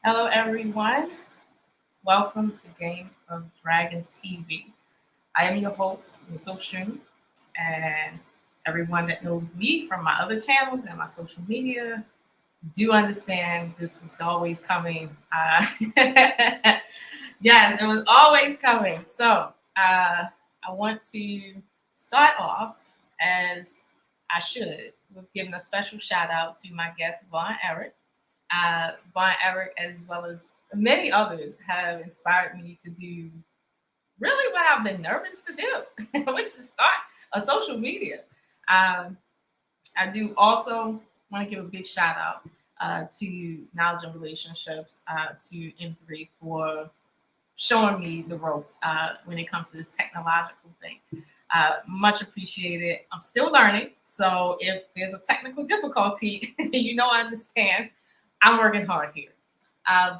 Hello, everyone. Welcome to Game of Dragons TV. I am your host, Miss Oshun, and everyone that knows me from my other channels and my social media do understand this was always coming. Yes, it was always coming. So I want to start off as I should with giving a special shout out to my guest, Vaughn Eric. Von Eric, as well as many others, have inspired me to do really what I've been nervous to do, which is start a social media. Um, I do also want to give a big shout out to Knowledge and Relationships, to M3 for showing me the ropes when it comes to this technological thing. Much appreciated. I'm still learning. So if there's a technical difficulty, I understand. I'm working hard here.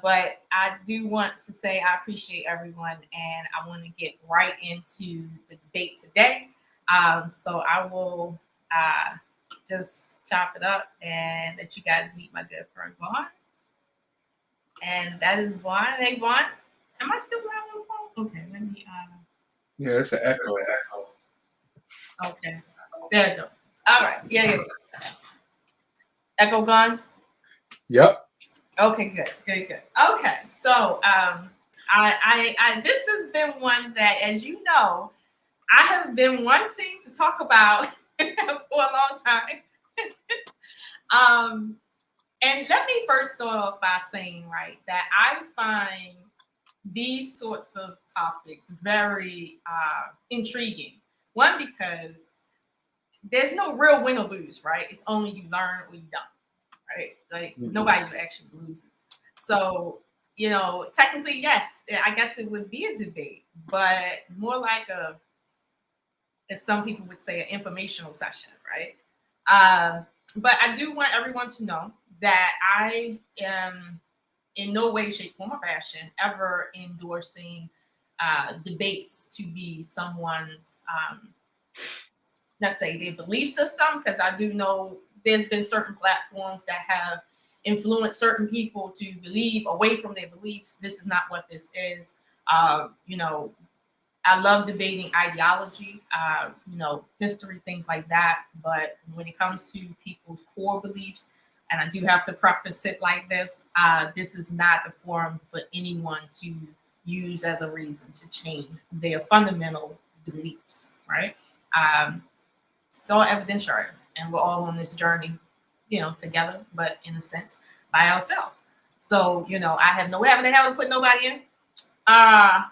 But I do want to say I appreciate everyone and I want to get right into the debate today. So I will just chop it up and let you guys meet my dear friend Vaughn. And that is Vaughn. Hey, Vaughn. Am I still loud on the phone? Okay, let me. Yeah, it's an echo. Okay, there you go. All right, yeah. Echo gone. Yep. Okay, good. Okay, so I this has been one that, as you know, I have been wanting to talk about for a long time. um, and let me first start off by saying, right, that I find these sorts of topics very intriguing. One, because there's no real win or lose, right? It's only you learn or you don't, right? Like nobody actually loses. So, technically, yes, I guess it would be a debate, but more like as some people would say, an informational session, right? But I do want everyone to know that I am in no way, shape, form, or fashion ever endorsing debates to be someone's, let's say, their belief system, because I do know there's been certain platforms that have influenced certain people to believe away from their beliefs. This is not what this is. Uh, you know, I love debating ideology, history, things like that. But when it comes to people's core beliefs, and I do have to preface it like this is not the forum for anyone to use as a reason to change their fundamental beliefs, right? Um, it's all evidentiary, and we're all on this journey, together, but in a sense, by ourselves. So, I have no having the hell to put nobody in. I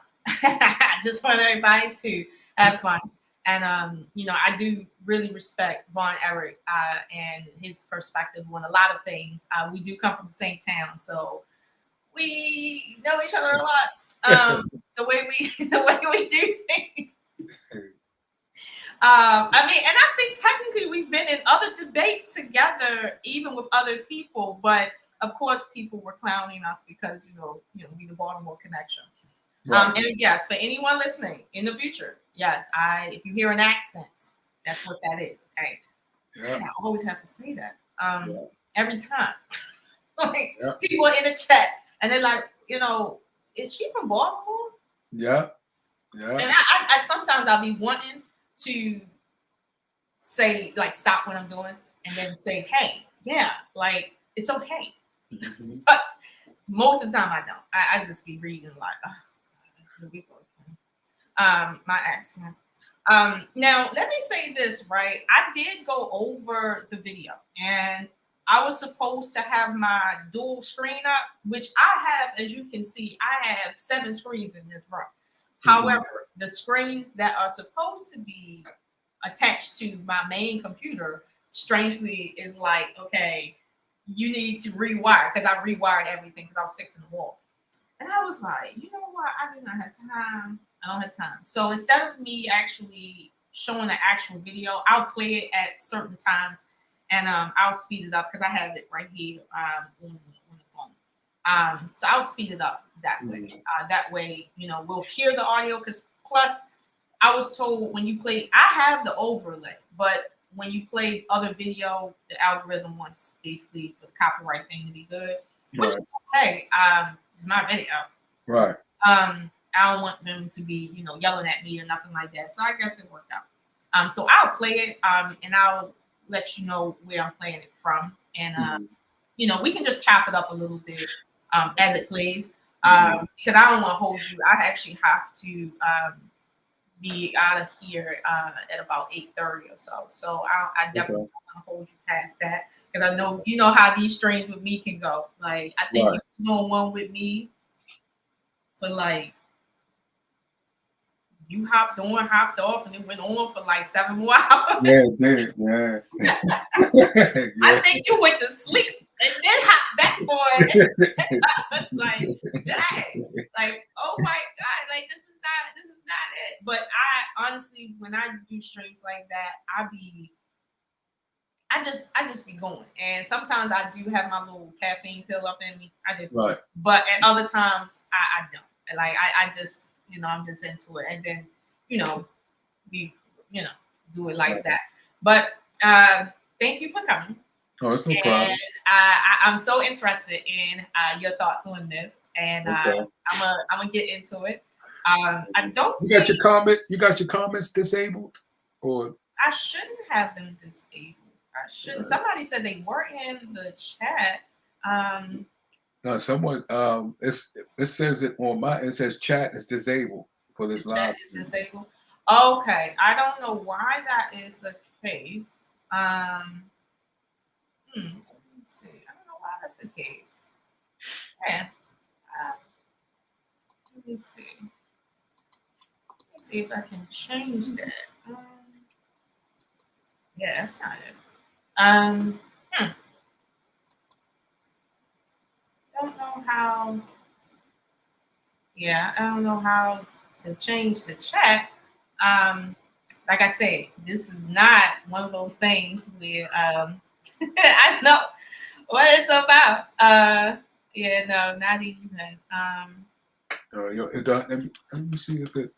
just want everybody to have fun. And I do really respect Von Eric and his perspective on a lot of things. We do come from the same town, so we know each other a lot. The way we the way we do things. And I think technically we've been in other debates together, even with other people. But of course, people were clowning us because we the Baltimore connection. Right. And yes, for anyone listening in the future, yes, if you hear an accent, that's what that is. Okay, Yeah. I always have to say that Yeah. every time. Like Yeah. people in the chat, and they're like, is she from Baltimore? Yeah. Yeah. And I sometimes I'll be wanting to say, like, stop what I'm doing and then say, hey, yeah, like, it's okay. Mhm. But most of the time I don't. I just be reading like, my accent. Now let me say this, right? I did go over the video and I was supposed to have my dual screen up, which I have, as you can see, I have 7 screens in this room. However, the screens that are supposed to be attached to my main computer, strangely, is like, okay, you need to rewire, because I rewired everything because I was fixing the wall. And I was like, you know what? I do not have time. I don't have time. So instead of me actually showing the actual video, I'll play it at certain times and I'll speed it up because I have it right here on the phone. So I'll speed it up that way. That way, we'll hear the audio, because plus I was told when you play, I have the overlay, but when you play other video, the algorithm wants basically for the copyright thing to be good. which Right. is okay. It's my video. Right. I don't want them to be, yelling at me or nothing like that. So I guess it worked out. So I'll play it, and I'll let you know where I'm playing it from, and Mhm. we can just chop it up a little bit as it plays, Mhm. because I don't want to hold you. I actually have to be out of here at about 8:30 or so. So I definitely Okay. don't want to hold you past that because I know how these streams with me can go. Like I think Right. you was on one with me for like. You hopped on, hopped off, and it went on for like 7 more hours. Yeah, it did. Yeah. I Yeah. think you went to sleep and then hopped back on. I was like, dang, like, oh my god, like this is not it. But I honestly, when I do streams like that, I just be going. And sometimes I do have my little caffeine pill up in me. I do. Right. But at other times I don't. Like I just, I'm just into it. And then, we, do it like Right. that. But thank you for coming. Oh, it's no And problem. I'm so interested in your thoughts on this. And Okay. I'm gonna get into it. I don't You got think your comment? You got your comments disabled? Or I shouldn't have them disabled. I shouldn't. Somebody said they were in the chat. no, someone it says it on my it says chat is disabled for The this chat live is stream. disabled. Okay, I don't know why that is the case. Let me see. I don't know why that's the case. Yeah. Let me see. Let me see if I can change that. Yeah, that's not it. Hmm, don't know how. Yeah, I don't know how to change the chat. Um, like I said, this is not one of those things where I know what it's about. Yeah, no, not even. Let me see if it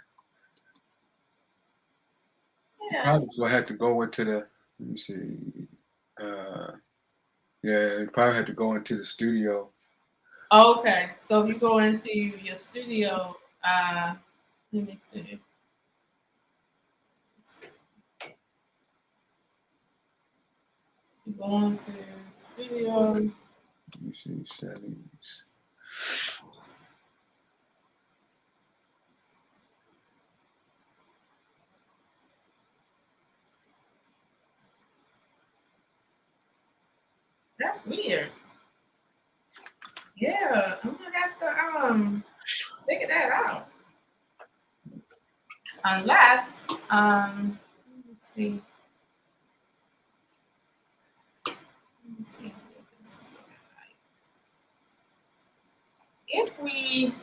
Yeah. probably will have to go into the let me see. Yeah, it probably had to go into the studio. Okay, so if you go into your studio, let me see. You go into studio. Let me see settings. That's weird. Yeah, I'm gonna have to figure that out. Unless let's see. Let me see what this is looking like. If we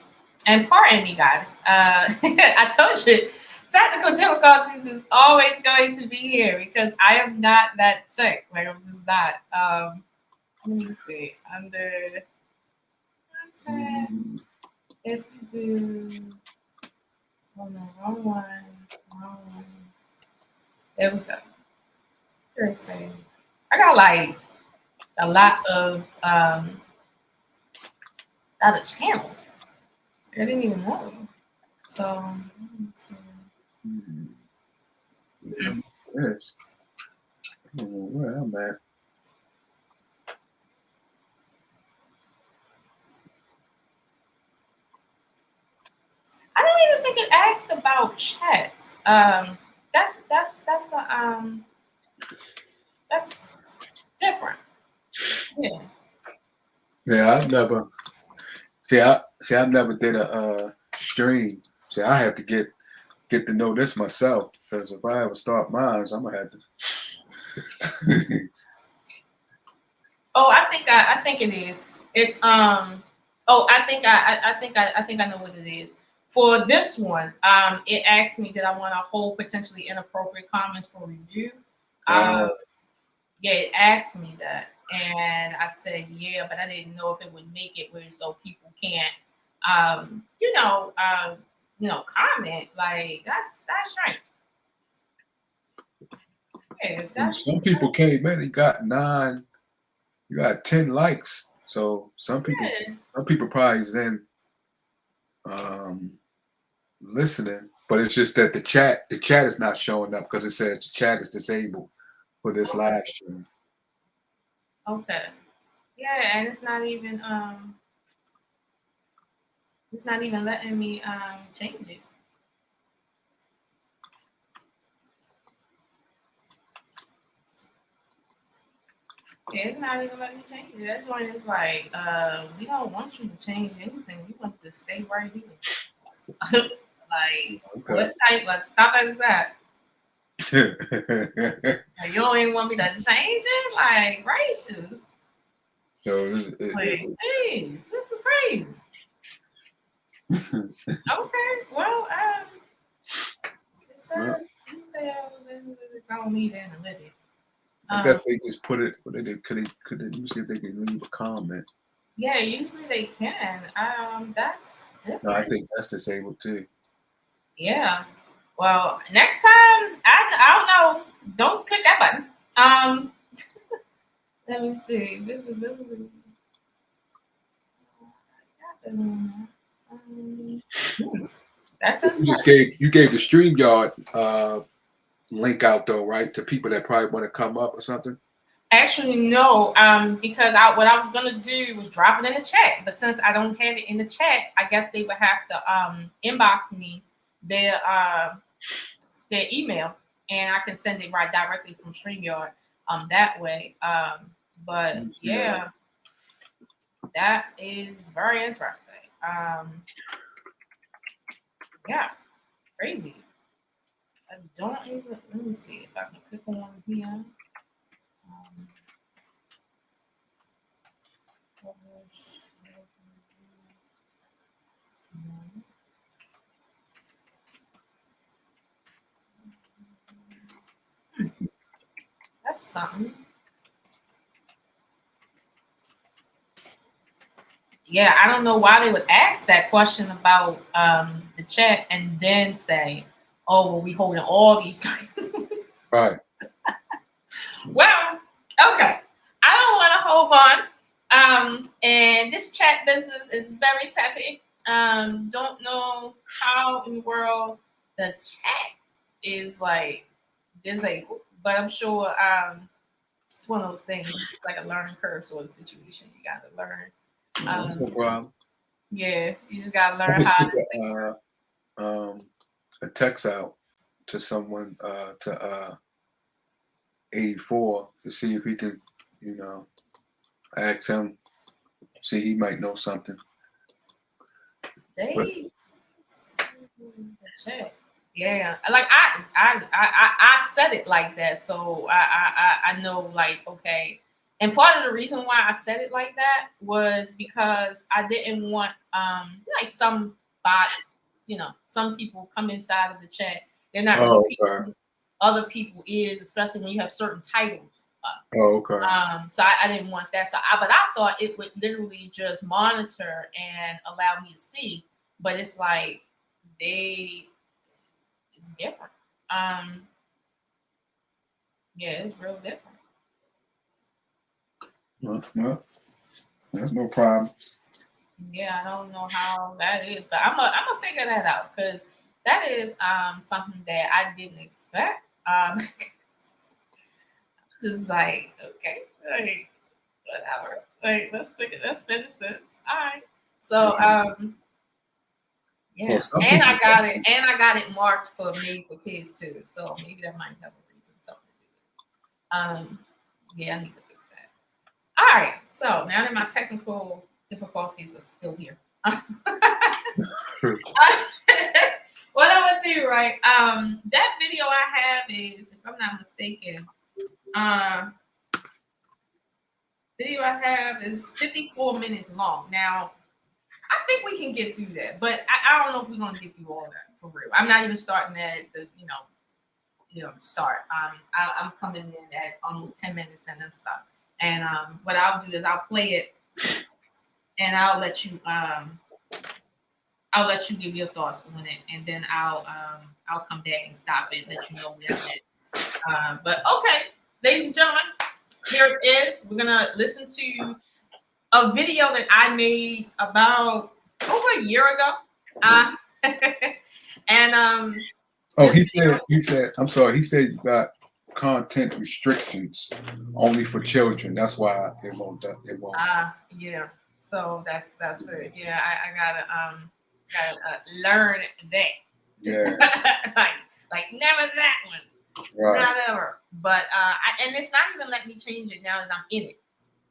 and pardon me guys, I told you technical difficulties is always going to be here because I am not that chick. Like I'm just not. Let me see. Under content, if you do oh no, wrong one, wrong one. There we go. Very same. I got like a lot of channels. I didn't even know. So let me see. Yes. I don't know where I'm at. I don't even think it asked about chats. That's different. Yeah. Yeah, I've never did a stream. See, I have to get to know this myself because if I ever start mine, I'm gonna have to. Oh, I think it is. It's oh I think I know what it is. For this one, it asked me that I want to hold potentially inappropriate comments for review. Um, yeah, it asked me that, and I said yeah, but I didn't know if it would make it where so people can't, comment. Like that's strange. Yeah, Some people came in and got 10 likes. So some people Yeah. probably is in listening, but it's just that the chat is not showing up because it says the chat is disabled for this Okay. live stream. Okay. Yeah, and it's not even letting me change it. Yeah, it's not even letting me change it. That joint is like, we don't want you to change anything. We want to stay right here. Like, Okay. what type of stuff is that? Like, you don't even want me to change it? Like, gracious. So Like, jeez, this is crazy. Okay, well, it well, says details and it's on me to analytics. I guess they just put it. Could they let me see if they can leave a comment? Yeah, usually they can. That's No, I different. think that's disabled too. Yeah. Well, next time, I don't know. Don't click that button. Let me see. Visibility. That's interesting. You gave the StreamYard link out though, right? To people that probably want to come up or something. Actually, no. Because what I was gonna do was drop it in the chat, but since I don't have it in the chat, I guess they would have to inbox me their their email, and I can send it right directly from StreamYard that way. But Yeah. yeah, that is very interesting. Yeah, crazy. I don't even let me see if I can click on here. Um, that's something. Yeah, I don't know why they would ask that question about the chat and then say, "Oh, well, we holding all these choices." Right. Well, okay. I don't want to hold on. And this chat business is very touchy. Don't know how in the world the chat is like disabled, but I'm sure it's one of those things. It's like a learning curve sort of situation. You got to learn. That's no problem. Yeah, you just got to I learn can how send to stay. a text out to someone to 84 to see if he can, ask him. See, he might know something. But They the chat. Yeah, like I said it like that, so I know like okay. And part of the reason why I said it like that was because I didn't want like some bots, some people come inside of the chat. They're not oh, repeating okay. other people is, especially when you have certain titles. Oh, okay. So I didn't want that. But I thought it would literally just monitor and allow me to see. But it's like it's different. Um, yeah, it's real different. Well, that's no problem. Yeah, I don't know how that is, but I'm gonna figure that out because that is something that I didn't expect. Just like okay, like whatever. Like let's finish this. All right. So Yeah. Well, yeah, some and people. I got it marked for made for kids too. So maybe that might have a reason, something to do with it. Yeah, I need to fix that. All right. So now that my technical difficulties are still here, what I'm gonna do, right? That video I have is, if I'm not mistaken, uh, video I have is 54 minutes long. Now I think we can get through that, but I don't know if we're gonna get through all that for real. I'm not even starting at the start. I'm coming in at almost 10 minutes and then stuff. And what I'll do is I'll play it and I'll let you give your thoughts on it, and then I'll come back and stop it, let you know where I'm at. But okay, ladies and gentlemen, here it is. We're gonna listen to a video that I made about over a year ago. And Oh, this video, he said, I'm sorry, he said you got content restrictions only for children. That's why it won't. yeah. So that's it. Yeah, I gotta learn that. Yeah, like never that one, right, not ever. But and it's not even letting me change it now that I'm in it.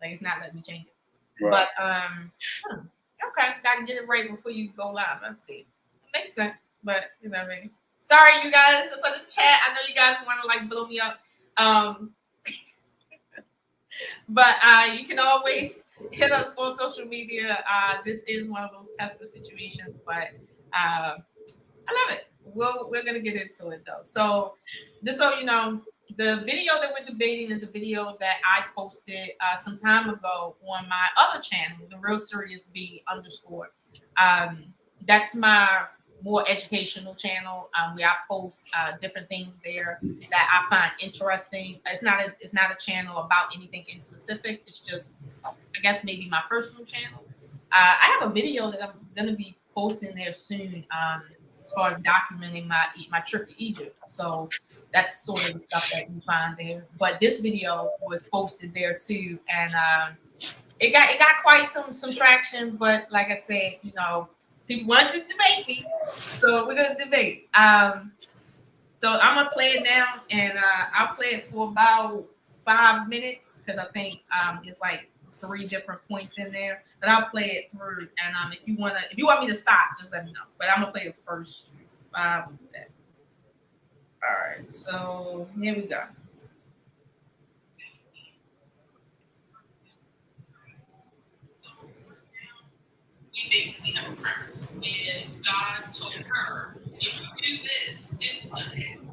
Like it's not letting me change it. right. But okay, gotta get it right before you go live. Let's see. It makes sense, but you know what I mean. Sorry, you guys, for the chat. I know you guys want to like blow me up. Um, but you can always hit us on social media. This is one of those tester situations, but I love it. We're gonna get into it though. So just so you know, the video that we're debating is a video that I posted some time ago on my other channel, the Real Serious B _. That's my more educational channel where I post different things there that I find interesting. It's not a channel about anything in specific. It's just I guess maybe my personal channel. I have a video that I'm gonna be posting there soon. As far as documenting my trip to Egypt. So that's sort of the stuff that you find there. But this video was posted there too, and it got quite some traction. But like I said, you know, people wanted to debate me, so we're gonna debate. So I'm gonna play it now, and I'll play it for about 5 minutes because I think it's like 3 different points in there. But I'll play it through, and if you want me to stop, just let me know. But I'm gonna play the first 5 minutes. All right, so here we go. So now we basically have a premise, and God told her, if you do this, this is gonna happen.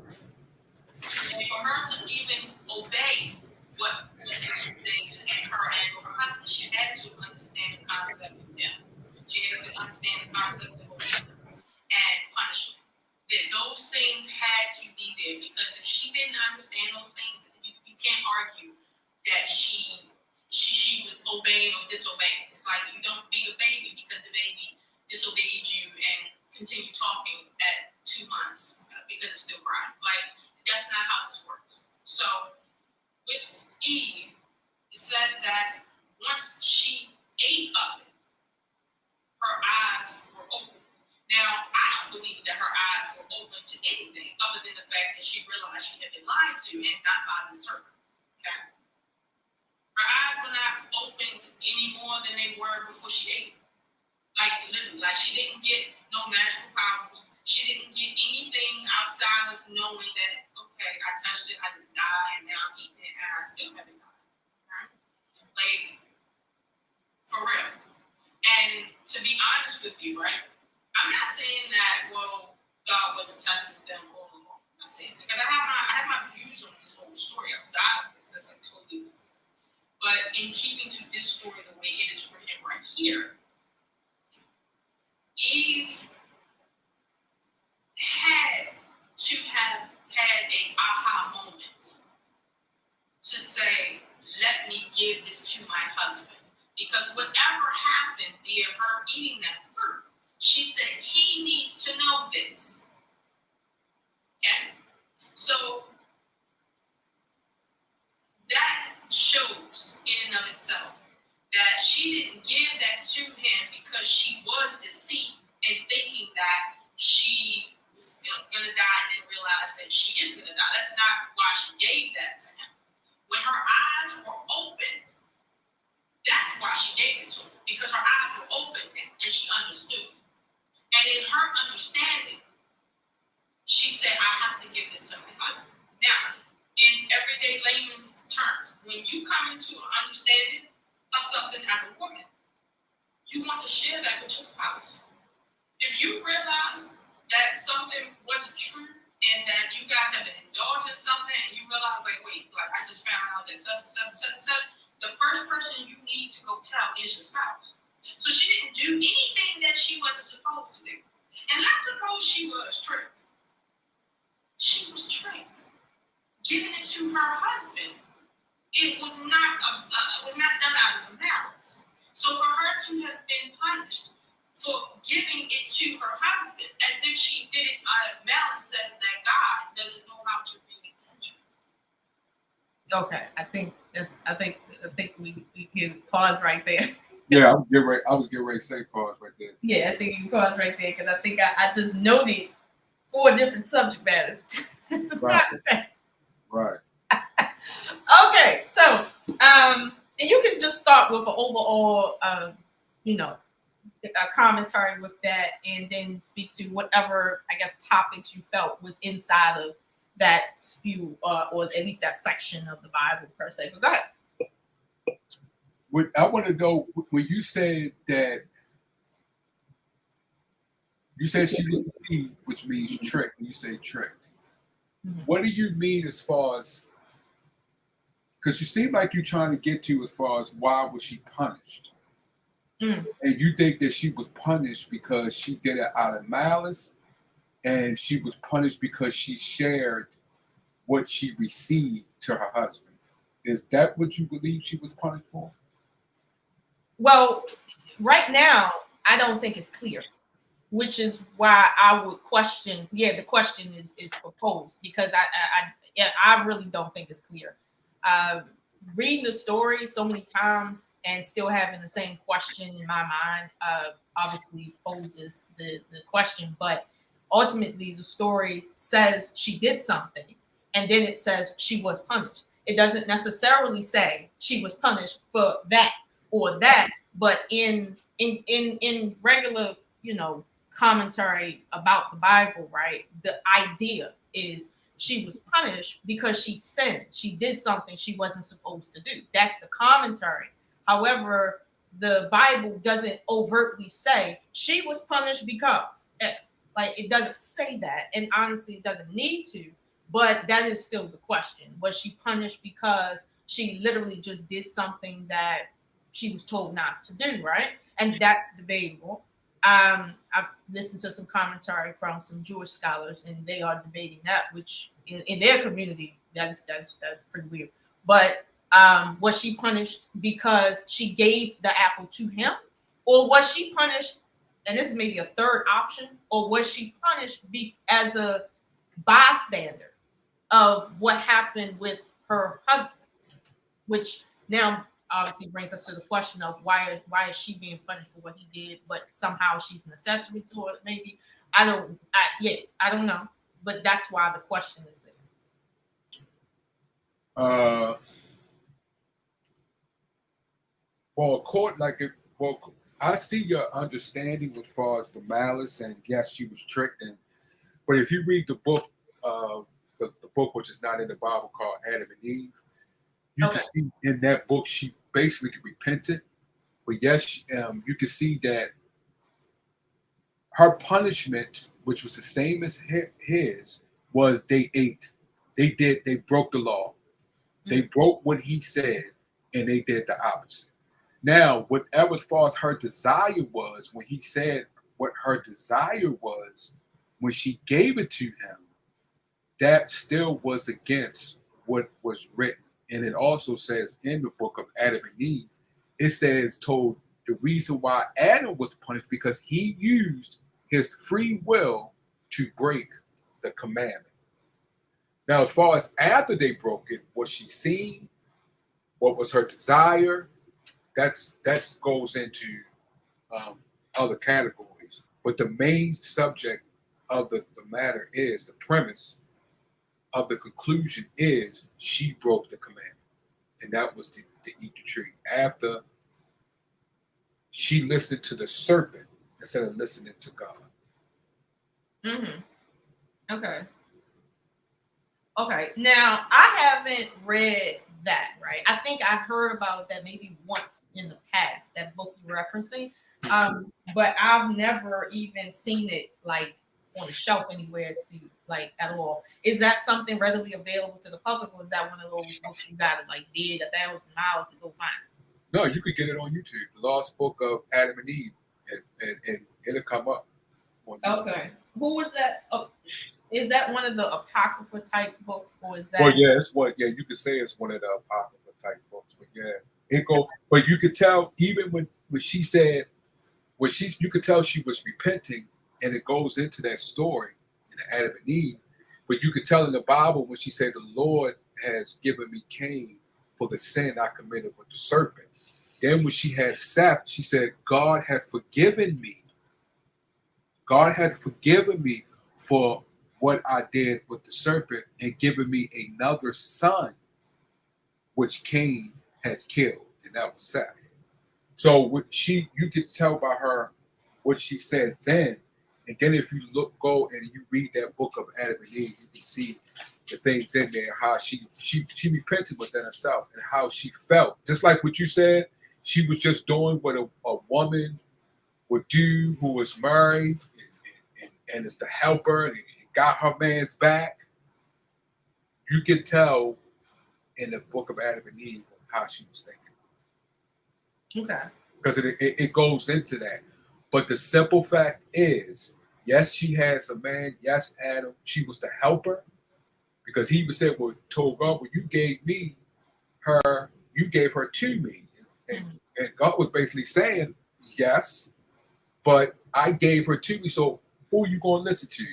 And for her to even obey what was saying to her and her husband, she had to understand the concept of death. She had to understand the concept of obedience and punishment. That those things had to be there because if she didn't understand those things, you can't argue that she was obeying or disobeying. It's like you don't beat a baby because the baby disobeyed you and continue talking at 2 months because it's still crying. Like that's not how this works. So with Eve, it says that once she ate of it, her eyes were open. Now, I don't believe that her eyes were open to anything other than the fact that she realized she had been lied to and not by the serpent. Okay? Her eyes were not opened any more than they were before she ate it. Like literally, like she didn't get no magical powers. She didn't get anything outside of knowing that, okay, I touched it, I didn't die, and now I'm eating it, and I still haven't died. Okay? Like, for real. And to be honest with you, right? I'm not saying that, well, God wasn't testing them all along. I'm not saying because I have my views on this whole story outside of this. That's like totally different. But in keeping to this story the way it is written right here, Eve had to have had an aha moment to say, let me give this to my husband. Because whatever happened via her eating that fruit, she said he needs to know this. Okay? So that shows in and of itself that she didn't give that to him because she was deceived and thinking that she was going to die and then realize that she is going to die. That's not why she gave that to him. When her eyes were opened, that's why she gave it to him, because her eyes were open and she understood. And in her understanding, she said, I have to give this to my husband. Now, in everyday layman's terms, when you come into an understanding of something as a woman, you want to share that with your spouse. If you realize that something wasn't true and that you guys have been indulging something and you realize, like, wait, like I just found out that such and such and such and such, the first person you need to go tell is your spouse. So she didn't do anything that she wasn't supposed to do. And let's suppose she was tricked. She was tricked. Giving it to her husband, it was not done out of malice. So to have been punished for giving it to her husband, as if she did it out of malice, says that God doesn't know how to read intention. Okay, I think we can pause right there. Yeah, I was getting ready to say pause right there. Yeah, I think you can pause right there because I think I just noted 4 different subject matters. Right. Right. Okay, so and you can just start with an overall, you know, a commentary with that, and then speak to whatever I guess topics you felt was inside of that spew, or at least that section of the Bible per se. But go ahead. I want to know when you said that you said she was deceived, which means tricked. When you say tricked, what do you mean as far as? Because you seem like you're trying to get to as far as why was she punished, and you think that she was punished because she did it out of malice, and she was punished because she shared what she received to her husband. Is that what you believe she was punished for? Well, right now, I don't think it's clear, which is why I would question. Yeah, the question is proposed because I really don't think it's clear. Reading the story so many times and still having the same question in my mind obviously poses the question, but ultimately the story says she did something and then it says she was punished. It doesn't necessarily say she was punished for that or that, but in regular, you know, commentary about the Bible, right? The idea is she was punished because she sinned. She did something she wasn't supposed to do. That's the commentary. However, the Bible doesn't overtly say she was punished because X. Like it doesn't say that, and honestly, it doesn't need to. But that is still the question: was she punished because she literally just did something that she was told not to do, right? And that's debatable. I've listened to some commentary from some Jewish scholars, and they are debating that, which in their community, that's pretty weird. But was she punished because she gave the apple to him, or was she punished? And this is maybe a third option, or was she punished as a bystander of what happened with her husband? Which now obviously brings us to the question of why is she being punished for what he did, but somehow she's an accessory to it. Maybe I don't know, but that's why the question is there. Well, court like it. Well, I see your understanding as far as the malice, and yes, she was tricked. But if you read the book, the book which is not in the Bible called Adam and Eve, you can see in that book she basically repented. But yes, you can see that her punishment, which was the same as his, was they ate. They broke the law. They broke what he said, and they did the opposite. Now, whatever as far as her desire was, when he said what her desire was, when she gave it to him, that still was against what was written. And it also says in the book of Adam and Eve, it says told the reason why Adam was punished because he used his free will to break the commandment. Now, as far as after they broke it, was she seen? What was her desire? That goes into other categories. But the main subject of the matter is the premise of the conclusion is she broke the commandment, and that was to eat the tree. After she listened to the serpent instead of listening to God. Okay. Okay. Now I haven't read that, right? I think I heard about that maybe once in the past, that book you're referencing. But I've never even seen it like on the shelf anywhere to like at all. Is that something readily available to the public, or is that one of those books you gotta like bid 1,000 miles to go find? No, you could get it on YouTube. The Lost Book of Adam and Eve, and it'll come up. Okay. Who was that? Oh, is that one of the apocrypha type books, or is that? Well, yeah, it's what. Yeah, you could say it's one of the apocrypha type books, but yeah. It go, but you could tell even when she said you could tell she was repenting, and it goes into that story in Adam and Eve. But you could tell in the Bible when she said, "The Lord has given me Cain for the sin I committed with the serpent." Then when she had Seth, she said, "God has forgiven me. God has forgiven me for what I did with the serpent and given me another son, which Cain has killed," and that was Seth. So you could tell by her what she said then, and then if you go and you read that book of Adam and Eve, you can see the things in there, how she repented within herself and how she felt. Just like what you said, she was just doing what a woman would do who was married and is to help her and got her man's back. You can tell in the book of Adam and Eve how she was thinking. Okay. Because it goes into that. But the simple fact is, yes, she has a man. Yes, Adam, she was to help her. Because he even said, well, told God, well, you gave me her, you gave her to me. And God was basically saying, yes, but I gave her to me. So who are you going to listen to?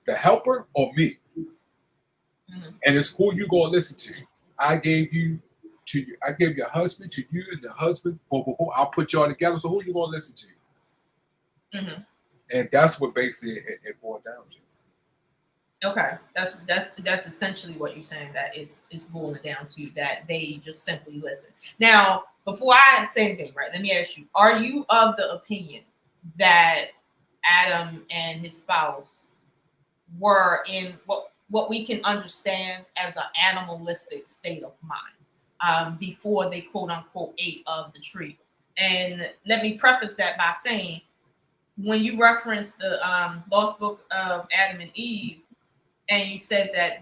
The helper or me? Mm-hmm. And it's who you going to listen to. I gave you to you. I gave your husband to you and the husband. Boom, boom, boom. I'll put y'all together. So who you going to listen to? Mm-hmm. And that's what basically it boiled down to. Okay, that's essentially what you're saying, that it's boiling down to that they just simply listen. Now, before I say anything, right, let me ask you: are you of the opinion that Adam and his spouse were in what we can understand as an animalistic state of mind before they quote unquote ate of the tree? And let me preface that by saying, when you reference the lost book of Adam and Eve, and you said that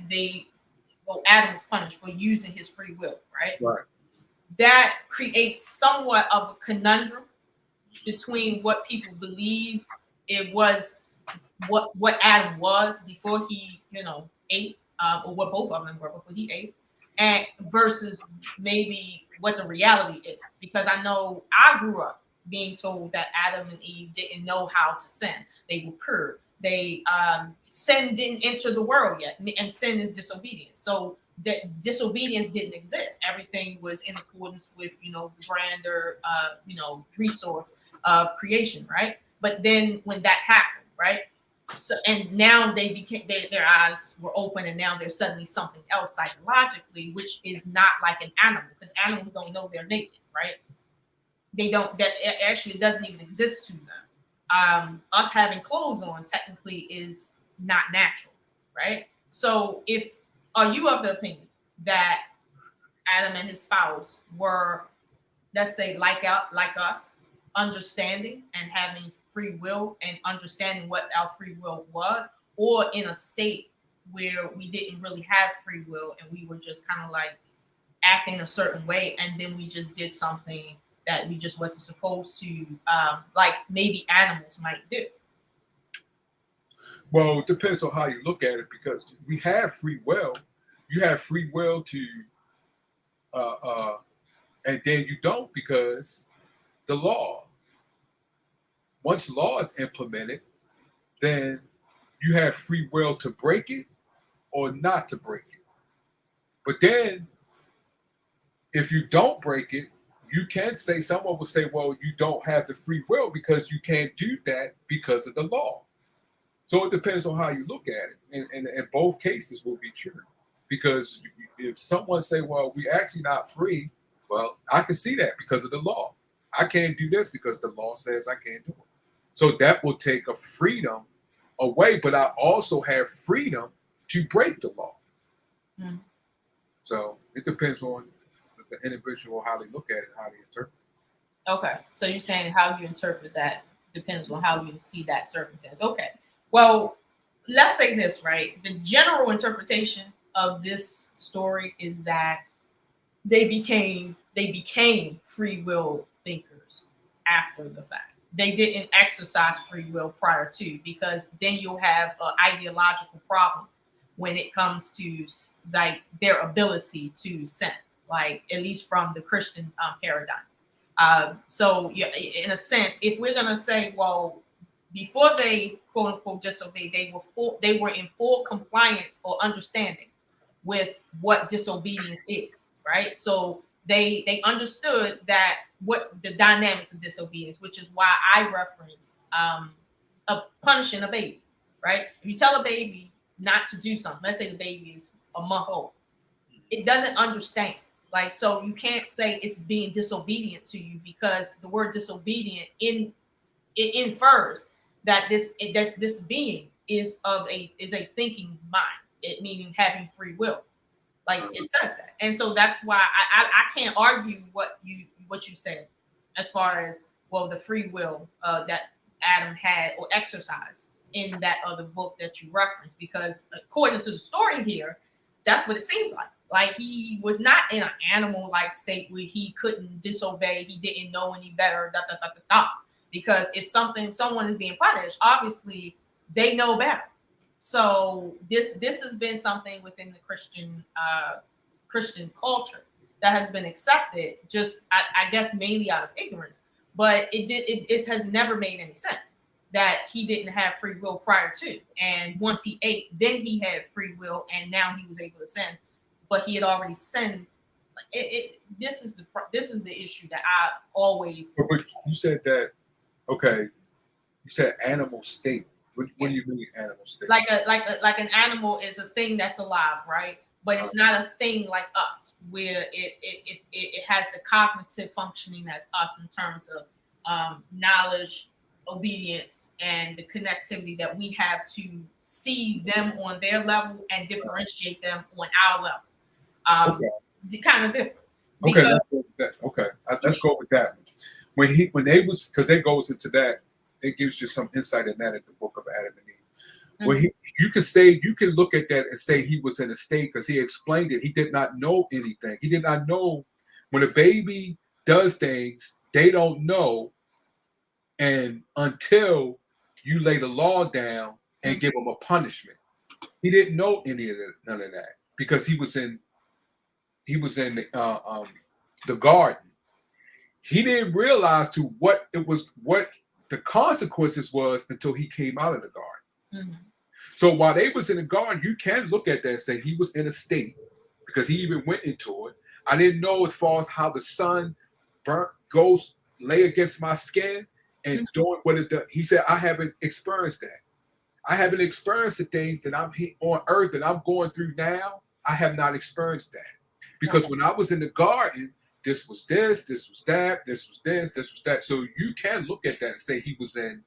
Adam was punished for using his free will, right? Right. That creates somewhat of a conundrum between what people believe it was, what Adam was before he, ate, or what both of them were before he ate, and versus maybe what the reality is. Because I know I grew up being told that Adam and Eve didn't know how to sin; they were pure. Sin didn't enter the world yet, and sin is disobedience. So that disobedience didn't exist. Everything was in accordance with the grander resource of creation, right? But then when that happened, right? So, and now they became their eyes were open, and now there's suddenly something else psychologically, which is not like an animal, because animals don't know they're naked, right? They don't. That actually doesn't even exist to them. Us having clothes on technically is not natural, right? So are you of the opinion that Adam and his spouse were, let's say, like us, understanding and having free will and understanding what our free will was, or in a state where we didn't really have free will and we were just kind of like acting a certain way, and then we just did something that we just wasn't supposed to, like maybe animals might do? Well, it depends on how you look at it, because we have free will. You have free will to, and then you don't, because the law. Once law is implemented, then you have free will to break it or not to break it. But then, if you don't break it, you can say, someone will say, well, you don't have the free will because you can't do that because of the law. So it depends on how you look at it. And both cases will be true. Because if someone say, well, we're actually not free, well, I can see that because of the law. I can't do this because the law says I can't do it. So that will take a freedom away, but I also have freedom to break the law. Mm. So it depends on the individual, how they look at it, how they interpret it. Okay, so you're saying how you interpret that depends on how you see that circumstance. Okay, well, let's say this, right? The general interpretation of this story is that they became free will thinkers after the fact. They didn't exercise free will prior to, because then you'll have an ideological problem when it comes to like their ability to sin. like at least from the Christian paradigm. So yeah, in a sense, if we're gonna say, well, before they quote unquote disobeyed, they were in full compliance or understanding with what disobedience is, right? So they understood that what the dynamics of disobedience, which is why I referenced punishing a baby, right? If you tell a baby not to do something, let's say the baby is a month old, it doesn't understand. Like, so you can't say it's being disobedient to you, because the word disobedient it infers that this being is a thinking mind, it meaning having free will. Like it says that. And so that's why I can't argue what you said as far as, well, the free will that Adam had or exercised in that other book that you referenced, because according to the story here, that's what it seems like. Like he was not in an animal like state where he couldn't disobey, he didn't know any better, da da da da da. Because if someone is being punished, obviously they know better. So this has been something within the Christian culture that has been accepted, just I guess mainly out of ignorance. But it has never made any sense that he didn't have free will prior to, and once he ate, then he had free will, and now he was able to sin, but he had already sinned. This is the issue that I always. But you said that, okay. You said animal state. What do you mean animal state? Like an animal is a thing that's alive, right? But it's not a thing like us, where it has the cognitive functioning as us in terms of knowledge, obedience, and the connectivity that we have to see them on their level and differentiate them on our level. Kind of different. Okay, let's go with that. Okay, let's go with that. When they was, because it goes into that, it gives you some insight in that, at the book of Adam and Eve. Well, you can look at that and say he was in a state, because he explained it. He did not know anything. He did not know when a baby does things they don't know, and until you lay the law down and give them a punishment. He didn't know none of that, because he was in the garden. He didn't realize what the consequences was until he came out of the garden. Mm-hmm. So while they was in the garden, you can look at that and say he was in a state, because he even went into it. I didn't know as far as how the sun goes lay against my skin and doing what it does. He said, I haven't experienced that. I haven't experienced the things that I'm on earth and I'm going through now. I have not experienced that. Because when I was in the garden, this was this was that, this was this was that. So you can look at that and say he was in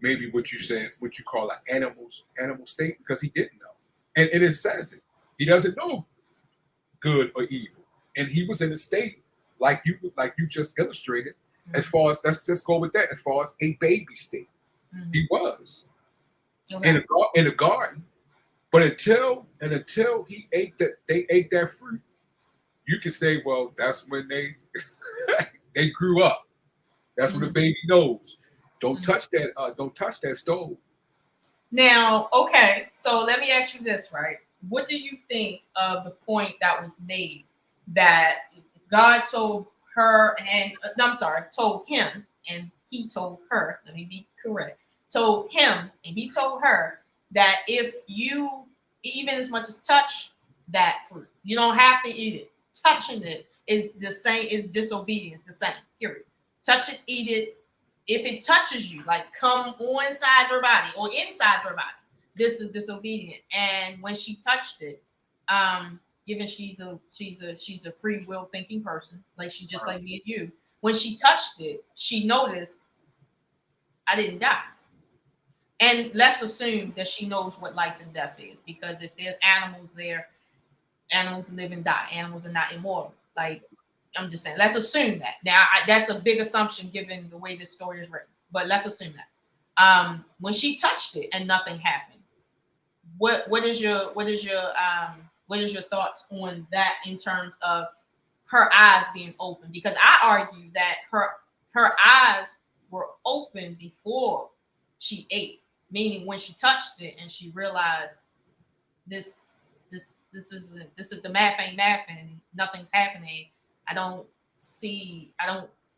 maybe what you call an animal state, because he didn't know. And it says it. He doesn't know good or evil. And he was in a state like you just illustrated, as far as let's go with that, as far as a baby state. He was in a garden. But until he ate they ate that fruit, you can say, well, that's when they they grew up. That's when the baby knows. Don't touch that. Don't touch that stove. Now, okay, so let me ask you this, right? What do you think of the point that was made that God told her told him, and he told her? Let me be correct. Told him, and he told her that if you even as much as touch that fruit, you don't have to eat it. Touching it is the same, is disobedience, the same, period. Touch it, eat it. If it touches you, like come on inside your body or inside your body, this is disobedient. And when she touched it, given she's a free will thinking person, like she just like me and you, when she touched it, she noticed I didn't die. And let's assume that she knows what life and death is, because if there's animals there, animals live and die. Animals are not immortal. Like, I'm just saying, let's assume that. Now, that's a big assumption given the way this story is written, but let's assume that. When she touched it and nothing happened, what is your thoughts on that in terms of her eyes being open? Because I argue that her eyes were open before she ate, meaning when she touched it and she realized this this is the math ain't math and nothing's happening. I don't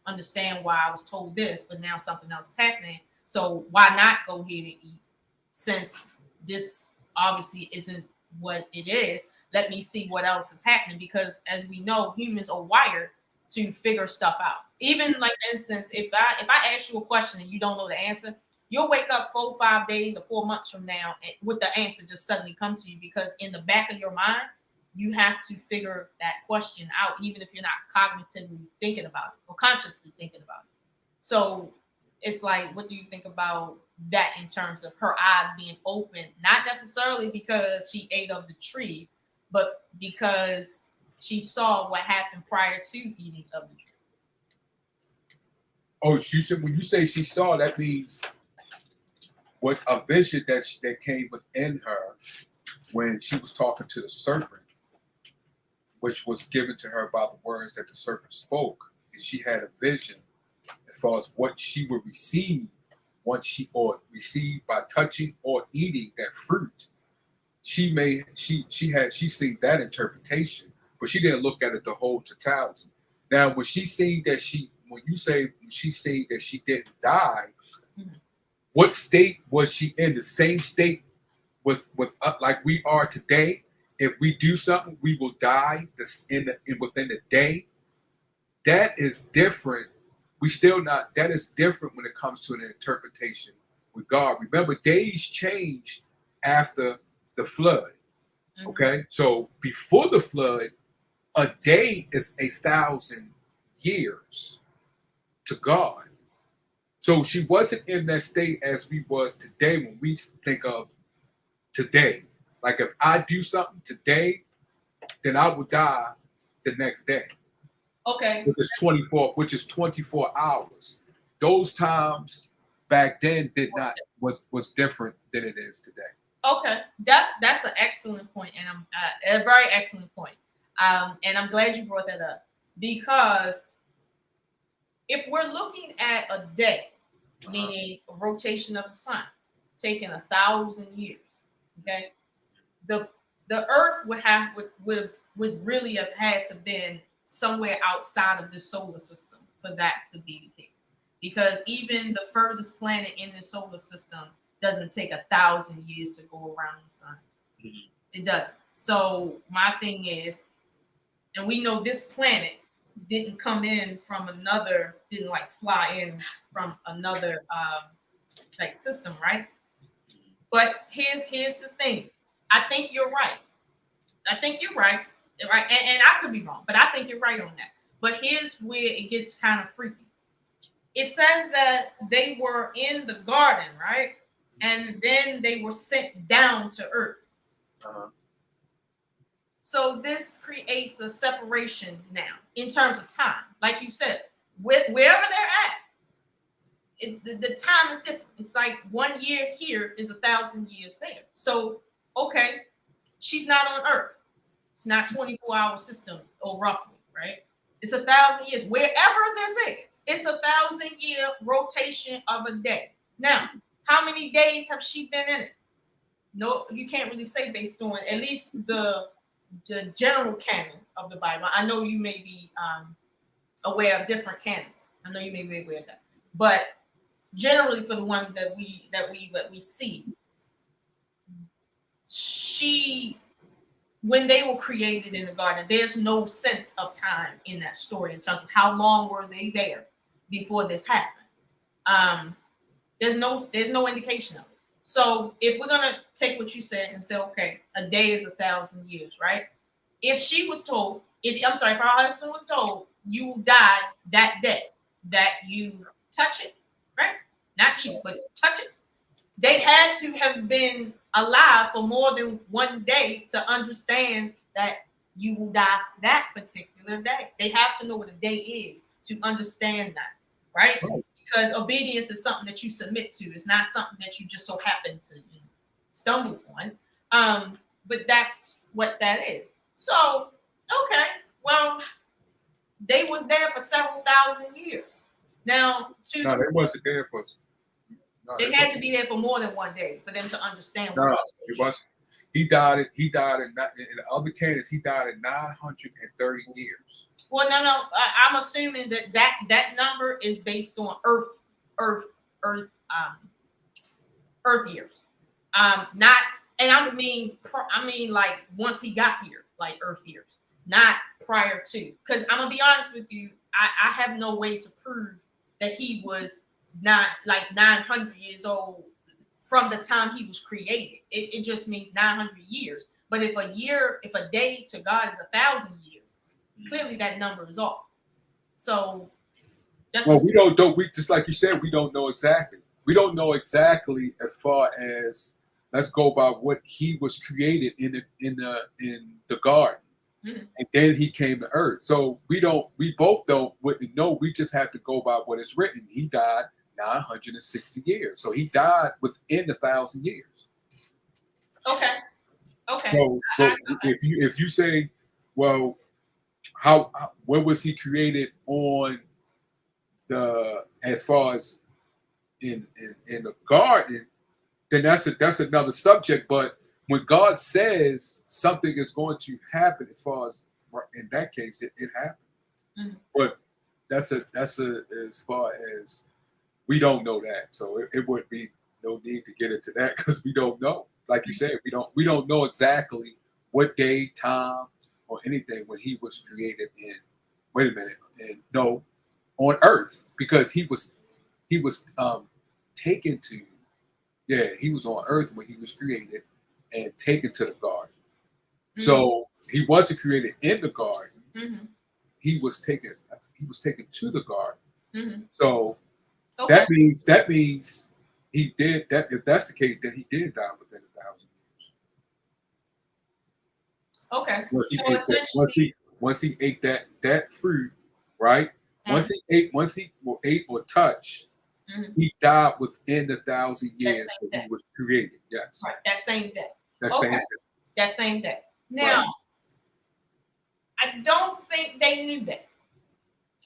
understand why I was told this, but now something else is happening. So why not go ahead and eat since this obviously isn't what it is? Let me see what else is happening, because as we know, humans are wired to figure stuff out. Even like for instance, if I ask you a question and you don't know the answer, you'll wake up 4 or 5 days or 4 months from now and with the answer just suddenly comes to you, because in the back of your mind, you have to figure that question out, even if you're not cognitively thinking about it or consciously thinking about it. So it's like, what do you think about that in terms of her eyes being open, not necessarily because she ate of the tree, but because she saw what happened prior to eating of the tree? Oh, she said when you say she saw, that means what a vision that came within her when she was talking to the serpent, which was given to her by the words that the serpent spoke, and she had a vision as far as what she would receive once she or receive by touching or eating that fruit. She seen that interpretation, but she didn't look at it the whole totality. Now, when she seen that when she seen that she didn't die, Mhm. what state was she in? The same state with like we are today. If we do something, we will die. Within the day. That is different. We still not. That is different when it comes to an interpretation with God. Remember, days change after the flood. Mhm. Okay, so before the flood, a day is 1,000 years to God. So she wasn't in that state as we was today when we think of today. Like if I do something today, then I will die the next day, Okay. which is 24 hours. Those times back then was different than it is today. Okay, that's an excellent point, and I'm a very excellent point. And I'm glad you brought that up, because if we're looking at a day, meaning a rotation of the sun, taking 1,000 years, okay, the the Earth would really have had to been somewhere outside of this solar system for that to be the case, because even the furthest planet in the solar system doesn't take 1,000 years to go around the sun. Mhm. It doesn't. So my thing is, and we know this planet didn't like fly in from another like system, right? But here's the thing. I think you're right. I think you're right. Right. And I could be wrong, but I think you're right on that. But here's where it gets kind of freaky. It says that they were in the garden, right? And then they were sent down to earth. Uh-huh. So this creates a separation now in terms of time. Like you said, wherever they're at, the time is different. It's like 1 year here is 1,000 years there. So, okay, she's not on Earth. It's not 24-hour system or roughly, right? It's 1,000 years. Wherever this is, it's 1,000 year rotation of a day. Now, how many days have she been in it? No, you can't really say based on at least the general canon of the Bible. I know you may be aware of different canons. I know you may be aware of that, but generally for the one that we see, she when they were created in the garden, there's no sense of time in that story in terms of how long were they there before this happened. Um, there's no indication of it. So if we're gonna take what you said and say, okay, a day is 1,000 years, right? If she was told, if her husband was told you died that day that you touch it, right? Not eat it, but touch it. They had to have been alive for more than one day to understand that you will die that particular day. They have to know what a day is to understand that, right? Because obedience is something that you submit to. It's not something that you just so happen to stumble on. But that's what that is. So, okay, well, they was there for several thousand years. Now, No, they wasn't there for. No, it had to be there for more than one day for them to understand what No, it it is. wasn't. He died. He died in the other candidates. He died in 930 years. Well, no. I'm assuming that number is based on Earth, Earth years. Not, and I mean like once he got here, like Earth years, not prior to. Because I'm gonna be honest with you, I have no way to prove that he was not like 900 years old from the time he was created. It just means 900 years. But if a day to God is 1,000 years, clearly that number is off. So that's well, we don't know. We just like you said, we don't know exactly. We don't know exactly as far as let's go by what he was created in the garden, and then he came to earth. So we both wouldn't know. We just have to go by what is written. He died 960 years, so he died within 1,000 years. Okay. So if you say, well, when was he created on the as far as in the garden, then that's another subject. But when God says something is going to happen, as far as in that case, it happened. But that's as far as we don't know that, so it wouldn't be no need to get into that because we don't know. Like you said, we don't know exactly what day, time, or anything when he was created in. Wait a minute, and no, on Earth, because he was taken to, he was on Earth when he was created and taken to the garden. So he wasn't created in the garden. He was taken to the garden. So that means he did that. If that's the case, then he did die within 1,000 years. Okay. Once he ate that fruit, right? Once he ate or touched, he died within 1,000 years that he was created. Yes. Right. That same day. That same day. Now, right. I don't think they knew that.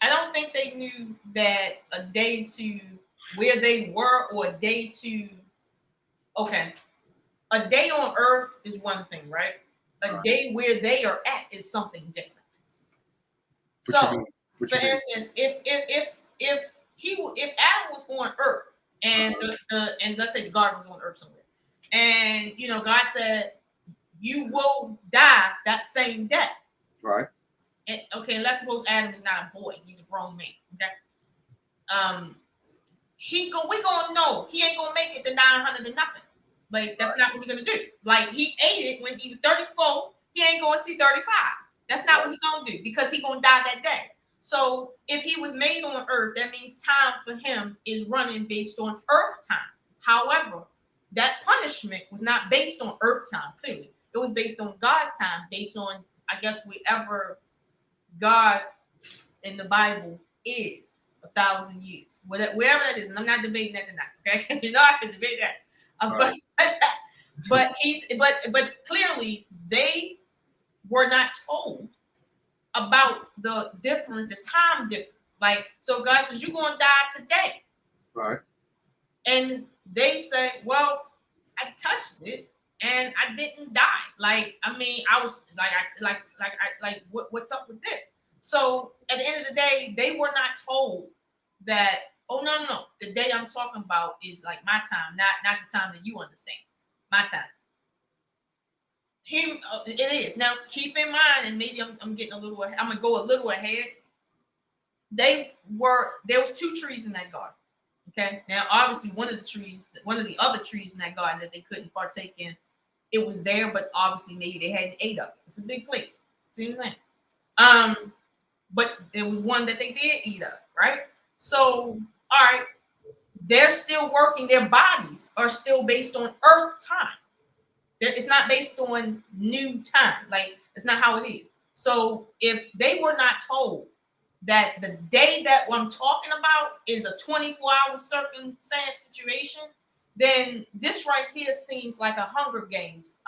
I don't think they knew that a day to where they were or a day to, a day on Earth is one thing, right? A day where they are at is something different. So, for instance, if Adam was on Earth and and let's say the garden was on Earth somewhere, and God said you will die that same day, right? And, let's suppose Adam is not a boy; he's a grown man. Okay, we gonna know he ain't gonna make it to 900 and nothing. Like that's not what we're gonna do. Like he ate it when he was 34, he ain't gonna see 35. That's not what he's gonna do because he's gonna die that day. So if he was made on Earth, that means time for him is running based on Earth time. However, that punishment was not based on Earth time, clearly. It was based on God's time, based on, I guess, wherever God in the Bible is, 1,000 years. Wherever that is. And I'm not debating that tonight, okay? Because I can debate that. Right. But clearly they were not told about the difference, the time difference. Like, so God says, you're going to die today. Right. And they say, well, I touched it and I didn't die. Like, I mean, I was what's up with this? So at the end of the day, they were not told that, oh, no. The day I'm talking about is like my time, not the time that you understand. My time. It is. Now, keep in mind, and maybe I'm getting I'm going to go a little ahead. There was 2 trees in that garden. Okay. Now, obviously, one of the other trees in that garden that they couldn't partake in, it was there, but obviously maybe they hadn't ate of it. It's a big place. See what I'm saying? But there was one that they did eat of, right? So, all right, they're still working. Their bodies are still based on Earth time. It's not based on new time. Like, it's not how it is. So if they were not told that the day that I'm talking about is a 24-hour circumstance situation, then this right here seems like a Hunger Games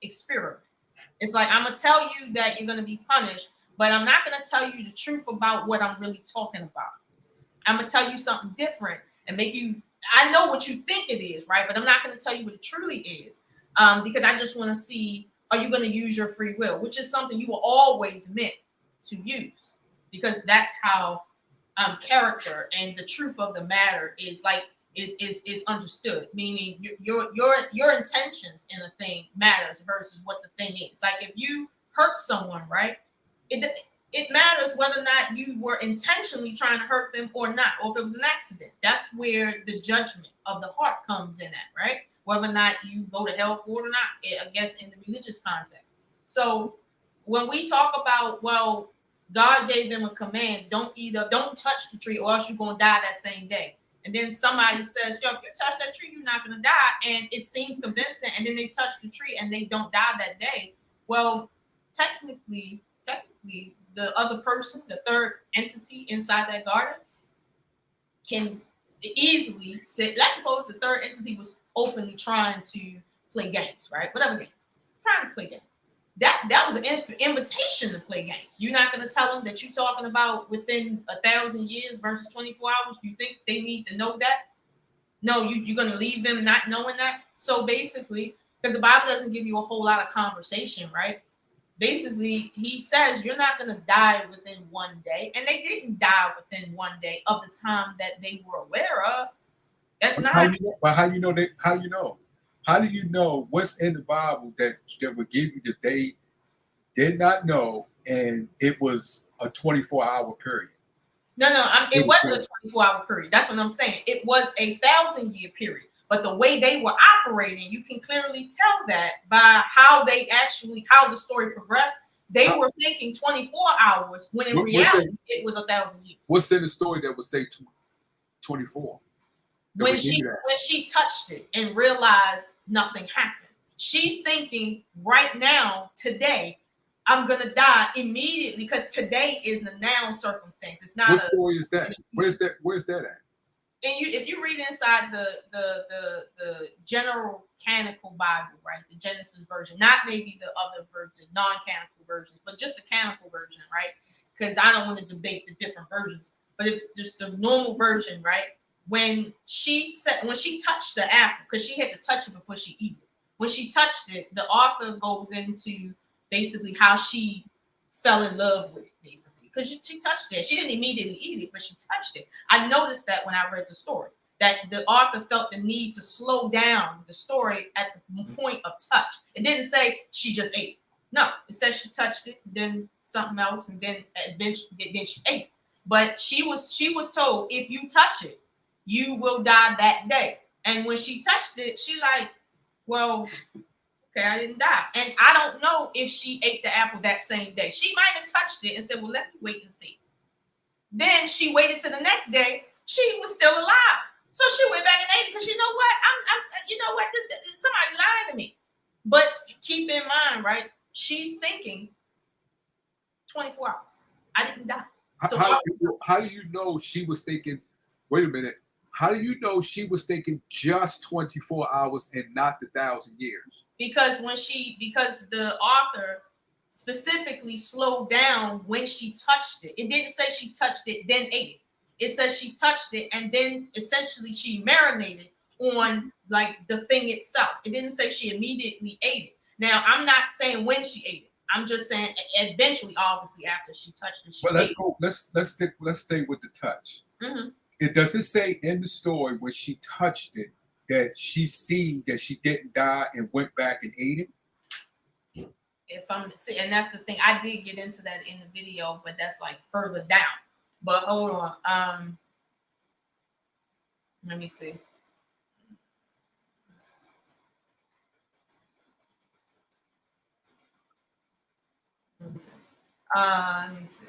experiment. It's like, I'm going to tell you that you're going to be punished, but I'm not going to tell you the truth about what I'm really talking about. I'm going to tell you something different and make you, I know what you think it is, right? But I'm not going to tell you what it truly is. because I just want to see, are you going to use your free will, which is something you were always meant to use, because that's how character and the truth of the matter is understood. Meaning your intentions in a thing matters versus what the thing is. Like if you hurt someone, right? It matters whether or not you were intentionally trying to hurt them or not, or if it was an accident. That's where the judgment of the heart comes in at, right? Whether or not you go to hell for it or not, I guess in the religious context. So when we talk about, well, God gave them a command, don't touch the tree or else you're going to die that same day. And then somebody says, yo, if you touch that tree, you're not going to die. And it seems convincing. And then they touch the tree and they don't die that day. Well, technically, the other person, the third entity inside that garden, can easily say, let's suppose the third entity was openly trying to play games, right? Whatever games, trying to play games. That was an invitation to play games. You're not going to tell them that you're talking about within 1,000 years versus 24 hours. You think they need to know that? No, you're going to leave them not knowing that. So basically, because the Bible doesn't give you a whole lot of conversation, right? Basically, he says you're not going to die within one day. And they didn't die within one day of the time that they were aware of. That's But not. how you know? How you know? How do you know what's in the Bible that would give you that they did not know, and it was a 24-hour period? No, it wasn't a 24-hour period. That's what I'm saying. It was a 1,000-year period. But the way they were operating, you can clearly tell that by how the story progressed. They were thinking 24 hours when in reality it was 1,000 years. What's in the story that would say 24? When she touched it and realized nothing happened, she's thinking right now, today, I'm gonna die immediately, because today is a noun circumstance. It's not. What story is that? Where's that at? And if you read inside the general canonical Bible, right, the Genesis version, not maybe the other version, non-canonical versions, but just the canonical version, right? Because I don't want to debate the different versions, but if just the normal version, right? When she touched the apple, because she had to touch it before she eat it. When she touched it, the author goes into basically how she fell in love with it, basically. Because she touched it. She didn't immediately eat it, but she touched it. I noticed that when I read the story, that the author felt the need to slow down the story at the point of touch. It didn't say she just ate it. No, it says she touched it, then something else, and then eventually then she ate it. But she was told, if you touch it, you will die that day. And when she touched it, she like, well, okay, I didn't die. And I don't know if she ate the apple that same day. She might have touched it and said, well, let me wait and see. Then she waited to the next day. She was still alive. So she went back and ate it because you know what? Somebody lying to me. But keep in mind, right? She's thinking 24 hours. I didn't die. So how do you know she was thinking, wait a minute, how do you know she was thinking just 24 hours and not the 1,000 years? Because the author specifically slowed down when she touched it. It didn't say she touched it, then ate it. It says she touched it and then essentially she marinated on like the thing itself. It didn't say she immediately ate it. Now, I'm not saying when she ate it. I'm just saying eventually, obviously, after she touched it. Let's stay with the touch. Mm-hmm. It doesn't say in the story when she touched it that she seen that she didn't die and went back and ate it. And that's the thing. I did get into that in the video, but that's like further down. But hold on. Let me see. Let me see.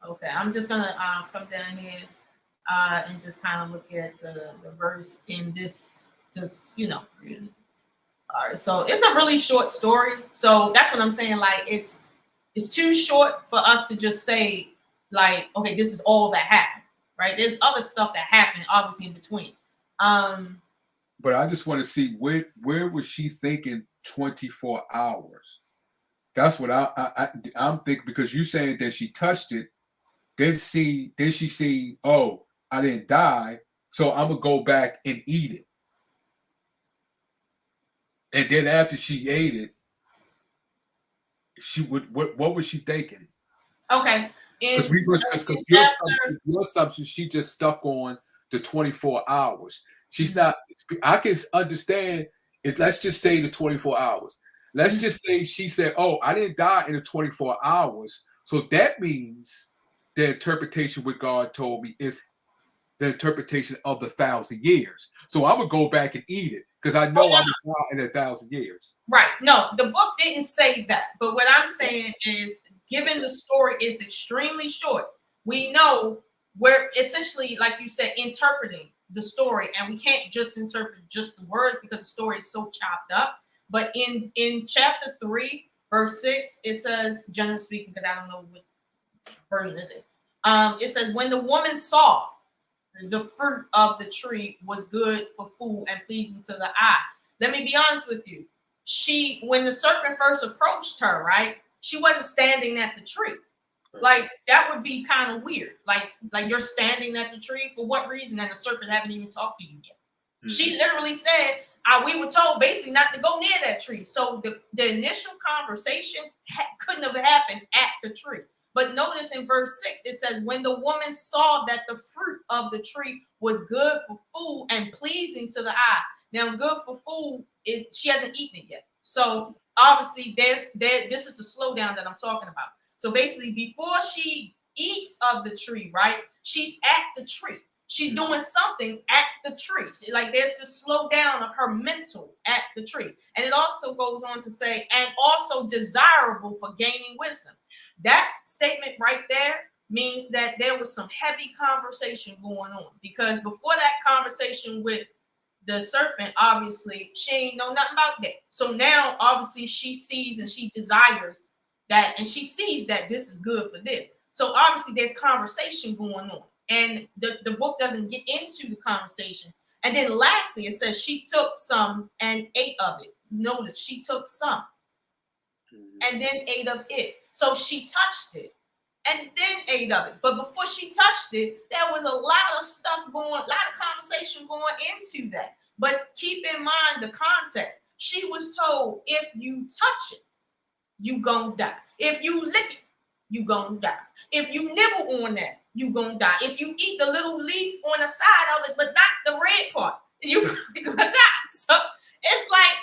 Okay, I'm just gonna come down here and just kind of look at the verse in this, just all right, so it's a really short story. So that's what I'm saying. Like it's too short for us to just say like, okay, this is all that happened, right? There's other stuff that happened, obviously in between. But I just want to see where was she thinking 24 hours? That's what I'm thinking, because you saying that she touched it. Then she see, oh, I didn't die. So I'm gonna go back and eat it. And then after she ate it, she would what was she thinking? Okay. Because In chapter, your assumption, she just stuck on the 24 hours. She's Mhm. not. I can understand it. Let's just say the 24 hours. Let's just say she said, "Oh, I didn't die in the 24 hours." So that means the interpretation what God told me is the interpretation of the 1,000 years. So I'm gonna go back and eat it because I Oh, know I'm gonna die in 1,000 years. right. No, the book didn't say that. But what I'm saying is, given the story is extremely short, we know we're essentially, like you said, interpreting the story, and we can't just interpret just the words because the story is so chopped up. But in chapter 3, verse 6, it says, generally speaking, because I don't know what version is it. It says, when the woman saw the fruit of the tree was good for food and pleasing to the eye. Let me be honest with you. When the serpent first approached her, right? She wasn't standing at the tree. Like that would be kind of weird. Like you're standing at the tree for what reason? And the serpent haven't even talked to you yet. Mm-hmm. She literally said, we were told basically not to go near that tree. So the initial conversation couldn't have happened at the tree. But notice in verse 6, it says, when the woman saw that the fruit of the tree was good for food and pleasing to the eye. Now, good for food is she hasn't eaten it yet. So obviously, this is the slowdown that I'm talking about. So basically, before she eats of the tree, right? She's at the tree. She's doing something at the tree. Like there's this slowdown of her mental at the tree. And it also goes on to say, and also desirable for gaining wisdom. That statement right there means that there was some heavy conversation going on, because before that conversation with the serpent, obviously she ain't know nothing about that. So now obviously she sees and she desires that, and she sees that this is good for this. So obviously there's conversation going on, and the book doesn't get into the conversation. And then lastly, it says she took some and ate of it. Notice she took some and then ate of it. So she touched it and then ate of it. But before she touched it, there was a lot of stuff going, a lot of conversation going into that. But keep in mind the context. She was told, if you touch it, you gonna die. If you lick it, you gonna die. If you nibble on that, you gonna die. If you eat the little leaf on the side of it, but not the red part, you probably gonna die. So it's like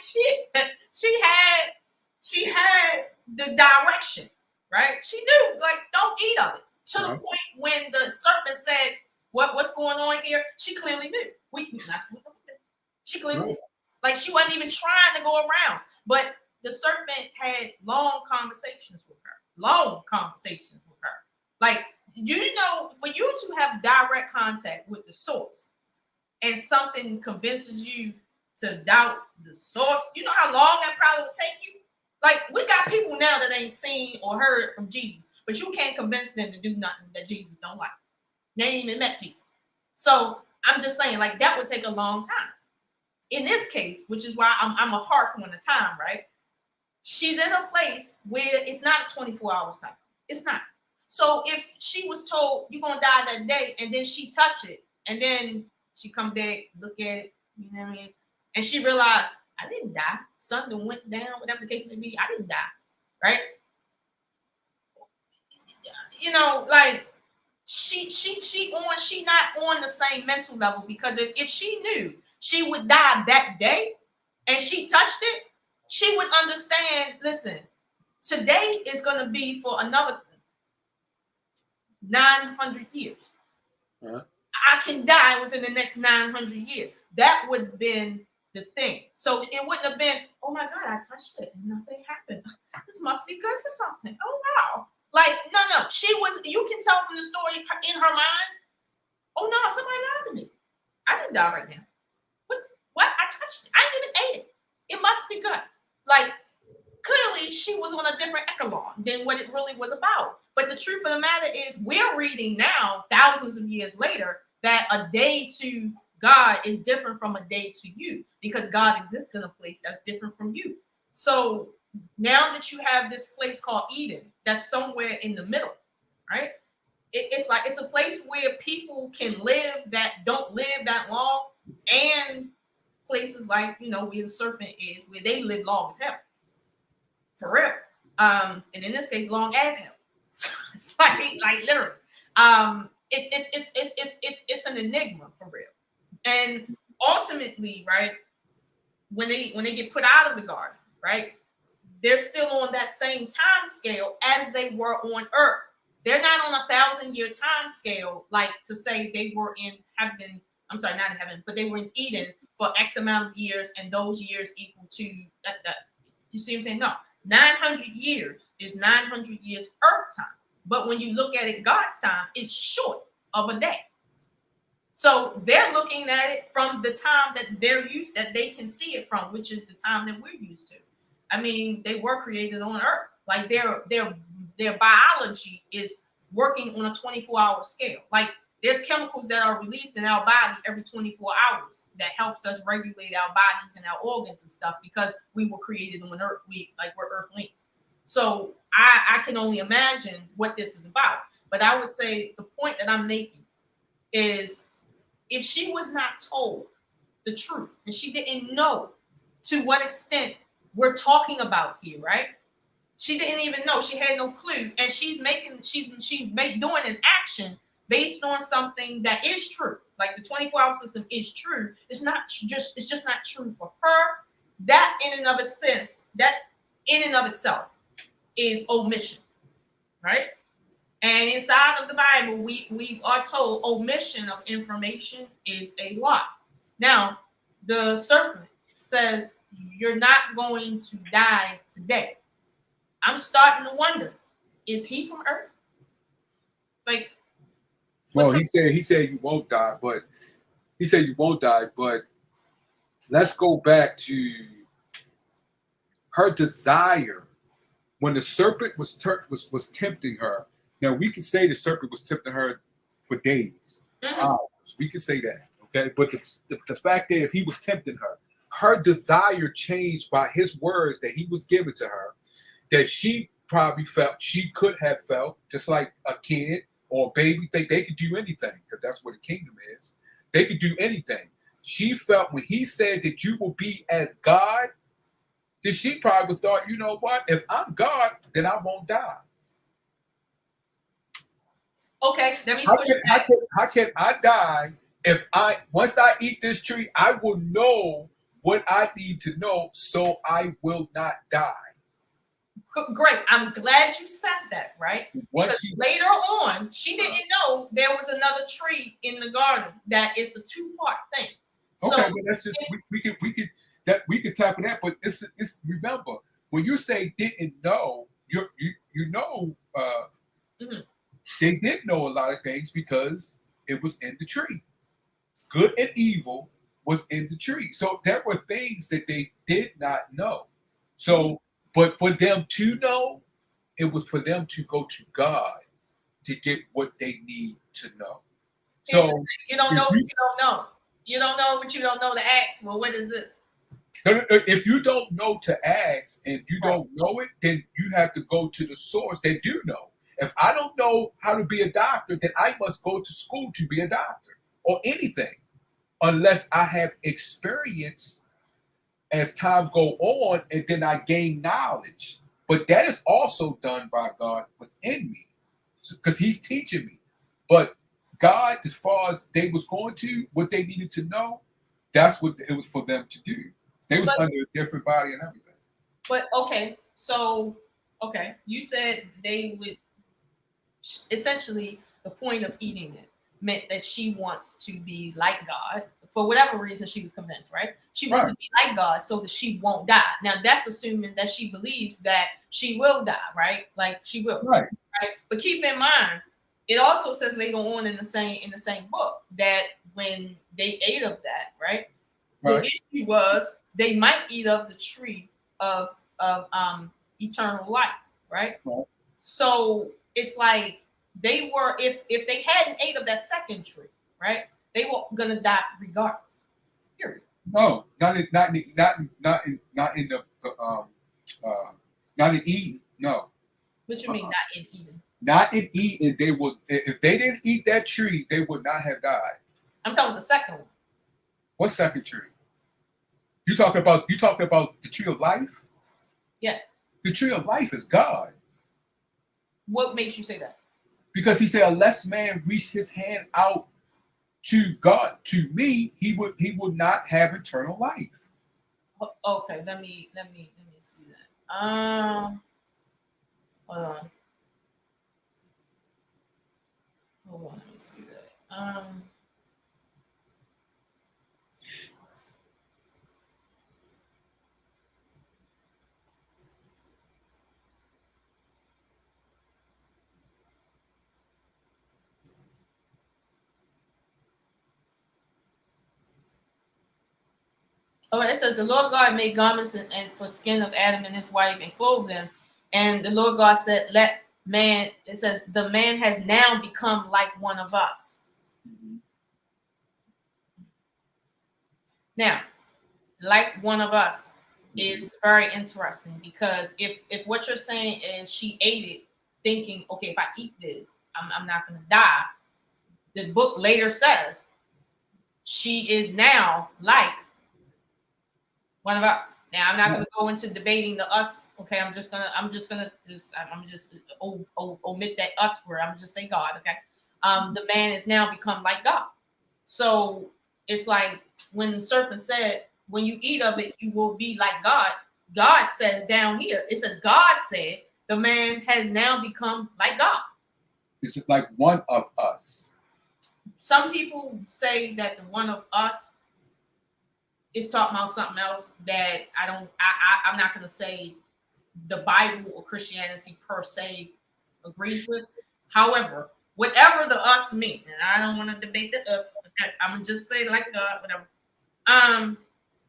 she had the direction, right? She knew, like, don't eat of it. To the point when the serpent said, what's going on here? She clearly knew. She clearly knew. Like, she wasn't even trying to go around. But the serpent had long conversations with her. Like, you know, for you to have direct contact with the source and something convinces you to doubt the source, you know how long that probably would take you? Like, we got people now that ain't seen or heard from Jesus, but you can't convince them to do nothing that Jesus don't like. They ain't even met Jesus. So I'm just saying, like, that would take a long time. In this case, which is why I'm a harp on the time, right? She's in a place where it's not a 24-hour cycle. It's not. So if she was told you're gonna die that day, and then she touch it, and then she come back, look at it, you know what I mean, and she realized, I didn't die. Something went down, whatever the case may be. I didn't die, right? You know, like she not on the same mental level, because if she knew she would die that day and she touched it, she would understand, listen, today is going to be for another 900 years. Uh-huh. I can die within the next 900 years. That would have been the thing. So it wouldn't have been, oh my God, I touched it and nothing happened. This must be good for something. Oh wow. Like, no. She was, you can tell from the story in her mind, oh no, somebody lied to me. I didn't die right now. What? I touched it. I didn't even ate it. It must be good. Like, clearly she was on a different echelon than what it really was about. But the truth of the matter is, we're reading now, thousands of years later, that a day to God is different from a day to you, because God exists in a place that's different from you. So now that you have this place called Eden, that's somewhere in the middle, right? it's like it's a place where people can live that don't live that long, and places like where the serpent is, where they live long as hell, for real. And in this case, long as hell. So it's like literally. It's an enigma for real. And ultimately, right, when they get put out of the garden, right, they're still on that same time scale as they were on Earth. They're not on 1,000-year time scale, like to say they were in heaven. I'm sorry, not in heaven, but they were in Eden for X amount of years, and those years equal to that. You see what I'm saying? No, 900 years is 900 years Earth time. But when you look at it, God's time is short of a day. So they're looking at it from the time that that they can see it from, which is the time that we're used to. I mean, they were created on Earth. Like their biology is working on a 24-hour scale. Like there's chemicals that are released in our body every 24 hours that helps us regulate our bodies and our organs and stuff, because we were created on Earth. We're Earthlings. So I can only imagine what this is about. But I would say the point that I'm making is, if she was not told the truth and she didn't know to what extent we're talking about here, right? She didn't even know. She had no clue, and she's doing an action based on something that is true. Like the 24-hour system is true. It's just not true for her. That in and of itself is omission, right? And inside of the Bible, we are told omission of information is a lie. Now, the serpent says you're not going to die today. I'm starting to wonder, is he from Earth? Like, well, he said you won't die, but let's go back to her desire when the serpent was tempting her. Now, we can say the serpent was tempting her for days, hours. We can say that, okay? But the fact is, he was tempting her. Her desire changed by his words that he was giving to her, that she probably felt she could have felt, just like a kid or a baby. They could do anything, because that's what the kingdom is. They could do anything. She felt when he said that you will be as God, that she probably thought, you know what? If I'm God, then I won't die. Okay, let me push back. How can I die if once I eat this tree, I will know what I need to know, so I will not die. Great. I'm glad you said that, right? Because later on, she didn't know there was another tree in the garden that is a two-part thing. Okay, so, but that's just we could tap on that. But it's remember, when you say didn't know, you know. Mm-hmm. They did know a lot of things because it was in the tree. Good and evil was in the tree. So there were things that they did not know. So, but for them to know, it was for them to go to God to get what they need to know. So you don't know what you don't know. You don't know what you don't know to ask. Well, what is this? If you don't know to ask and you don't know it, then you have to go to the source that do know. If I don't know how to be a doctor, then I must go to school to be a doctor or anything, unless I have experience as time go on, and then I gain knowledge. But that is also done by God within me, because he's teaching me. But God, as far as they was going to, what they needed to know, that's what it was for them to do. They was under a different body and everything. But you said they would. Essentially, the point of eating it meant that she wants to be like God. For whatever reason, she was convinced, right? She wants to be like God so that she won't die. Now, that's assuming that she believes that she will die, right? Like she will, right? But keep in mind, it also says later on in the same book that when they ate of that, right? The issue was they might eat of the tree of eternal life, right? So it's like they were, if they hadn't ate of that second tree, right, they were gonna die regardless. Period. No, not in Eden. No. What you mean, not in Eden? Not in Eden. They would, if they didn't eat that tree, they would not have died. I'm talking about the second one. What second tree? You talking about the tree of life? Yes. The tree of life is God. What makes you say that? Because he said, unless man reach his hand out to God, to me, he would not have eternal life. Okay, let me see that. Hold on. Hold on, let me see that. Oh, it says the Lord God made garments and for skin of Adam and his wife and clothed them. And the Lord God said, let man, it says, the man has now become like one of us. Now, like one of us is very interesting because if what you're saying is she ate it thinking, okay, if I eat this, I'm not going to die. The book later says she is now like one of us. Now I'm not going to go into debating the us. Okay, I'm just gonna omit that us word. I'm just say God. Okay, the man is now become like God. So it's like when the serpent said, "When you eat of it, you will be like God." God says down here, it says God said the man has now become like God. It's like one of us. Some people say that the one of us is talking about something else that I'm not going to say the Bible or Christianity per se agrees with. However, whatever the us mean, and I don't want to debate the us. Okay, I'm gonna just say like God, whatever.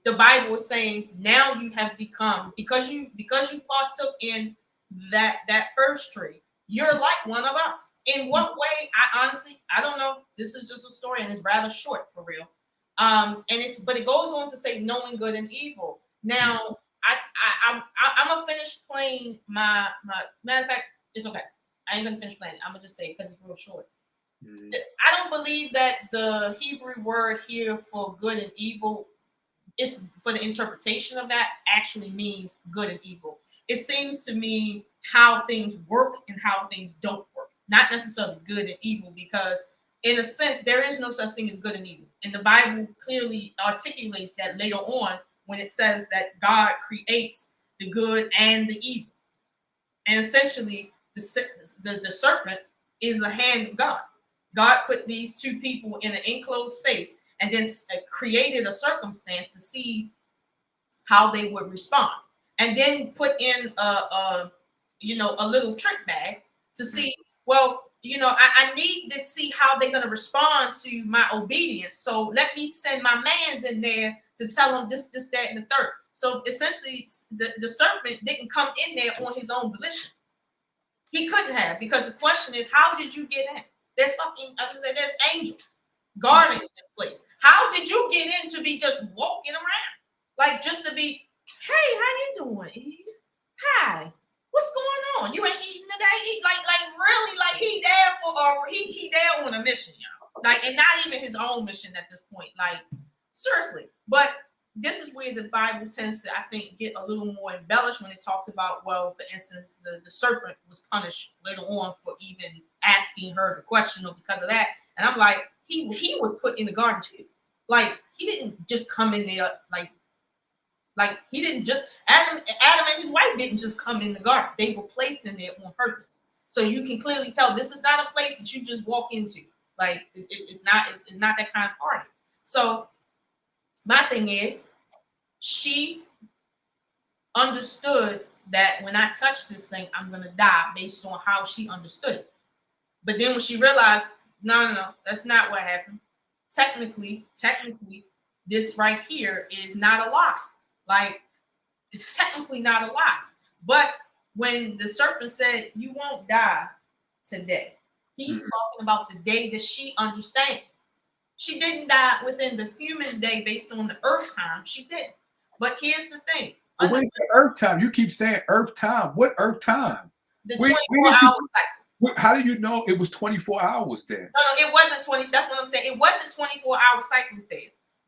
The Bible is saying now you have become because you partook in that first tree. You're like one of us. In what way? I honestly I don't know. This is just a story and it's rather short for real. And but it goes on to say knowing good and evil. Now I'm gonna finish playing my matter of fact. It's okay. I ain't gonna finish playing. I'm gonna just say because it's real short. I don't believe that the Hebrew word here for good and evil is for the interpretation of that actually means good and evil. It seems to me how things work and how things don't work, not necessarily good and evil, because in a sense there is no such thing as good and evil, and the Bible clearly articulates that later on when it says that God creates the good and the evil, and essentially the serpent is the hand of God. God put these two people in an enclosed space and then created a circumstance to see how they would respond, and then put in a little trick bag to see, well, I need to see how they're going to respond to my obedience. So let me send my mans in there to tell them this, that, and the third. So essentially, the serpent didn't come in there on his own volition. He couldn't have, because the question is, how did you get in? There's there's angels guarding this place. How did you get in to be just walking around? Like just to be, hey, how you doing, Eve? Hi. What's going on? You ain't eating today? Like really, like he there he there on a mission, y'all. Like, and not even his own mission at this point. Like, seriously. But this is where the Bible tends to, I think, get a little more embellished when it talks about, well, for instance, the serpent was punished later on for even asking her the question, or because of that. And I'm like, he was put in the garden too. Like, he didn't just come in there like he didn't just Adam and his wife didn't just come in the garden. They were placed in there on purpose. So you can clearly tell this is not a place that you just walk into. Like it's not that kind of party. So my thing is, she understood that when I touch this thing, I'm gonna die based on how she understood it. But then when she realized, no, that's not what happened. Technically, this right here is not a lie. Like, it's technically not a lie. But when the serpent said, you won't die today, he's talking about the day that she understands. She didn't die within the human day based on the earth time. She didn't. But here's the thing. Where's the earth time? You keep saying earth time. What earth time? The Where 24-hour did cycle. how do you know it was 24 hours then? No, it wasn't 20. That's what I'm saying. It wasn't 24-hour cycles there.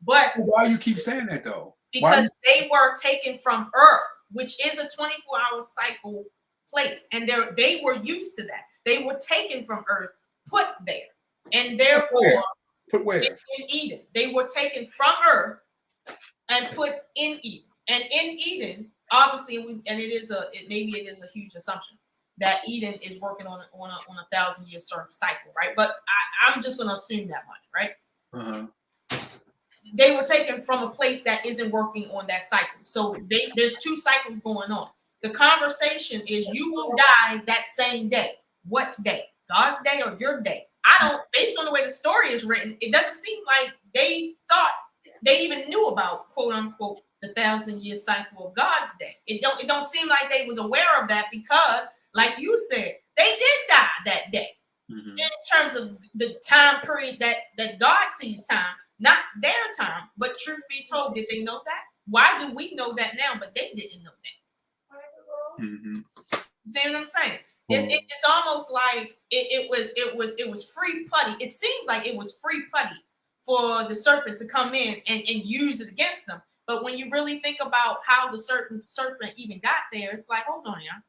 But Why you keep saying that though? because they were taken from Earth, which is a 24-hour cycle place, and they were used to that. They were taken from Earth, put there, and therefore put where? in Eden. They were taken from Earth and put in Eden. And in Eden, obviously, maybe it is a huge assumption that Eden is working on a 1,000-year cycle, right? But I'm just going to assume that much, right? Uh-huh. They were taken from a place that isn't working on that cycle. So there's two cycles going on. The conversation is you will die that same day. What day? God's day or your day? Based on the way the story is written, it doesn't seem like they thought they even knew about, quote unquote, the 1,000-year cycle of God's day. It don't seem like they was aware of that because, like you said, they did die that day. Mm-hmm. In terms of the time period that God sees time, not their time. But truth be told, did they know that? Why do we know that now, but they didn't know that? Mm-hmm. See what I'm saying? It's almost like it was free putty. It seems like it was free putty for the serpent to come in and use it against them. But when you really think about how the serpent even got there, it's like, hold on, yeah.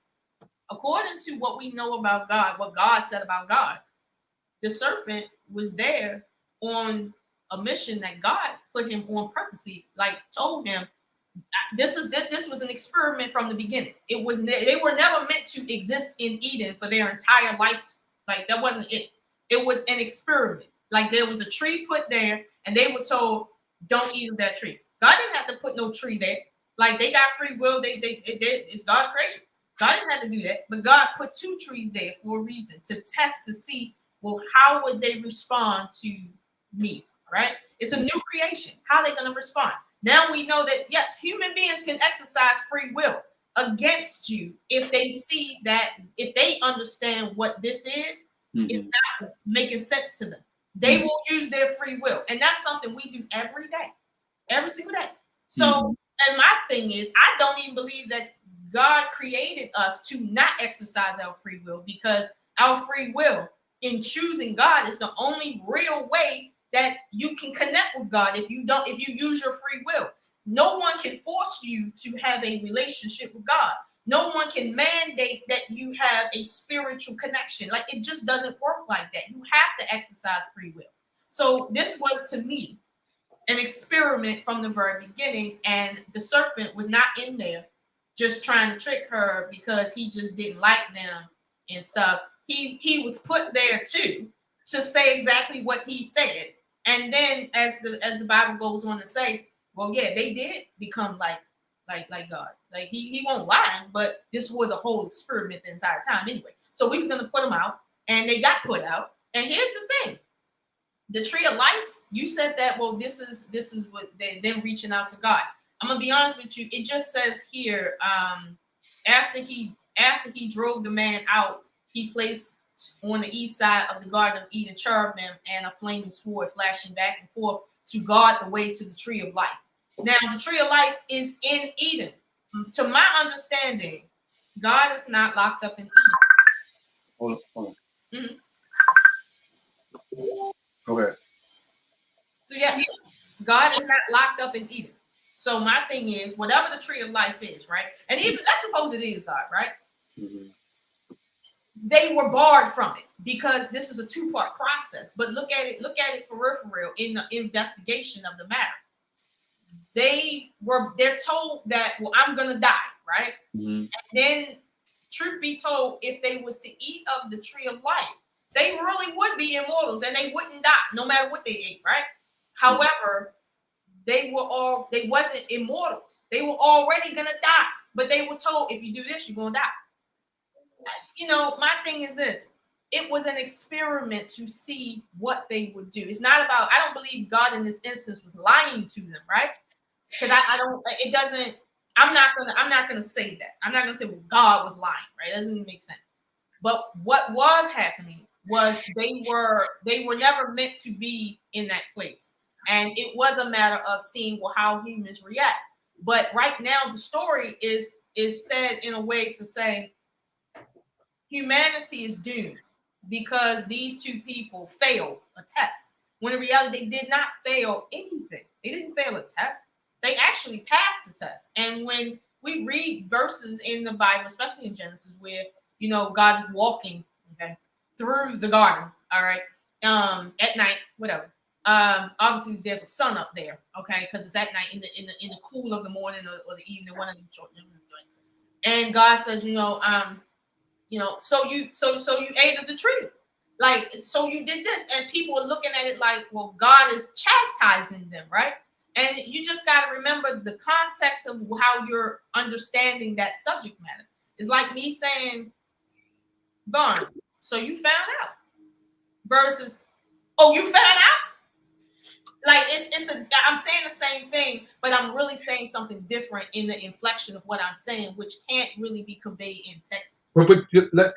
According to what we know about God, what God said about God, the serpent was there on a mission that God put him on purposely, like told him, this was an experiment from the beginning. They were never meant to exist in Eden for their entire life. Like that wasn't it. It was an experiment. Like there was a tree put there, and they were told, "Don't eat of that tree." God didn't have to put no tree there. Like they got free will. It's God's creation. God didn't have to do that, but God put two trees there for a reason, to test to see, well, how would they respond to me? Right? It's a new creation. How are they going to respond? Now we know that, yes, human beings can exercise free will against you if they see that, if they understand what this is, it's not making sense to them. They will use their free will. And that's something we do every day, every single day. So, and my thing is, I don't even believe that God created us to not exercise our free will, because our free will in choosing God is the only real way that you can connect with God. If you use your free will, no one can force you to have a relationship with God. No one can mandate that you have a spiritual connection. Like, it just doesn't work like that. You have to exercise free will. So this was, to me, an experiment from the very beginning, and the serpent was not in there just trying to trick her because he just didn't like them and stuff. He was put there too to say exactly what he said. And then as the Bible goes on to say, well, yeah, they did become like God. Like he won't lie, but this was a whole experiment the entire time anyway. So we was gonna put them out, and they got put out. And here's the thing: the tree of life. You said that. Well, this is what them reaching out to God. I'm gonna be honest with you. It just says here, after he drove the man out, he placed on the east side of the Garden of Eden cherubim and a flaming sword flashing back and forth to guard the way to the tree of life. Now, the tree of life is in Eden. To my understanding, God is not locked up in Eden. Hold on. Okay. So yeah, God is not locked up in Eden. So my thing is, whatever the tree of life is, right? And even let's suppose it is God, right? Mm-hmm. They were barred from it because this is a two-part process. But look at it for real in the investigation of the matter. They're told that, well, I'm gonna die, right? Mm-hmm. And then, truth be told, if they was to eat of the tree of life, they really would be immortals and they wouldn't die no matter what they ate, right? Mm-hmm. However, they wasn't immortals. They were already gonna die, but they were told, if you do this, you're gonna die. You know, my thing is this: it was an experiment to see what they would do. It's not about, I don't believe God in this instance was lying to them, right? Because I'm not gonna say that. I'm not gonna say, well, God was lying, right? That doesn't make sense. But what was happening was they were never meant to be in that place. And it was a matter of seeing, well, how humans react. But right now the story is said in a way to say, humanity is doomed because these two people failed a test. When in reality, they did not fail anything. They didn't fail a test. They actually passed the test. And when we read verses in the Bible, especially in Genesis, where God is walking, okay, through the garden, all right, at night, whatever. Obviously, there's a sun up there, okay, because it's at night in the cool of the morning or the evening, one of the joints. And God says, so you ate of the tree, like, so you did this, and people are looking at it like, well, God is chastising them, right? And you just got to remember the context of how you're understanding that subject matter. It's like me saying, Vaughn, so you found out, versus, oh, you found out. Like I'm saying the same thing, but I'm really saying something different in the inflection of what I'm saying, which can't really be conveyed in text. But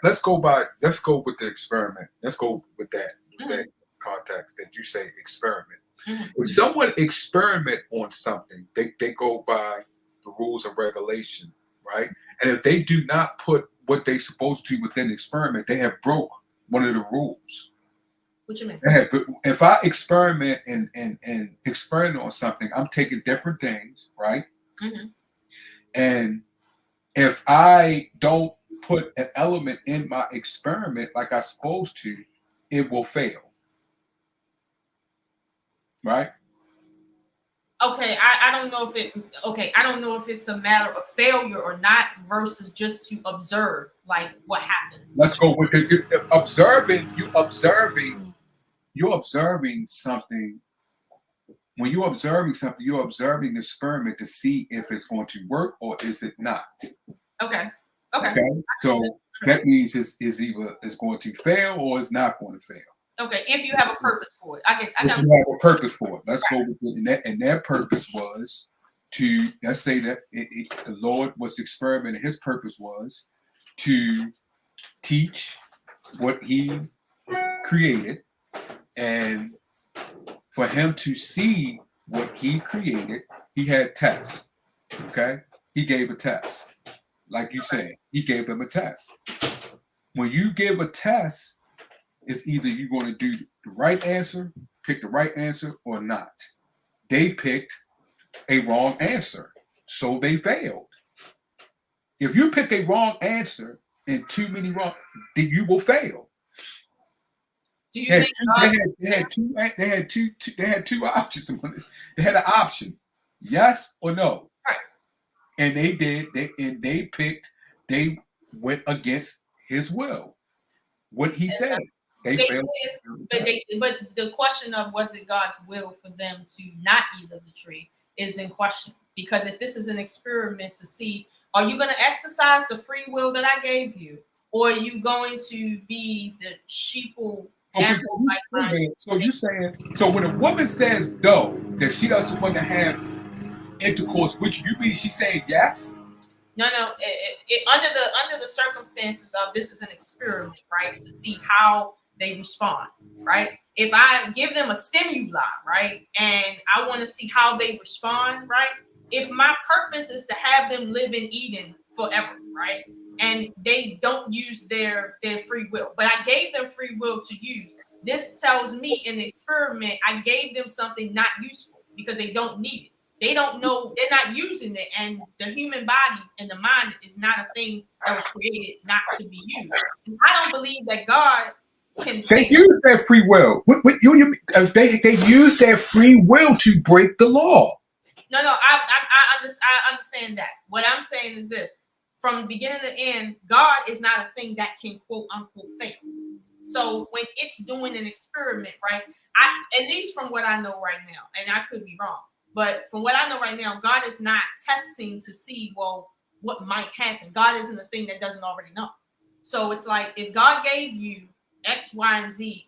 let's go with the experiment. Let's go with that that context that you say experiment. If someone experiment on something, they go by the rules and regulation, right? And if they do not put what they supposed to within the experiment, they have broke one of the rules. What you mean? If I experiment and experiment on something, I'm taking different things, right? And if I don't put an element in my experiment like I'm supposed to, it will fail. Right? Okay, I don't know if it's a matter of failure or not versus just to observe like what happens. Let's go with observing. You're observing something. When you're observing something, you're observing the experiment to see if it's going to work or is it not. Okay. So that means it's either it's going to fail or it's not going to fail. Okay, if you have a purpose for it. If you have a purpose for it. Let's go with it. And that purpose was to, let's say that the Lord was experimenting. His purpose was to teach what he created, and for him to see what he created, he had tests. Okay? He gave a test. Like you said, he gave them a test. When you give a test, it's either you're going to do the right answer, pick the right answer, or not. They picked a wrong answer, so they failed. If you pick a wrong answer and too many wrong, then you will fail. Do you think they had two options. They had an option, yes or no. Right. And they did. They went against his will. What he said. They failed. But the question of was it God's will for them to not eat of the tree is in question. Because if this is an experiment to see, are you going to exercise the free will that I gave you? Or are you going to be the sheeple? So you're saying, so when a woman says no, that she doesn't want to have intercourse with you mean she's saying yes? No. Under the circumstances of this is an experiment, right? To see how they respond, right? If I give them a stimuli, right, and I want to see how they respond, right? If my purpose is to have them live in Eden forever, right, and they don't use their free will, but I gave them free will to use. This tells me in the experiment I gave them something not useful because they don't need it. They don't know, they're not using it, and the human body and the mind is not a thing that was created not to be used. And I don't believe that God can. They use their free will. They use their free will to break the law. No, I understand that. What I'm saying is this: from beginning to end, God is not a thing that can quote unquote fail. So when it's doing an experiment, right? At least from what I know right now, and I could be wrong, but from what I know right now, God is not testing to see, well, what might happen. God isn't a thing that doesn't already know. So it's like if God gave you X, Y, and Z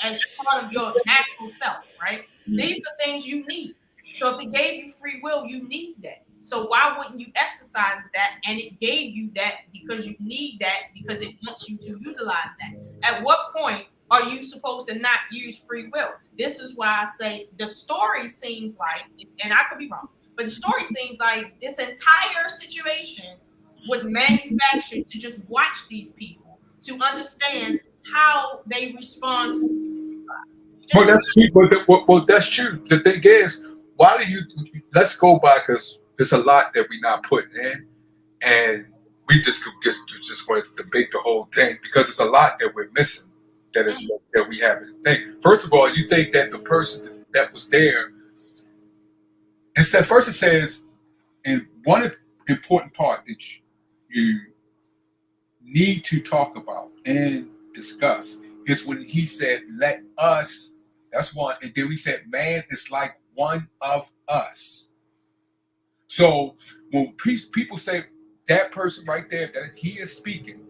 as part of your natural self, right? These are things you need. So if it gave you free will, you need that. So why wouldn't you exercise that? And it gave you that because you need that because it wants you to utilize that. At what point are you supposed to not use free will? This is why I say the story seems like, and I could be wrong, but the story seems like this entire situation was manufactured to just watch these people to understand how they respond to Well, just that's true. Well, that's true. The thing is, why do you? Let's go by because there's a lot that we're not putting in, and we just going to debate the whole thing because it's a lot that we're missing that we haven't think. First of all, you think that the person that was there. First it says, and one important part that you need to talk about and discuss is when he said, "Let us." That's one, and then we said, "Man is like one of us." So when people say that person right there that he is speaking,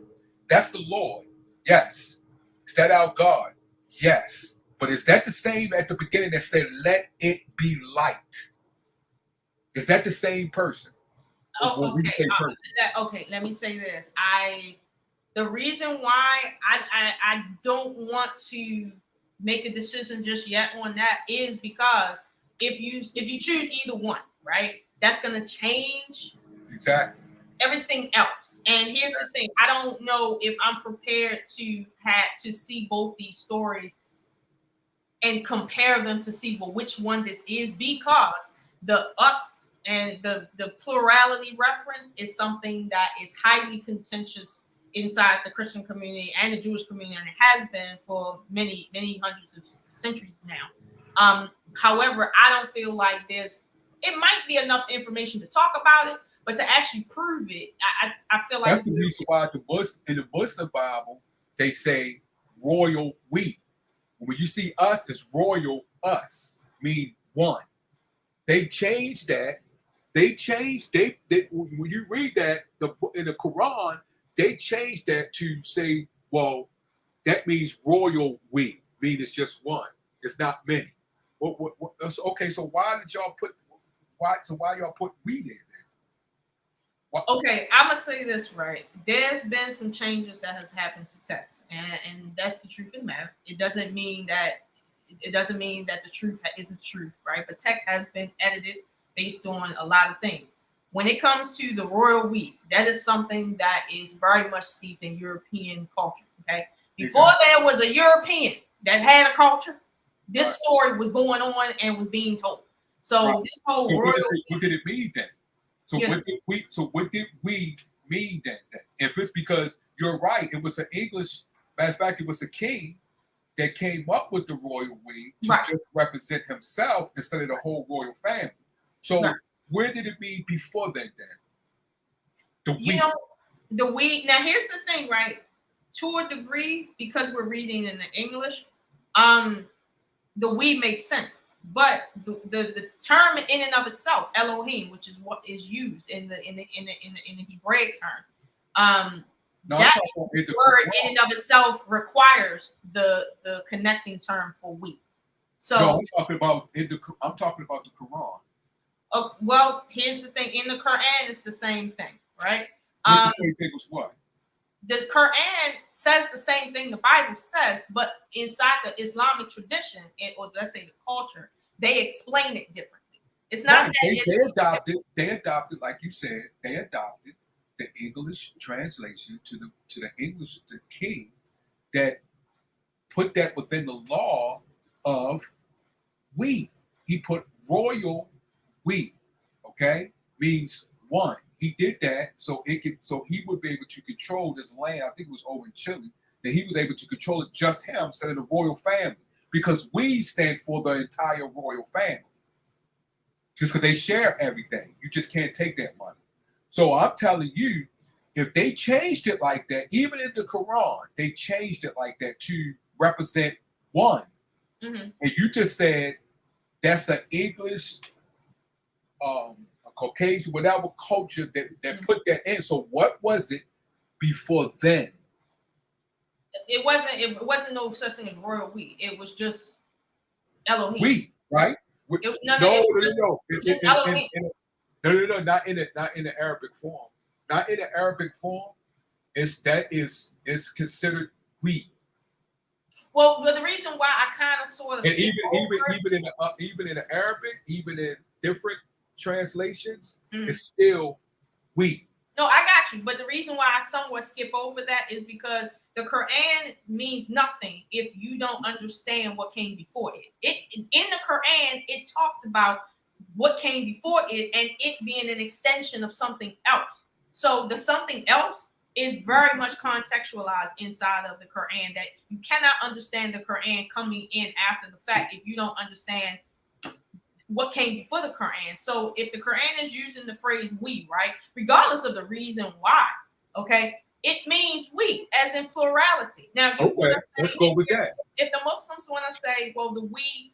that's the Lord. Yes. Is that our God? Yes. But is that the same at the beginning that said, "Let it be light"? Is that the same person? Or oh, we okay. say person? Okay, let me say this. The reason why I don't want to make a decision just yet on that is because if you choose either one, right, that's gonna change Exactly. everything else. And here's the thing: I don't know if I'm prepared to have to see both these stories and compare them to see well which one this is, because the us and the plurality reference is something that is highly contentious inside the Christian community and the Jewish community, and it has been for many hundreds of centuries now. However, I don't feel like this. It might be enough information to talk about it, but to actually prove it, I feel like That's the reason why in the Muslim Bible they say royal we. When you see us, it's royal us, mean one. They changed that. They when you read that in the Quran, they changed that to say, well, that means royal we, mean it's just one. It's not many. Okay, so why did y'all put why y'all put we there? Okay, I'm gonna say this right. There's been some changes that has happened to text, and that's the truth of the matter. It doesn't mean that the truth isn't truth, right? But text has been edited based on a lot of things. When it comes to the royal we, that is something that is very much steeped in European culture. Okay, before there was a European that had a culture, this story was going on and was being told. So this whole royal. What did it mean then? So what did we mean then? If it's because you're right, it was an English. Matter of fact, it was a king that came up with the royal we to just represent himself instead of the whole royal family. So where did it mean before that then? The we. Now here's the thing, right? To a degree, because we're reading in the English, the we makes sense. But the term in and of itself, Elohim, which is what is used in the Hebraic term, that word in and of itself requires the connecting term for we. So no, I'm talking about the Quran. Well, here's the thing: in the Quran, it's the same thing, right? The same thing was what? The Quran says the same thing the Bible says, but inside the Islamic tradition, or let's say the culture, they explain it differently. It's not that they adopted, like you said, they adopted the English translation to the English, the king, that put that within the law of we. He put royal we, okay, means one. He did that so he would be able to control this land. I think it was over in Chile, that he was able to control it just him instead of the royal family, because we stand for the entire royal family. Just because they share everything, you just can't take that money. So I'm telling you, if they changed it like that, even in the Quran, they changed it like that to represent one. Mm-hmm. And you just said that's an English, a Caucasian, whatever culture that put that in. So what was it before then? It wasn't no such thing as royal we. It was just Elohim. We, right? No, not in the Arabic form. Not in the Arabic form. It's considered we. Well, but the reason why I kind of sort of and even in the Arabic, even in different translations, it's still we. No, I got you. But the reason why I somewhat skip over that is because the Quran means nothing if you don't understand what came before it. In the Quran, it talks about what came before it and it being an extension of something else. So the something else is very much contextualized inside of the Quran, that you cannot understand the Quran coming in after the fact if you don't understand what came before the Quran. So if the Quran is using the phrase we, right, regardless of the reason why, okay, it means we as in plurality. Now you Okay, let's go with that. If the Muslims want to say, well, the we,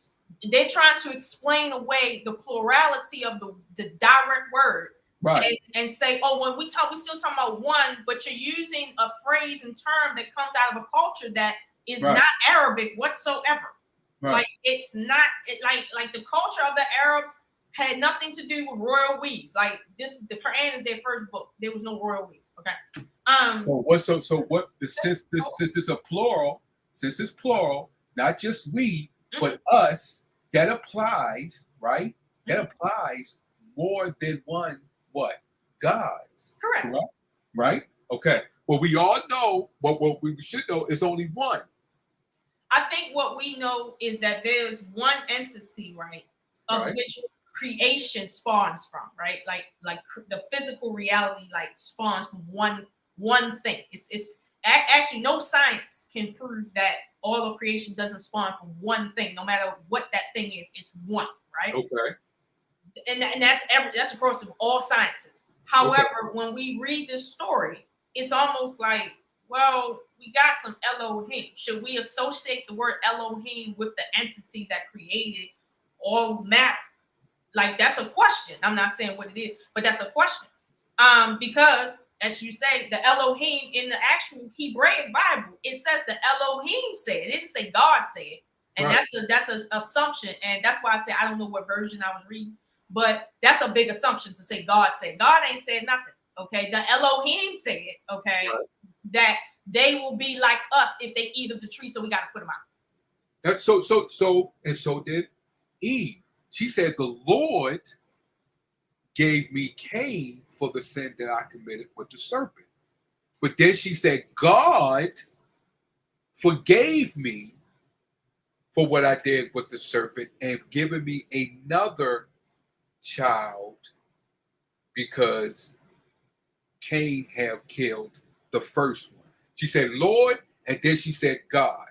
they're trying to explain away the plurality of the direct word. Right. And say, oh, when we talk, we're still talking about one, but you're using a phrase and term that comes out of a culture that is Right. not Arabic whatsoever. Right. Like it's not like the culture of the Arabs had nothing to do with royal wees. Like this, the Quran is their first book. There was no royal wees. Okay. So what? Since it's a plural, since it's plural, not just we, but us, that applies, right? That applies more than one. What? Gods. Correct. Right? Okay. Well, we all know what we should know is only one. I think what we know is that there's one entity, right, of which creation spawns from, right? Like the physical reality, like spawns from one thing. It's actually no science can prove that all of creation doesn't spawn from one thing, no matter what that thing is. It's one, right? Okay. And that's across all sciences. However, when we read this story, it's almost like, well, we got some Elohim. Should we associate the word Elohim with the entity that created all matter? Like that's a question. I'm not saying what it is, but that's a question. Because as you say, the Elohim in the actual Hebraic Bible, it says the Elohim said. It didn't say God said. And that's an assumption. And that's why I said I don't know what version I was reading. But that's a big assumption to say God said. God ain't said nothing. Okay. The Elohim said, okay, that they will be like us if they eat of the tree. So we got to put them out. That's so did Eve. She said, the Lord gave me Cain for the sin that I committed with the serpent. But then she said, God forgave me for what I did with the serpent and given me another child because Cain have killed the first one. She said, Lord, and then she said, God.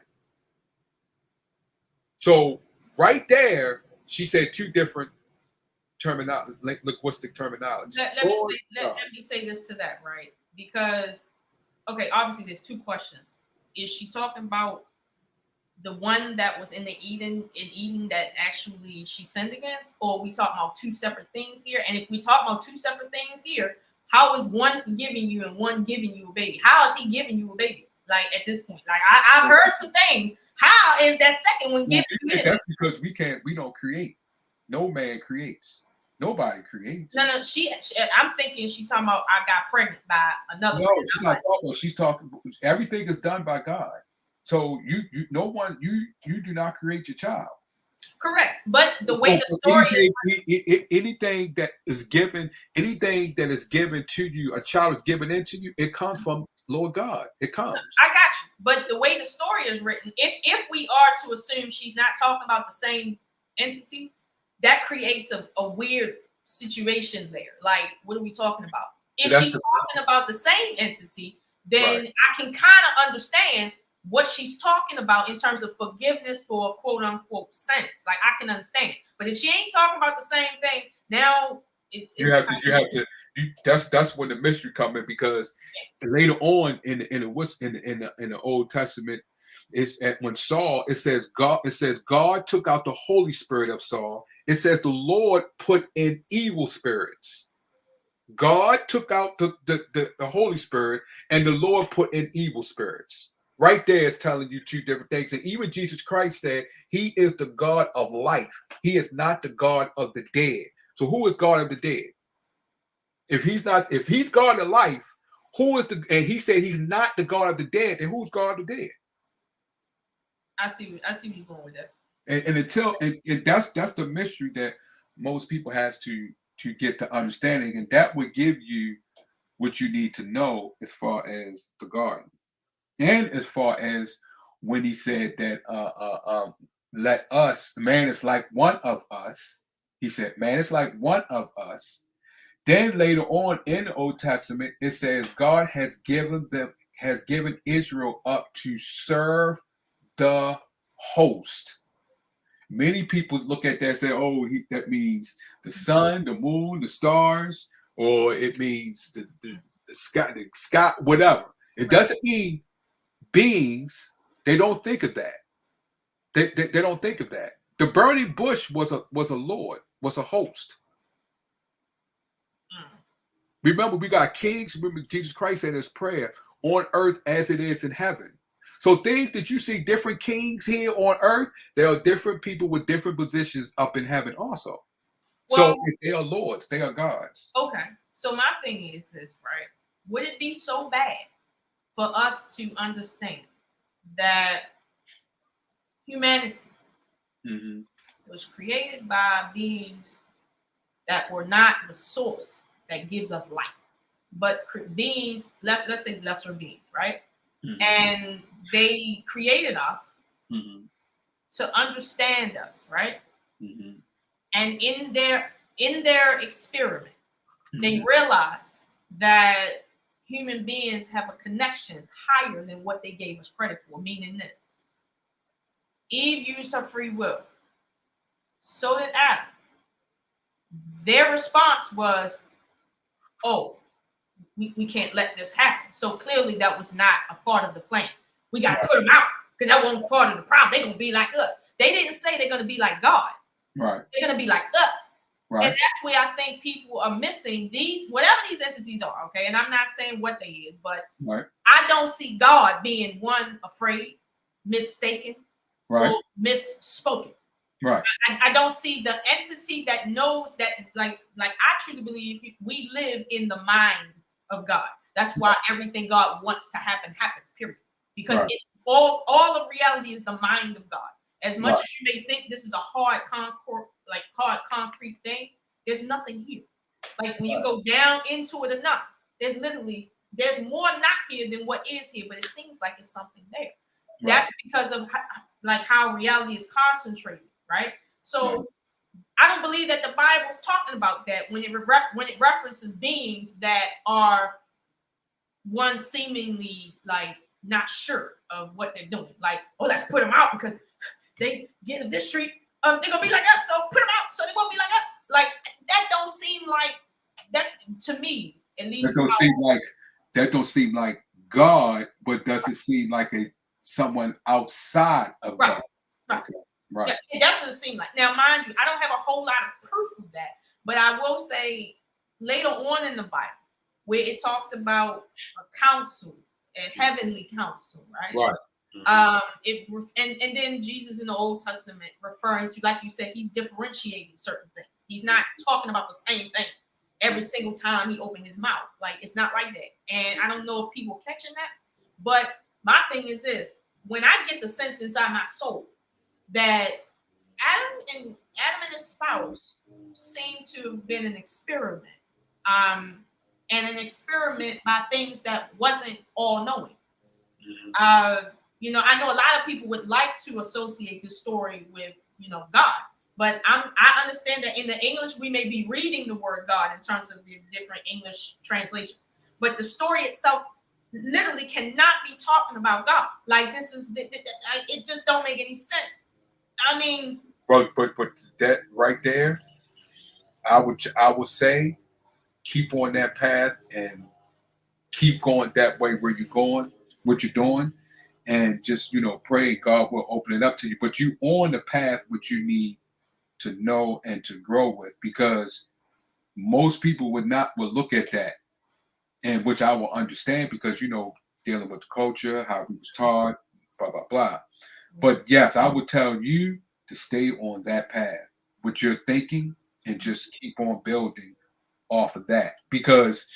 So right there, she said two different linguistic terminology. Let me say this to that, right? Because, okay, obviously there's two questions. Is she talking about the one that was in Eden that actually she sinned against, or are we talking about two separate things here? And if we talk about two separate things here, how is one forgiving you and one giving you a baby? How is he giving you a baby? Like at this point, like I've heard some things. How is that second one giving you? That's because we don't create. No man creates. Nobody creates. No, I'm thinking she talking about I got pregnant by another. No, she's not talking. She's talking. Everything is done by God. So you do not create your child. Correct, but the way the story anything that is given to you, a child is given into you, it comes from Lord God. It comes. I got you, but the way the story is written, if we are to assume she's not talking about the same entity, that creates a weird situation there. Like, what are we talking about? If she's talking about the same entity, then I can kind of understand what she's talking about in terms of forgiveness for quote unquote sins. Like I can understand, but if she ain't talking about the same thing, now that's when the mystery comes in, because later on in the Old Testament, is when Saul, it says God took out the Holy Spirit of Saul. It says the Lord put in evil spirits. God took out the Holy Spirit and the Lord put in evil spirits. Right there is telling you two different things. And even Jesus Christ said he is the God of life. He is not the God of the dead. So who is God of the dead? If he's God of life, and he said he's not the God of the dead, then who's God of the dead? I see where you're going with that. And that's the mystery that most people has to get to understanding. And that would give you what you need to know as far as the garden, and as far as when he said that let us, man is like one of us. He said, man is like one of us. Then later on in the Old Testament, it says God has given Israel up to serve the host. Many people look at that and say, oh, that means the sun, the moon, the stars, or it means the sky, whatever. It doesn't mean beings. They don't think of that. They don't think of that. The burning bush was a Lord, was a host. Remember, we got kings. Remember, Jesus Christ said in his prayer, on earth as it is in heaven. So things that you see different kings here on earth, there are different people with different positions up in heaven also. Well, so if they are lords, they are gods. Okay. So my thing is this, right? Would it be so bad for us to understand that humanity was created by beings that were not the source that gives us life, but beings, let's say lesser beings, right? And they created us to understand us, right? And in their experiment, they realized that human beings have a connection higher than what they gave us credit for, meaning this. Eve used her free will. So did Adam. Their response was, oh, we can't let this happen. So clearly that was not a part of the plan. We got to put them out because that wasn't part of the problem. They're going to be like us. They didn't say they're going to be like God. Right. They're going to be like us. Right. And that's where I think people are missing these, whatever these entities are, okay? And I'm not saying what they is, but I don't see God being one, afraid, mistaken, or misspoken. Right. I don't see the entity that knows that, like I truly believe we live in the mind of God. That's why everything God wants to happen happens, period. Because it's all of reality is the mind of God. As much as you may think this is a hard concrete thing, there's nothing here. Like when you go down into it enough, there's more not here than what is here, but it seems like it's something there. That's because of how reality is concentrated, right? So I don't believe that the Bible's talking about that when it references beings that are one seemingly like not sure of what they're doing. Like, oh, let's put them out because they get in this street. They're gonna be like us, so put them out so they won't be like us. Like that don't seem like that to me, at least. That don't seem like God, but does it seem like someone outside of God? Right. Okay. Right. Yeah, that's what it seemed like. Now, mind you, I don't have a whole lot of proof of that, but I will say later on in the Bible, where it talks about a council, a heavenly council, right? Right. And then Jesus in the Old Testament referring to, like you said, he's differentiating certain things. He's not talking about the same thing every single time he opened his mouth. Like it's not like that. And I don't know if people catching that, but my thing is this: when I get the sense inside my soul that Adam and his spouse seem to have been an experiment, and an experiment by things that wasn't all knowing. I know a lot of people would like to associate this story with, God, but I understand that in the English, we may be reading the word God in terms of the different English translations, but the story itself literally cannot be talking about God. Like this is, it just don't make any sense. I mean, but that right there, I would say, keep on that path and keep going that way where you're going, what you're doing, and just pray God will open it up to you. But you on the path which you need to know and to grow with, because most people would look at that, and which I will understand because dealing with the culture, how we was taught, blah blah blah. But yes, I would tell you to stay on that path with your thinking and just keep on building off of that. Because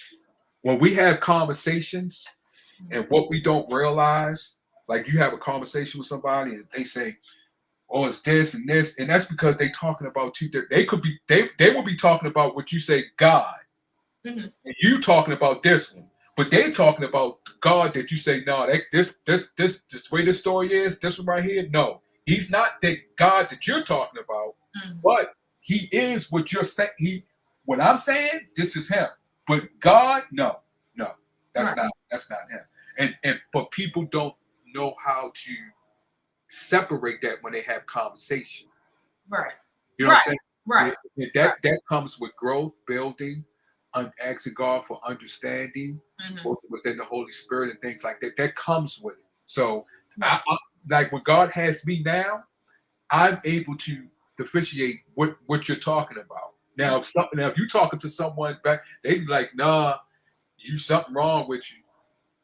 when we have conversations and what we don't realize, like you have a conversation with somebody and they say, oh, it's this and this, and that's because they talking about they will be talking about what you say, God. Mhm. And you talking about this one, but they talking about God that you say, no, this way this story is, this one right here. No, he's not the God that you're talking about, Mhm. but he is what you're saying. What I'm saying, this is him. But God, no, Right. that's not him. But people don't know how to separate that when they have conversation. Right. You know what Right. I'm saying? Right. Right. That comes with growth, building, asking God for understanding, Mhm. both within the Holy Spirit and things like that. That comes with it. So, Right. like when God has me now, I'm able to differentiate what you're talking about. Now, if you talking to someone back, they be like, "Nah, you something wrong with you.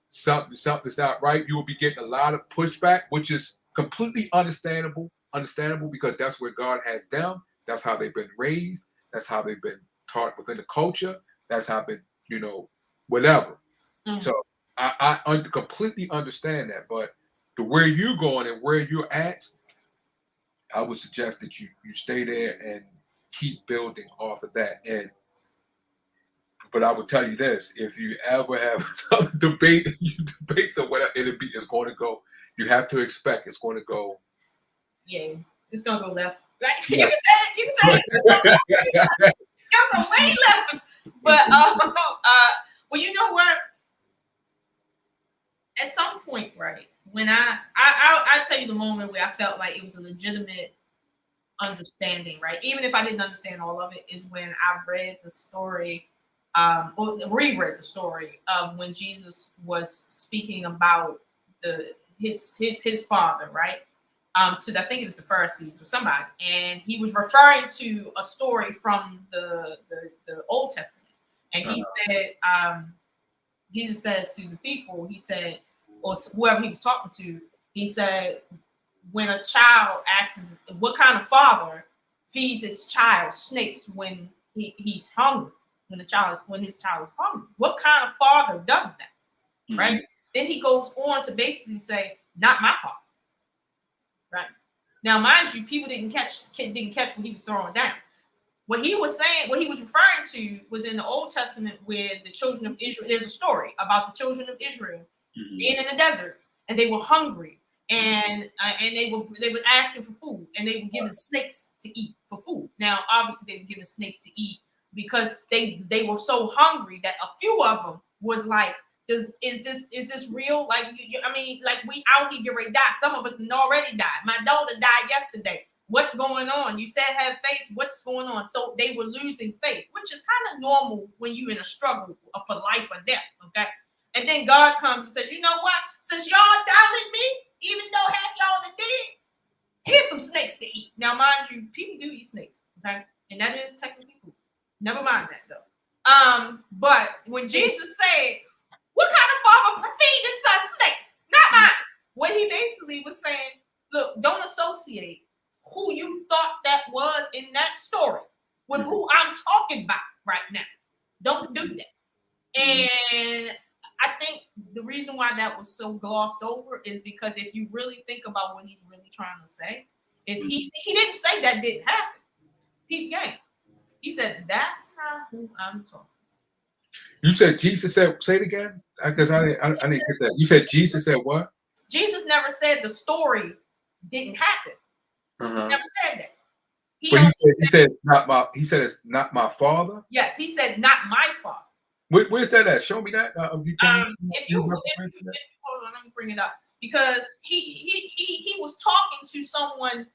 Something's not right." You will be getting a lot of pushback, which is completely understandable. Understandable because that's where God has them. That's how they've been raised. That's how they've been taught within the culture. That's how been, whatever. Mhm. So I completely understand that. But the where you're going and where you're at, I would suggest that you stay there and keep building off of that. But I would tell you this: if you ever have another debate, you debate or whatever, it's going to go. You have to expect it's going to go. Yeah. It's gonna go left. Right. You Yeah. can say it. You can say it. It's gonna go way left. But well, you know what? At some point, right, when I tell you the moment where I felt like it was a legitimate understanding, right? Even if I didn't understand all of it, is when I read the story, or reread the story of when Jesus was speaking about his father, right? To I think it was the Pharisees or somebody, and he was referring to a story from the Old Testament, and he Uh-huh. said, Jesus said to the people, he said, or whoever he was talking to, he said, when a child asks, what kind of father feeds his child snakes when he's hungry, when his child is hungry? What kind of father does that? Mhm. Right? Then he goes on to basically say, not my father. Right? Now, mind you, people didn't catch what he was throwing down. What he was saying, what he was referring to was in the Old Testament where the children of Israel, there's a story about the children of Israel Mhm. being in the desert and they were hungry Mhm. and they were asking for food and they were given snakes to eat for food. Now, obviously, they were given snakes to eat because they were so hungry that a few of them was like, is this real? Like, I mean, like we out here get ready to die. Some of us already died. My daughter died yesterday. What's going on? You said have faith. What's going on? So they were losing faith, which is kind of normal when you're in a struggle for life or death. Okay. And then God comes and says, you know what? Since y'all doubted me, even though half y'all that did, here's some snakes to eat. Now, mind you, people do eat snakes, okay? And that is technically food. Never mind that though. But when Jesus said, what kind of father feed his son snakes? Not mine. What he basically was saying, look, don't associate who you thought that was in that story with who I'm talking about right now. Don't do that. And I think the reason why that was so glossed over is because if you really think about what he's really trying to say, is he didn't say that didn't happen. Peep game. He said that's not who I'm talking. You said Jesus said, say it again, because I didn't get that. You said Jesus said what? Jesus never said the story didn't happen. He Uh-huh. never said that. He But only he said not my. He said it's not my father. yes, he said not my fault. Where's that at? Show me that. You can If you you reference that? hold on, let me bring it up because he was talking to someone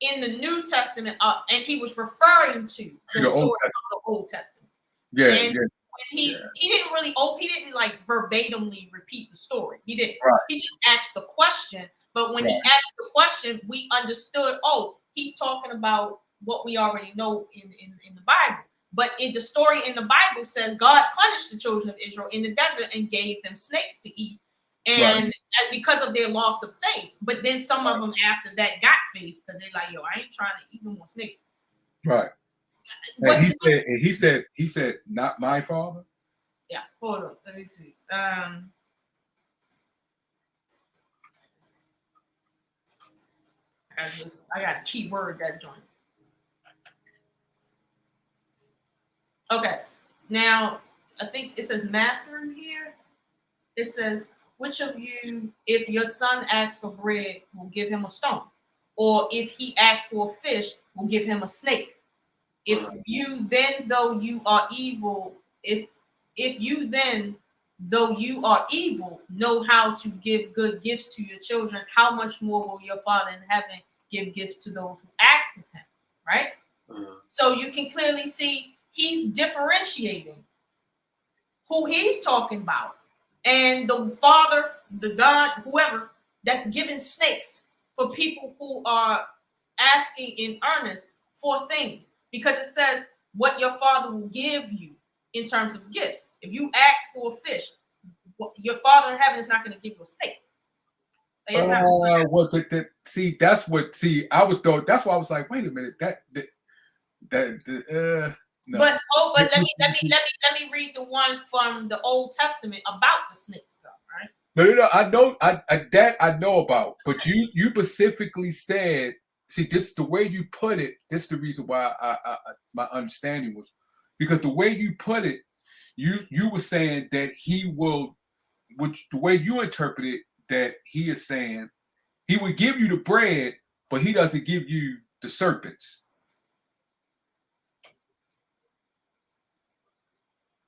in the New Testament, and he was referring to the The Old story Testament. of the Old Testament. Yeah, And yeah, when he didn't really he didn't like verbatimly repeat the story. He didn't. right, He just asked the question. But when he right, asked the question, we understood. Oh, he's talking about what we already know in the Bible. But in the story in the Bible says God punished the children of Israel in the desert and gave them snakes to eat, right, and because of their loss of faith. But then some of them after that got faith because they're like, yo, I ain't trying to eat no more snakes. right. And What he said, not my father. yeah, hold on. Let me see. I got a key word that joint. Okay. Now I think it says Matthew here. It says, which of you, if your son asks for bread, will give him a stone? Or if he asks for a fish, will give him a snake? If you then, though you are evil, if you then, though you are evil, know how to give good gifts to your children, how much more will your Father in heaven give gifts to those who ask of him? Right? So you can clearly see he's differentiating who he's talking about. And the Father, the God, whoever, that's giving snakes for people who are asking in earnest for things. Because it says what your Father will give you in terms of gifts. If you ask for a fish, your Father in heaven is not going to give you a snake. I was though. That's why I was like, wait a minute, no. But let me read the one from the Old Testament about the snake stuff, right? No. I know about. But you specifically said, see, this the way you put it. This is the reason why my understanding was, because the way you put it, you were saying that he will, which the way you interpret it, that he is saying he would give you the bread, but he doesn't give you the serpents.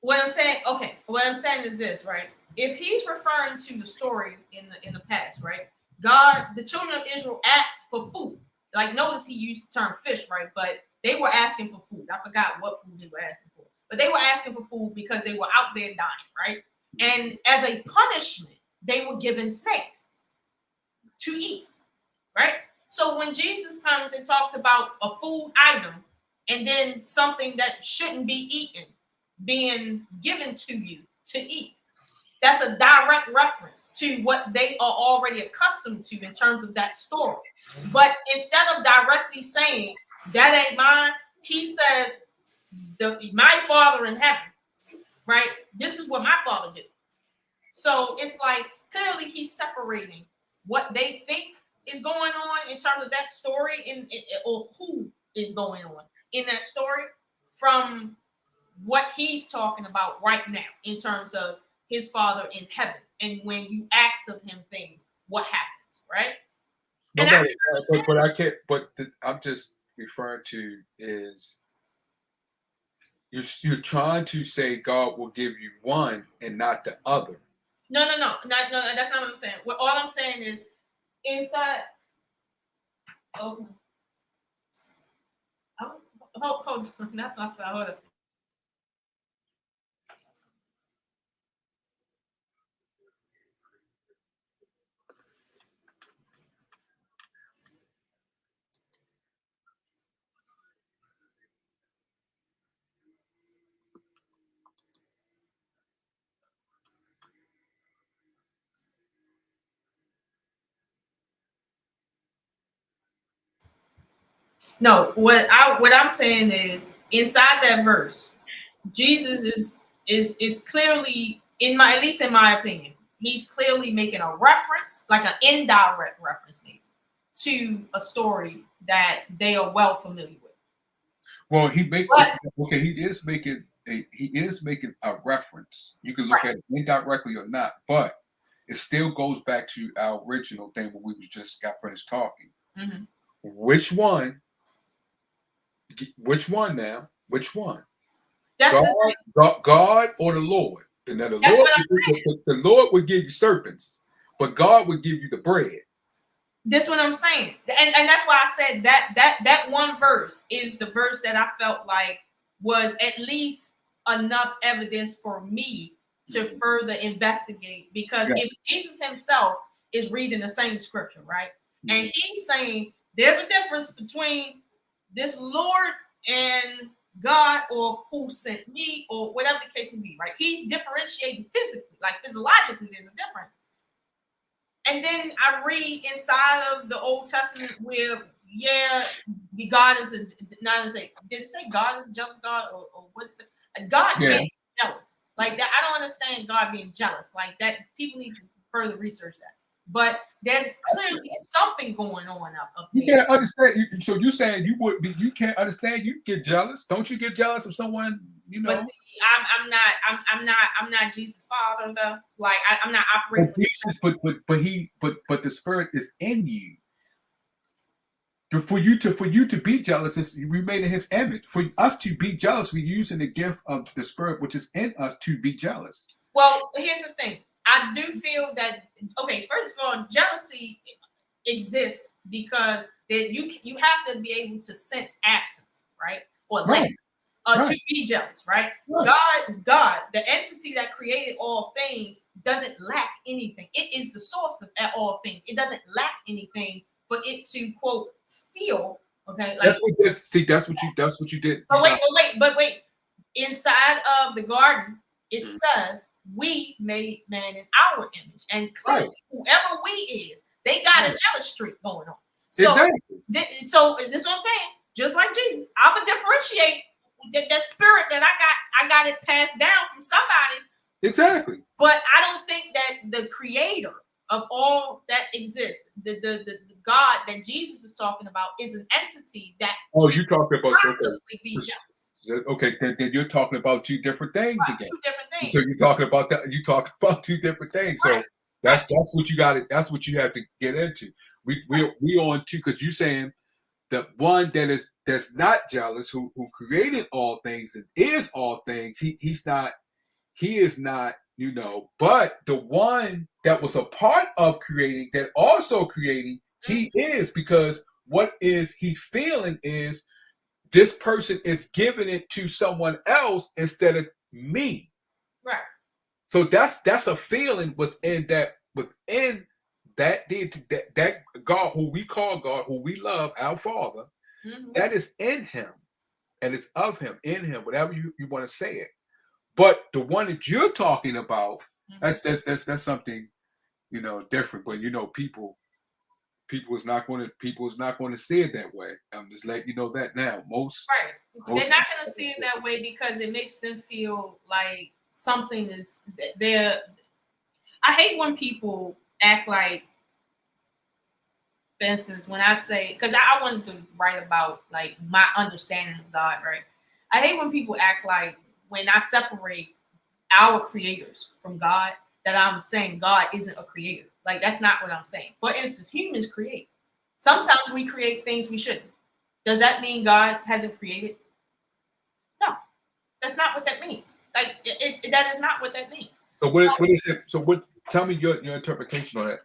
What I'm saying is this, right? If he's referring to the story in the past, right? God, the children of Israel asked for food. Like, notice he used the term fish, right? But they were asking for food. I forgot what food they were asking for. But they were asking for food because they were out there dying, right? And as a punishment, they were given snakes to eat, right? So when Jesus comes and talks about a food item and then something that shouldn't be eaten being given to you to eat, that's a direct reference to what they are already accustomed to in terms of that story. But instead of directly saying that ain't mine, he says, my Father in heaven, right? This is what my Father did. So it's like clearly he's separating what they think is going on in terms of that story or who is going on in that story from what he's talking about right now in terms of his Father in heaven. And when you ask of him things, what happens, right? I'm just referring to is you're trying to say God will give you one and not the other. No, that's not what I'm saying. All I'm saying is inside. Oh, hold on. That's what I said. Hold on. No, what I'm saying is inside that verse, Jesus is clearly at least in my opinion, he's clearly making a reference, like an indirect reference maybe, to a story that they are well familiar with. Well, he is making a reference. You can look at it indirectly or not, but it still goes back to our original thing when we just got finished talking. Mm-hmm. Which one now? Which one? That's God or the Lord? And then the Lord would give you serpents, but God would give you the bread. That's what I'm saying. And that's why I said that one verse is the verse that I felt like was at least enough evidence for me to further investigate. Because if Jesus himself is reading the same scripture, right? And he's saying there's a difference between this Lord and God, or who sent me, or whatever the case may be, right? He's differentiating physically, like physiologically, there's a difference. And then I read inside of the Old Testament where, God is did it say God is a jealous God, or what is it? God can't be jealous like that. I don't understand God being jealous like that. People need to further research that. but there's clearly something going on up You there. can't understand. So you saying you would be? You can't understand. You get jealous. Don't you get jealous of someone? You But know. see, I'm not Jesus' father though. Like I'm not But operating with Jesus, but the Spirit is in you. For you to be jealous, we made in His image. For us to be jealous, we're using the gift of the Spirit, which is in us, to be jealous. Well, here's the thing. I do feel that okay. First of all, jealousy exists because that you have to be able to sense absence, right, or lack, Right. Right. to be jealous, right? Right. God, the entity that created all things, doesn't lack anything. It is the source of all things. It doesn't lack anything for it to quote feel. Okay, like That's what you did. but wait. Inside of the garden, it Mhm. says we made man in our image, and clearly, Right. whoever we is, they got a Right. jealous streak going on. So, Exactly. so this is what I'm saying. Just like Jesus, I'm gonna differentiate that spirit that I got it passed down from somebody. Exactly. But I don't think that the creator of all that exists, the God that Jesus is talking about, is an entity that You talking about possibly be jealous. okay? Then you're talking about two different things Right, again. two different things. So you're talking about that. You talking about two different things. Right. So that's what you got to. That's what you have to get into. We on two because you saying the one that's not jealous, who created all things and is all things. He is not, but the one that was a part of creating, that also creating, he is, because what is he feeling is this person is giving it to someone else instead of me. Right. So that's a feeling within that God, who we call God, who we love, our Father, that is in him, and it's of him, in him, whatever you want to say it. But the one that you're talking about, that's something different. But people is not going to see it that way. I'm just letting you know that now. Right. They're not going to see it that way because it makes them feel like something is there. I hate when people act like, for instance, when I say, because I wanted to write about like my understanding of God, right? I hate when people act like when I separate our creators from God, that I'm saying God isn't a creator. Like that's not what I'm saying. For instance, humans create. Sometimes we create things we shouldn't. Does that mean God hasn't created? No, that's not what that means. Like that is not what that means. So what is it? So what? Tell me your interpretation on that.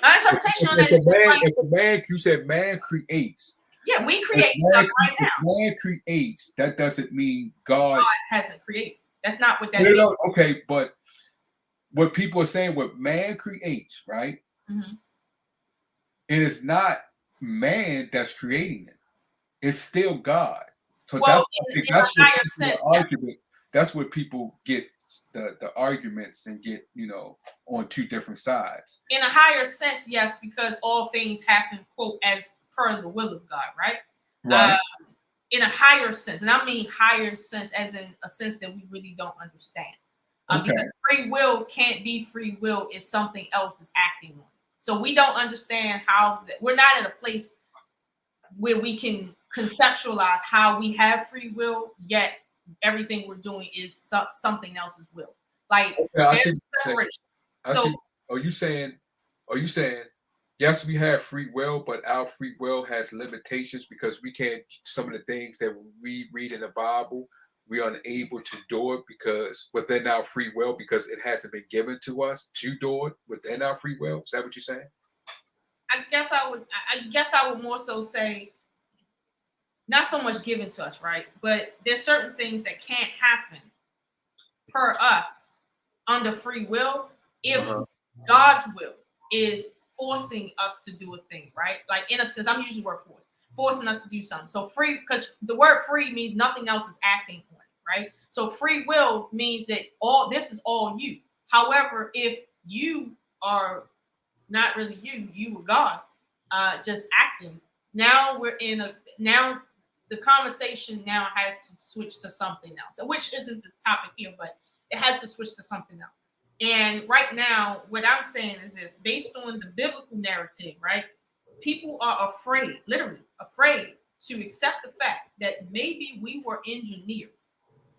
My interpretation on that is If a man, you said man creates. Yeah, we create stuff right now. Man creates. That doesn't mean God hasn't created. That's not what that means. No, okay, but what people are saying, what man creates, right? Mm-hmm. It is not man that's creating it. It's still God. So well, that's a higher sense, argument. That's what people get the arguments and get on two different sides. In a higher sense, yes, because all things happen, quote, as per the will of God, right? Right. In a higher sense, and I mean higher sense as in a sense that we really don't understand. Okay. Because free will can't be free will if something else is acting on it. So we don't understand how we're not at a place where we can conceptualize how we have free will, yet everything we're doing is something else's will. Like there's separation. Are you saying yes, we have free will, but our free will has limitations because we can't, some of the things that we read in the Bible, we are unable to do it because within our free will, because it hasn't been given to us to do it within our free will. Is that what you're saying? I guess I would more so say not so much given to us, right? But there's certain things that can't happen per us under free will if God's will is forcing us to do a thing, right? Like in a sense, I'm using the word force, forcing us to do something. So free, because the word free means nothing else is acting on it, right? So free will means that all this is all you. However, if you are not really you were God, just acting. Now the conversation now has to switch to something else, which isn't the topic here, but it has to switch to something else. And right now, what I'm saying is this: based on the biblical narrative, right? People are afraid, literally afraid, to accept the fact that maybe we were engineered,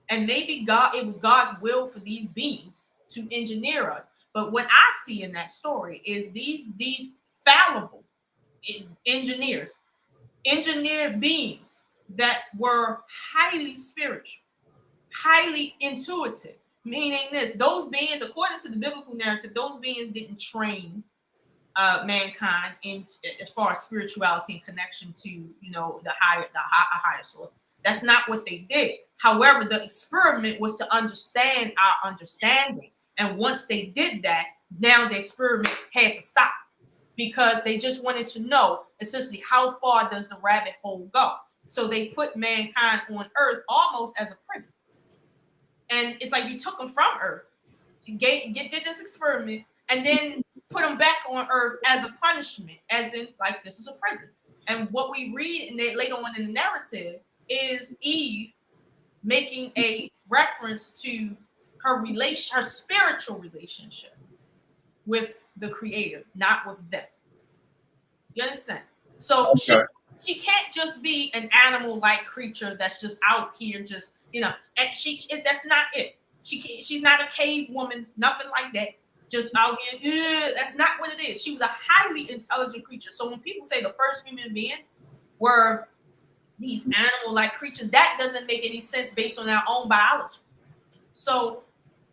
and maybe God, it was God's will for these beings to engineer us. But what I see in that story is these fallible engineers, engineered beings that were highly spiritual, highly intuitive. Meaning this, those beings, according to the biblical narrative, those beings didn't train mankind in as far as spirituality and connection to the higher source. That's not what they did. However, the experiment was to understand our understanding, and once they did that, now the experiment had to stop because they just wanted to know essentially how far does the rabbit hole go. So they put mankind on Earth almost as a prison, and it's like you took them from Earth, you did this experiment, and then put them back on Earth as a punishment, as in like this is a prison. And what we read in the, later on in the narrative is Eve making a reference to her spiritual relationship with the Creator, not with them. You understand? So she can't just be an animal-like creature that's just out here, just and that's not it. She's not a cave woman, nothing like that. Just out here, that's not what it is. She was a highly intelligent creature. So when people say the first human beings were these animal-like creatures, that doesn't make any sense based on our own biology. So,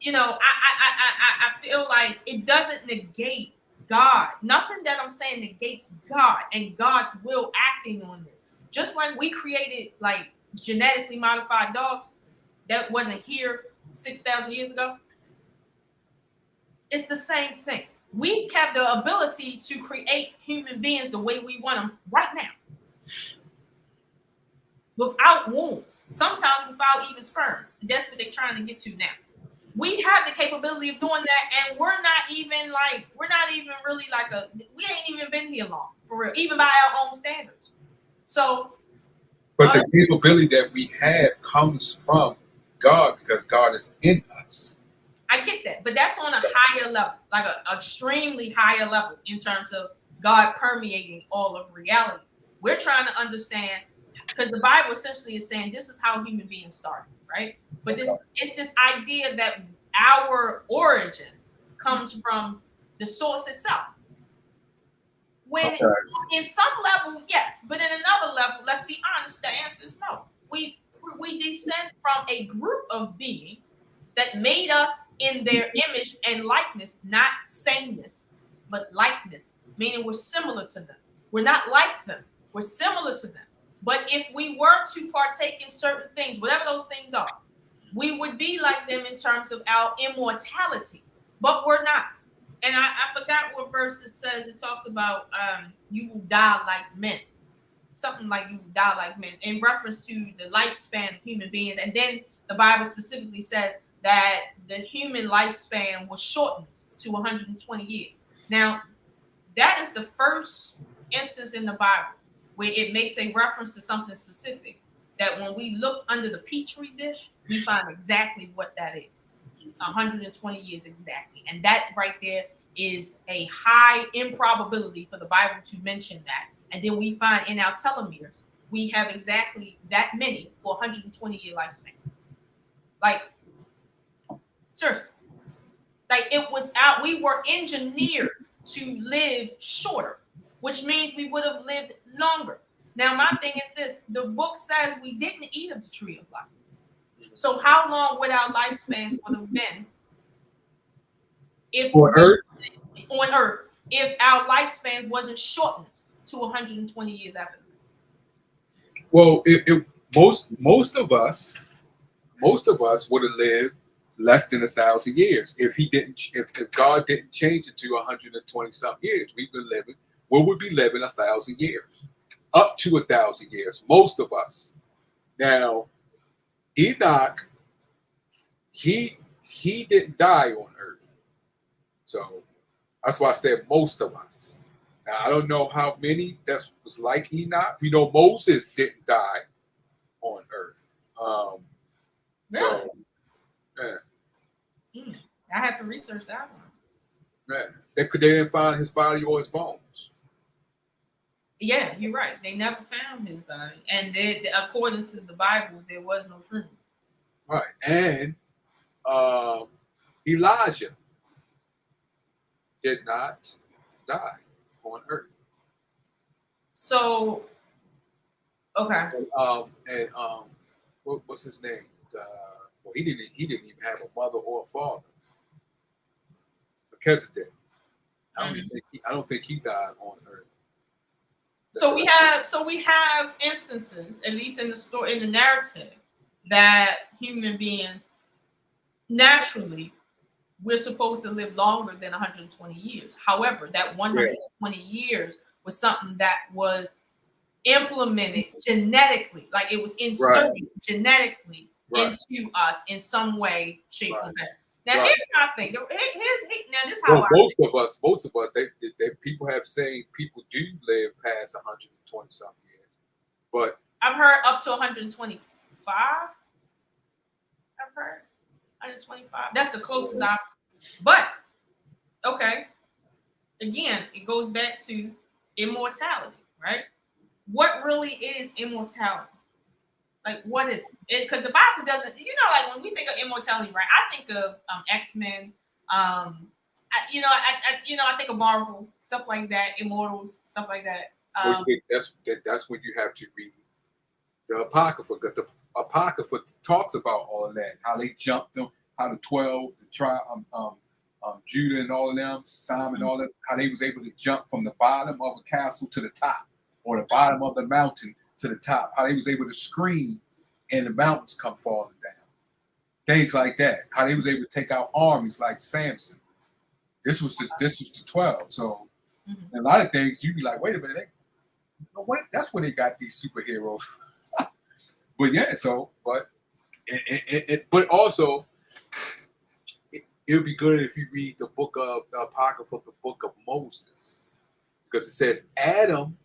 I feel like it doesn't negate God. Nothing that I'm saying negates God and God's will acting on this. Just like we created like genetically modified dogs that wasn't here 6,000 years ago. It's the same thing. We have the ability to create human beings the way we want them right now. Without wombs, sometimes without even sperm. That's what they're trying to get to now. We have the capability of doing that, and we're not even really we ain't even been here long, for real, even by our own standards. So, but the capability that we have comes from God because God is in us. I get that, but that's on a higher level, like an extremely higher level in terms of God permeating all of reality. We're trying to understand because the Bible essentially is saying this is how human beings started, right? But it's this idea that our origins comes from the source itself. When in some level, yes, but in another level, let's be honest, the answer is no. We descend from a group of beings that made us in their image and likeness, not sameness, but likeness, meaning we're similar to them. We're not like them. We're similar to them. But if we were to partake in certain things, whatever those things are, we would be like them in terms of our immortality, but we're not. And I forgot what verse it says. It talks about you will die like men. Something like you will die like men in reference to the lifespan of human beings. And then the Bible specifically says that the human lifespan was shortened to 120 years. Now, that is the first instance in the Bible where it makes a reference to something specific that when we look under the petri dish, we find exactly what that is. 120 years exactly. And that right there is a high improbability for the Bible to mention that. And then we find in our telomeres, we have exactly that many for 120-year lifespan. Like, seriously. Like we were engineered to live shorter, which means we would have lived longer. Now, my thing is this, the book says we didn't eat of the tree of life. So how long would our lifespans would have been on Earth if our lifespans wasn't shortened to 120 years after? Well, most of us would have lived less than 1,000 years if God didn't change it to 120 some years. We would be living 1,000 years, up to 1,000 years. Most of us. Now, Enoch, he didn't die on earth, so that's why I said most of us. Now, I don't know how many that was like Enoch. We know Moses didn't die on earth. Really? So, yeah. I have to research that one. Yeah. They didn't find his body or his bones. Yeah, you're right. They never found his body, and according to the Bible, there was no funeral. Right. And Elijah did not die on earth. So, okay. What's his name? Well, he didn't even have a mother or a father. Melchizedek. I don't think he died on earth. So we have instances, at least in the story, in the narrative, that human beings naturally we're supposed to live longer than 120 years. However, that 120 years was something that was implemented genetically, like it was inserted genetically into us in some way, shape, or fashion. Now, here's my thing. Now, this is how most of us, they people have saying people do live past 120 something years, but I've heard up to 125. I've heard 125. That's the closest I've. But okay, again, it goes back to immortality, right? What really is immortality? Like, what is it? Because the Bible doesn't, like when we think of immortality, right? I think of X-Men. I think of Marvel, stuff like that, Immortals, stuff like that. That's when you have to read the Apocrypha, because the Apocrypha talks about all of that, how they jumped them, how the 12, the tribe, Judah and all of them, Simon, all that, how they was able to jump from the bottom of a castle to the top, or the bottom of the mountain to the top, how they was able to scream and the mountains come falling down. Things like that. How they was able to take out armies like Samson. This was the 12. So a lot of things you'd be like, wait a minute, that's where they got these superheroes. But yeah, but also it would be good if you read the book of the Apocrypha, the book of Moses, because it says Adam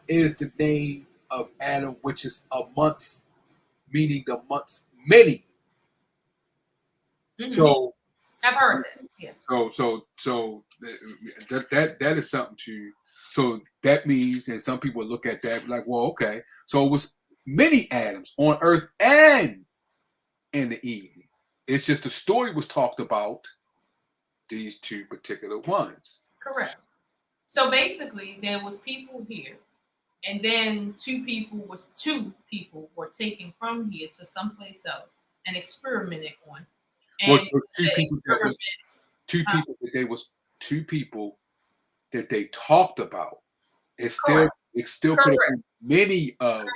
is the name of Adam, which is amongst, meaning amongst many. So I've heard that. Yeah. So that is something to. So that means, and some people look at that like, well, okay. So it was many Adams on earth and in the Eden. It's just the story was talked about these two particular ones. Correct. So basically, there was people here, and then two people were taken from here to someplace else and experimented on. And two people that they talked about. It still could have been many of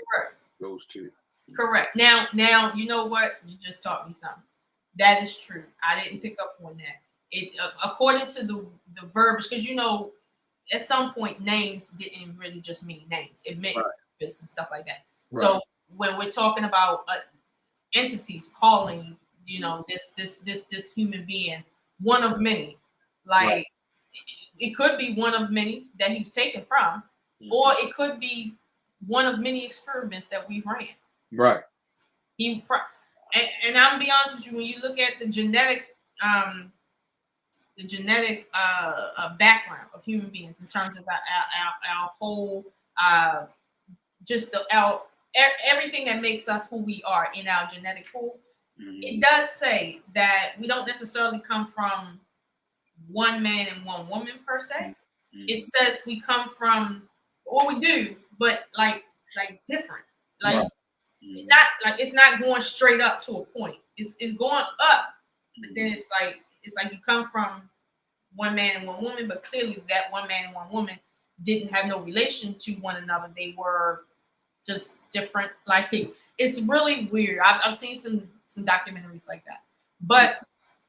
those two. Correct. Now, you know what? You just taught me something. That is true. I didn't pick up on that. It according to the verbiage, because at some point names didn't really just mean names. It meant purpose and stuff like that. Right. So when we're talking about entities calling, this human being one of many, like it could be one of many that he was taken from, or it could be one of many experiments that we ran. Right. And I'm gonna be honest with you, when you look at the genetic background of human beings in terms of our whole everything that makes us who we are in our genetic pool, it does say that we don't necessarily come from one man and one woman per se. It says we come from, or we do, but like different, like not like it's not going straight up to a point. It's going up, but then it's like you come from one man and one woman, but clearly that one man and one woman didn't have no relation to one another. They were just different. Like it's really weird. I've seen some documentaries like that. But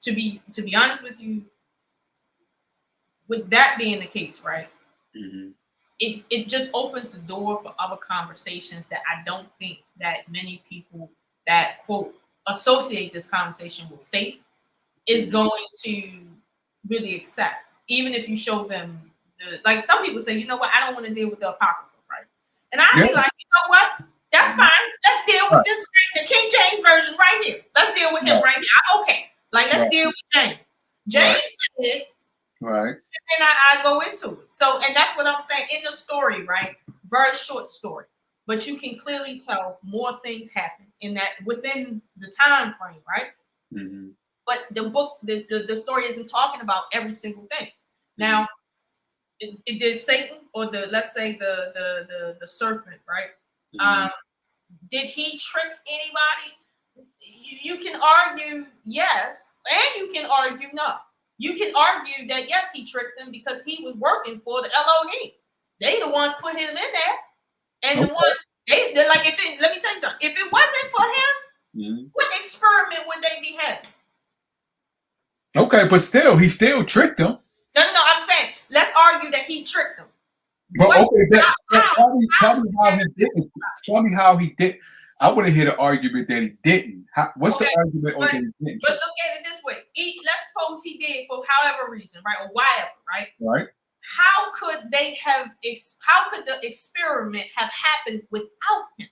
to be honest with you, with that being the case, right? It just opens the door for other conversations that I don't think that many people that quote associate this conversation with faith is going to really accept, even if you show them like some people say, you know what, I don't want to deal with the Apocrypha, right? And I'd be like, you know what, that's fine. Let's deal with this, the King James version right here. Let's deal with him right here. I'm okay. Like, let's Right. deal with James. James said, Right. and I go into it. So, and that's what I'm saying in the story, right? Very short story, but you can clearly tell more things happen in that within the time frame, right? Mm-hmm. But the book, the story isn't talking about every single thing. Now, it did Satan or let's say the serpent, right? Mm-hmm. Did he trick anybody? You can argue yes, and you can argue no. You can argue that yes, he tricked them because he was working for the Elohim. They the ones put him in there, and the one they're like, if it, let me tell you something. If it wasn't for him, what experiment would they be having? Okay, but still, he still tricked them. No. I'm saying let's argue that he tricked them. Well, okay, tell me how he didn't. Tell me how he did. I want to hear the argument that he didn't. What's the argument that he didn't? But look at it this way. Let's suppose he did for however reason, right, or whatever, right? Right. How could they have? How could the experiment have happened without him?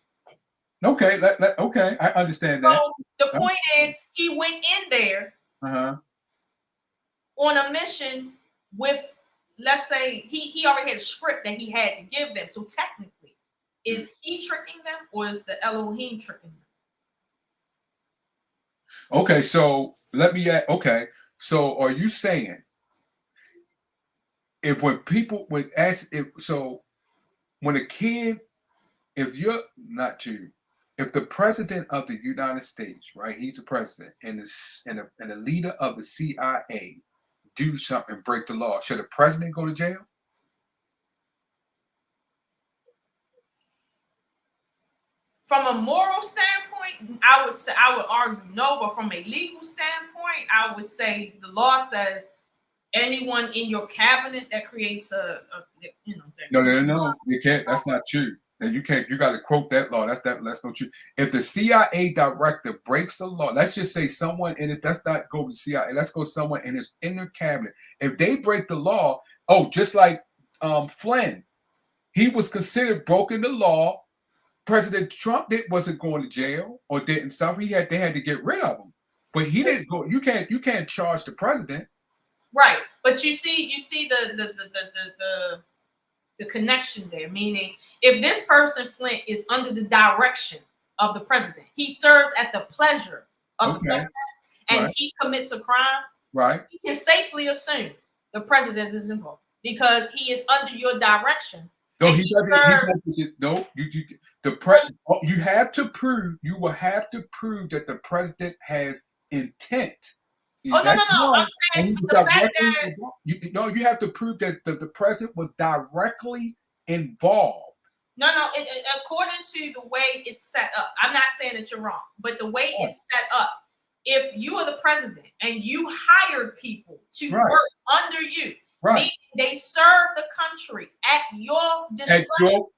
Okay, okay, I understand that. So the point is, he went in there on a mission with, let's say, he already had a script that he had to give them. So technically, is he tricking them or is the Elohim tricking them? Okay, so let me ask. Okay, so are you saying when people would ask when a kid, if you're not you, if the president of the United States, right, he's the president, and the leader of the CIA do something, break the law, should the president go to jail? From a moral standpoint, I would argue no, but from a legal standpoint, I would say the law says anyone in your cabinet that creates No, you can't. That's not true. And you can't. You got to quote that law. That's not true. If the CIA director breaks the law, let's just say someone in it. Let's not go to CIA. Let's go someone in his inner cabinet. If they break the law, just like Flynn, he was considered broken the law. President Trump wasn't going to jail or didn't suffer. They had to get rid of him, but he didn't go. You can't charge the president. Right, but you see the connection there. Meaning, if this person Flint is under the direction of the president, he serves at the pleasure of the president, and he commits a crime. Right, he can safely assume the president is involved because he is under your direction. No, he doesn't. No, you have to prove. You will have to prove that the president has intent. No. I'm saying the fact that you have to prove that the president was directly involved. No. According to the way it's set up, I'm not saying that you're wrong, but the way it's set up, if you are the president and you hired people to work under you, meaning they serve the country at your discretion. At your will.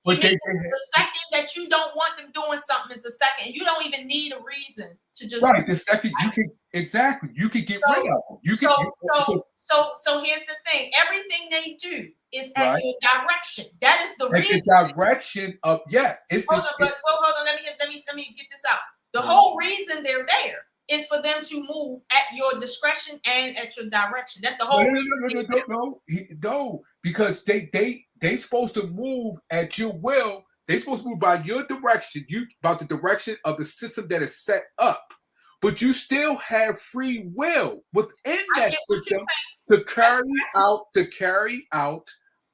But the second that you don't want them doing something is the second. You don't even need a reason to just the second you can you can get rid of them. So here's the thing: everything they do is at your direction. That is the reason. The direction of hold on. Let me get this out. The whole reason they're there is for them to move at your discretion and at your direction. That's the whole reason. No, because they supposed to move at your will. They supposed to move by your direction. About the direction of the system that is set up. But you still have free will within that system to carry out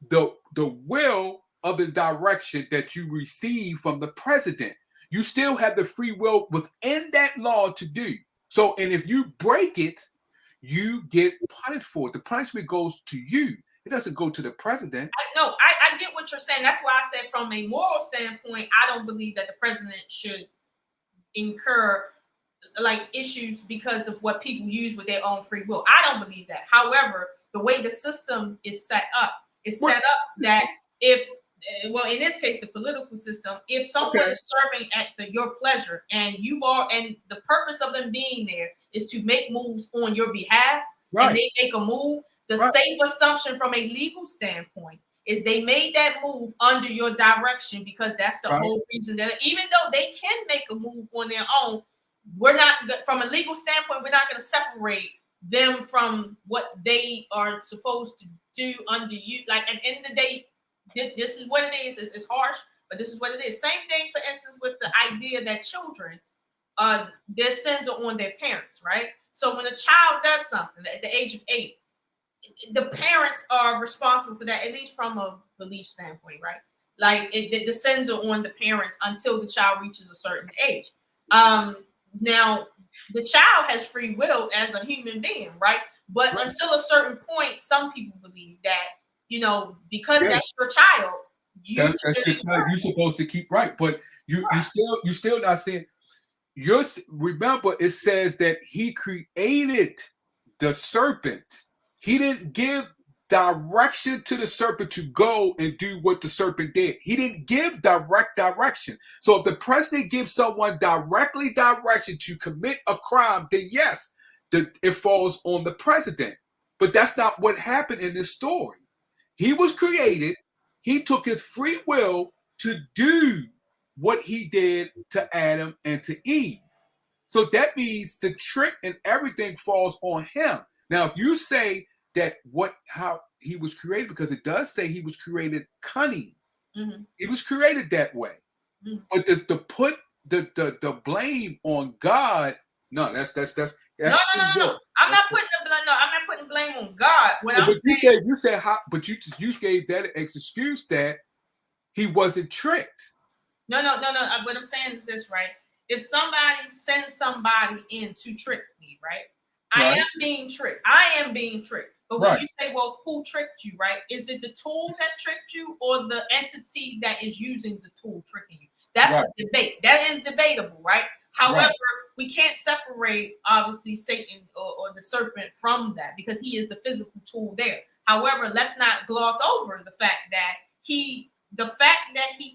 the will of the direction that you receive from the president. You still have the free will within that law to do. So, and if you break it, you get punished for it. The punishment goes to you. It doesn't go to the president. I get what you're saying. That's why I said from a moral standpoint, I don't believe that the president should incur issues because of what people use with their own free will. I don't believe that. However, the way the system is set up, that if in this case, the political system, if someone is serving at your pleasure and and the purpose of them being there is to make moves on your behalf, and they make a move, the safe assumption from a legal standpoint is they made that move under your direction because that's the whole reason that even though they can make a move on their own, we're not from a legal standpoint, we're not going to separate them from what they are supposed to do under you. Like at the end of the day, this is what it is. It's harsh, but this is what it is. Same thing, for instance, with the idea that children, their sins are on their parents, right? So when a child does something at the age of 8, the parents are responsible for that, at least from a belief standpoint, right? Like the sins are on the parents until the child reaches a certain age. Now, the child has free will as a human being, right? But Right. until a certain point, some people believe that, because Yeah. that's your child, That's your child. You're supposed to keep right, but you still not saying. Remember, it says that he created the serpent. He didn't give direction to the serpent to go and do what the serpent did. He didn't give direct direction. So if the president gives someone directly direction to commit a crime, then yes, it falls on the president. But that's not what happened in this story. He was created. He took his free will to do what he did to Adam and to Eve. So that means the trick and everything falls on him. Now, if you say that how he was created, because it does say he was created cunning. Mm-hmm. He was created that way. Mm-hmm. But to put the blame on God, no, that's no. I'm not putting blame on God. You said how, but you gave that excuse that he wasn't tricked. No. What I'm saying is this, right? If somebody sends somebody in to trick me, right? I am being tricked. But when you say, well, who tricked you, right? Is it the tool that tricked you or the entity that is using the tool tricking you? That's a debate. That is debatable, right? However, we can't separate, obviously, Satan or the serpent from that because he is the physical tool there. However, let's not gloss over the fact that he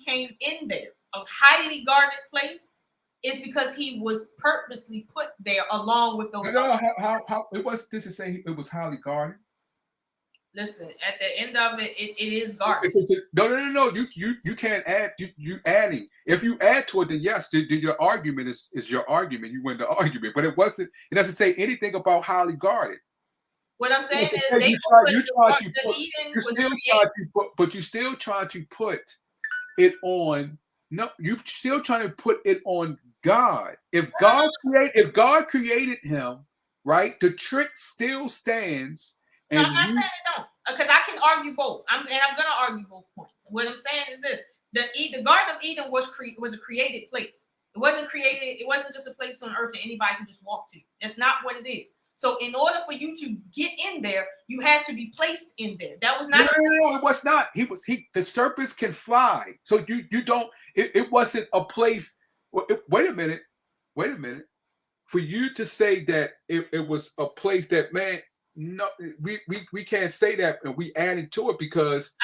came in there, a highly guarded place, is because he was purposely put there along with those. How it was this to say it was highly guarded? Listen, at the end of it, it is guarded. No. You can't add. You adding. If you add to it, then yes, your argument is your argument. You win the argument. But it wasn't. It doesn't say anything about highly guarded. What I'm saying is you still try to put it on. No, you still trying to put it on God. If God created him, right? The trick still stands. No, I'm not saying it don't, because I can argue both. I'm going to argue both points. What I'm saying is this: the Garden of Eden was a created place. It wasn't created. It wasn't just a place on earth that anybody could just walk to. That's not what it is. So, in order for you to get in there, you had to be placed in there. That was not. No, it was not. The serpents can fly. So you don't. It wasn't a place. Wait a minute. For you to say that it was a place that, man. No, we can't say that, and we added to it because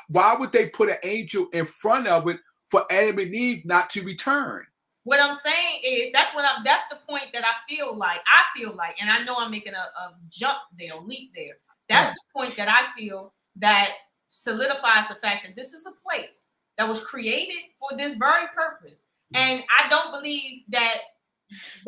why would they put an angel in front of it for Adam and Eve not to return? What I'm saying is that's the point that I feel like, and I know I'm making a jump there, a leap there. That's the point that I feel that solidifies the fact that this is a place that was created for this very purpose, and I don't believe that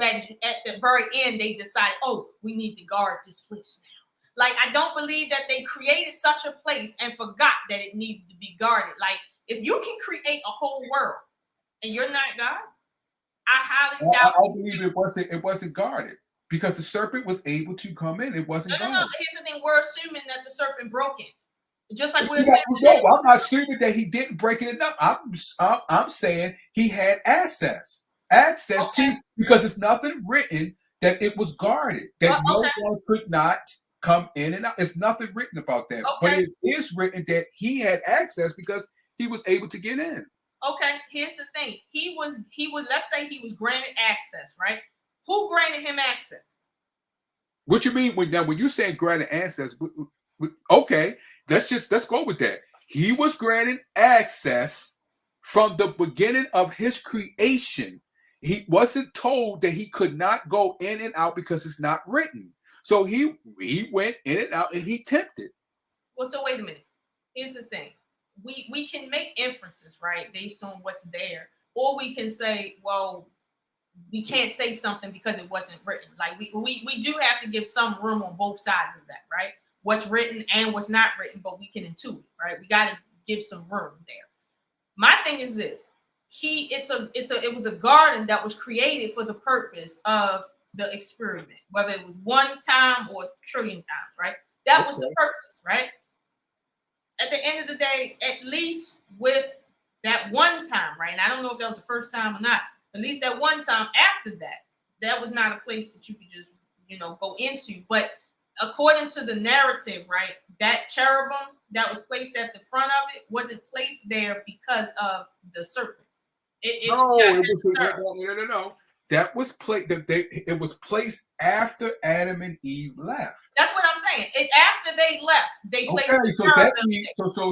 at the very end they decided, oh, we need to guard this place now. Like, I don't believe that they created such a place and forgot that it needed to be guarded. Like, if you can create a whole world and you're not God, I highly doubt. I believe it wasn't guarded because the serpent was able to come in. It wasn't guarded. No. Here's the thing: we're assuming that the serpent broke in, just like we're assuming. I'm not assuming that he didn't break it enough. I'm saying he had access to, because it's nothing written that it was guarded, that no one could not come in and out. It's nothing written about that, but it is written that he had access because he was able to get in. Okay, here's the thing. He was, let's say he was granted access, right? Who granted him access? What you mean when you say granted access? Okay, let's go with that. He was granted access from the beginning of his creation. He wasn't told that he could not go in and out because it's not written. So he went in and out and he tempted. Well, so wait a minute. Here's the thing. We can make inferences, right, based on what's there. or we can say, well, we can't say something because it wasn't written. Like we do have to give some room on both sides of that, right? What's written and what's not written, but we can intuit, right? We got to give some room there. My thing is this: it was a garden that was created for the purpose of the experiment, whether it was one time or a trillion times, right? That was the purpose, right? At the end of the day, at least with that one time, right? And I don't know if that was the first time or not. At least that one time after that, that was not a place that you could just, go into. But according to the narrative, right, that cherubim that was placed at the front of it wasn't placed there because of the serpent. No. That was placed. It was placed after Adam and Eve left. That's what I'm saying. After they left, they placed the so cherubim. that means,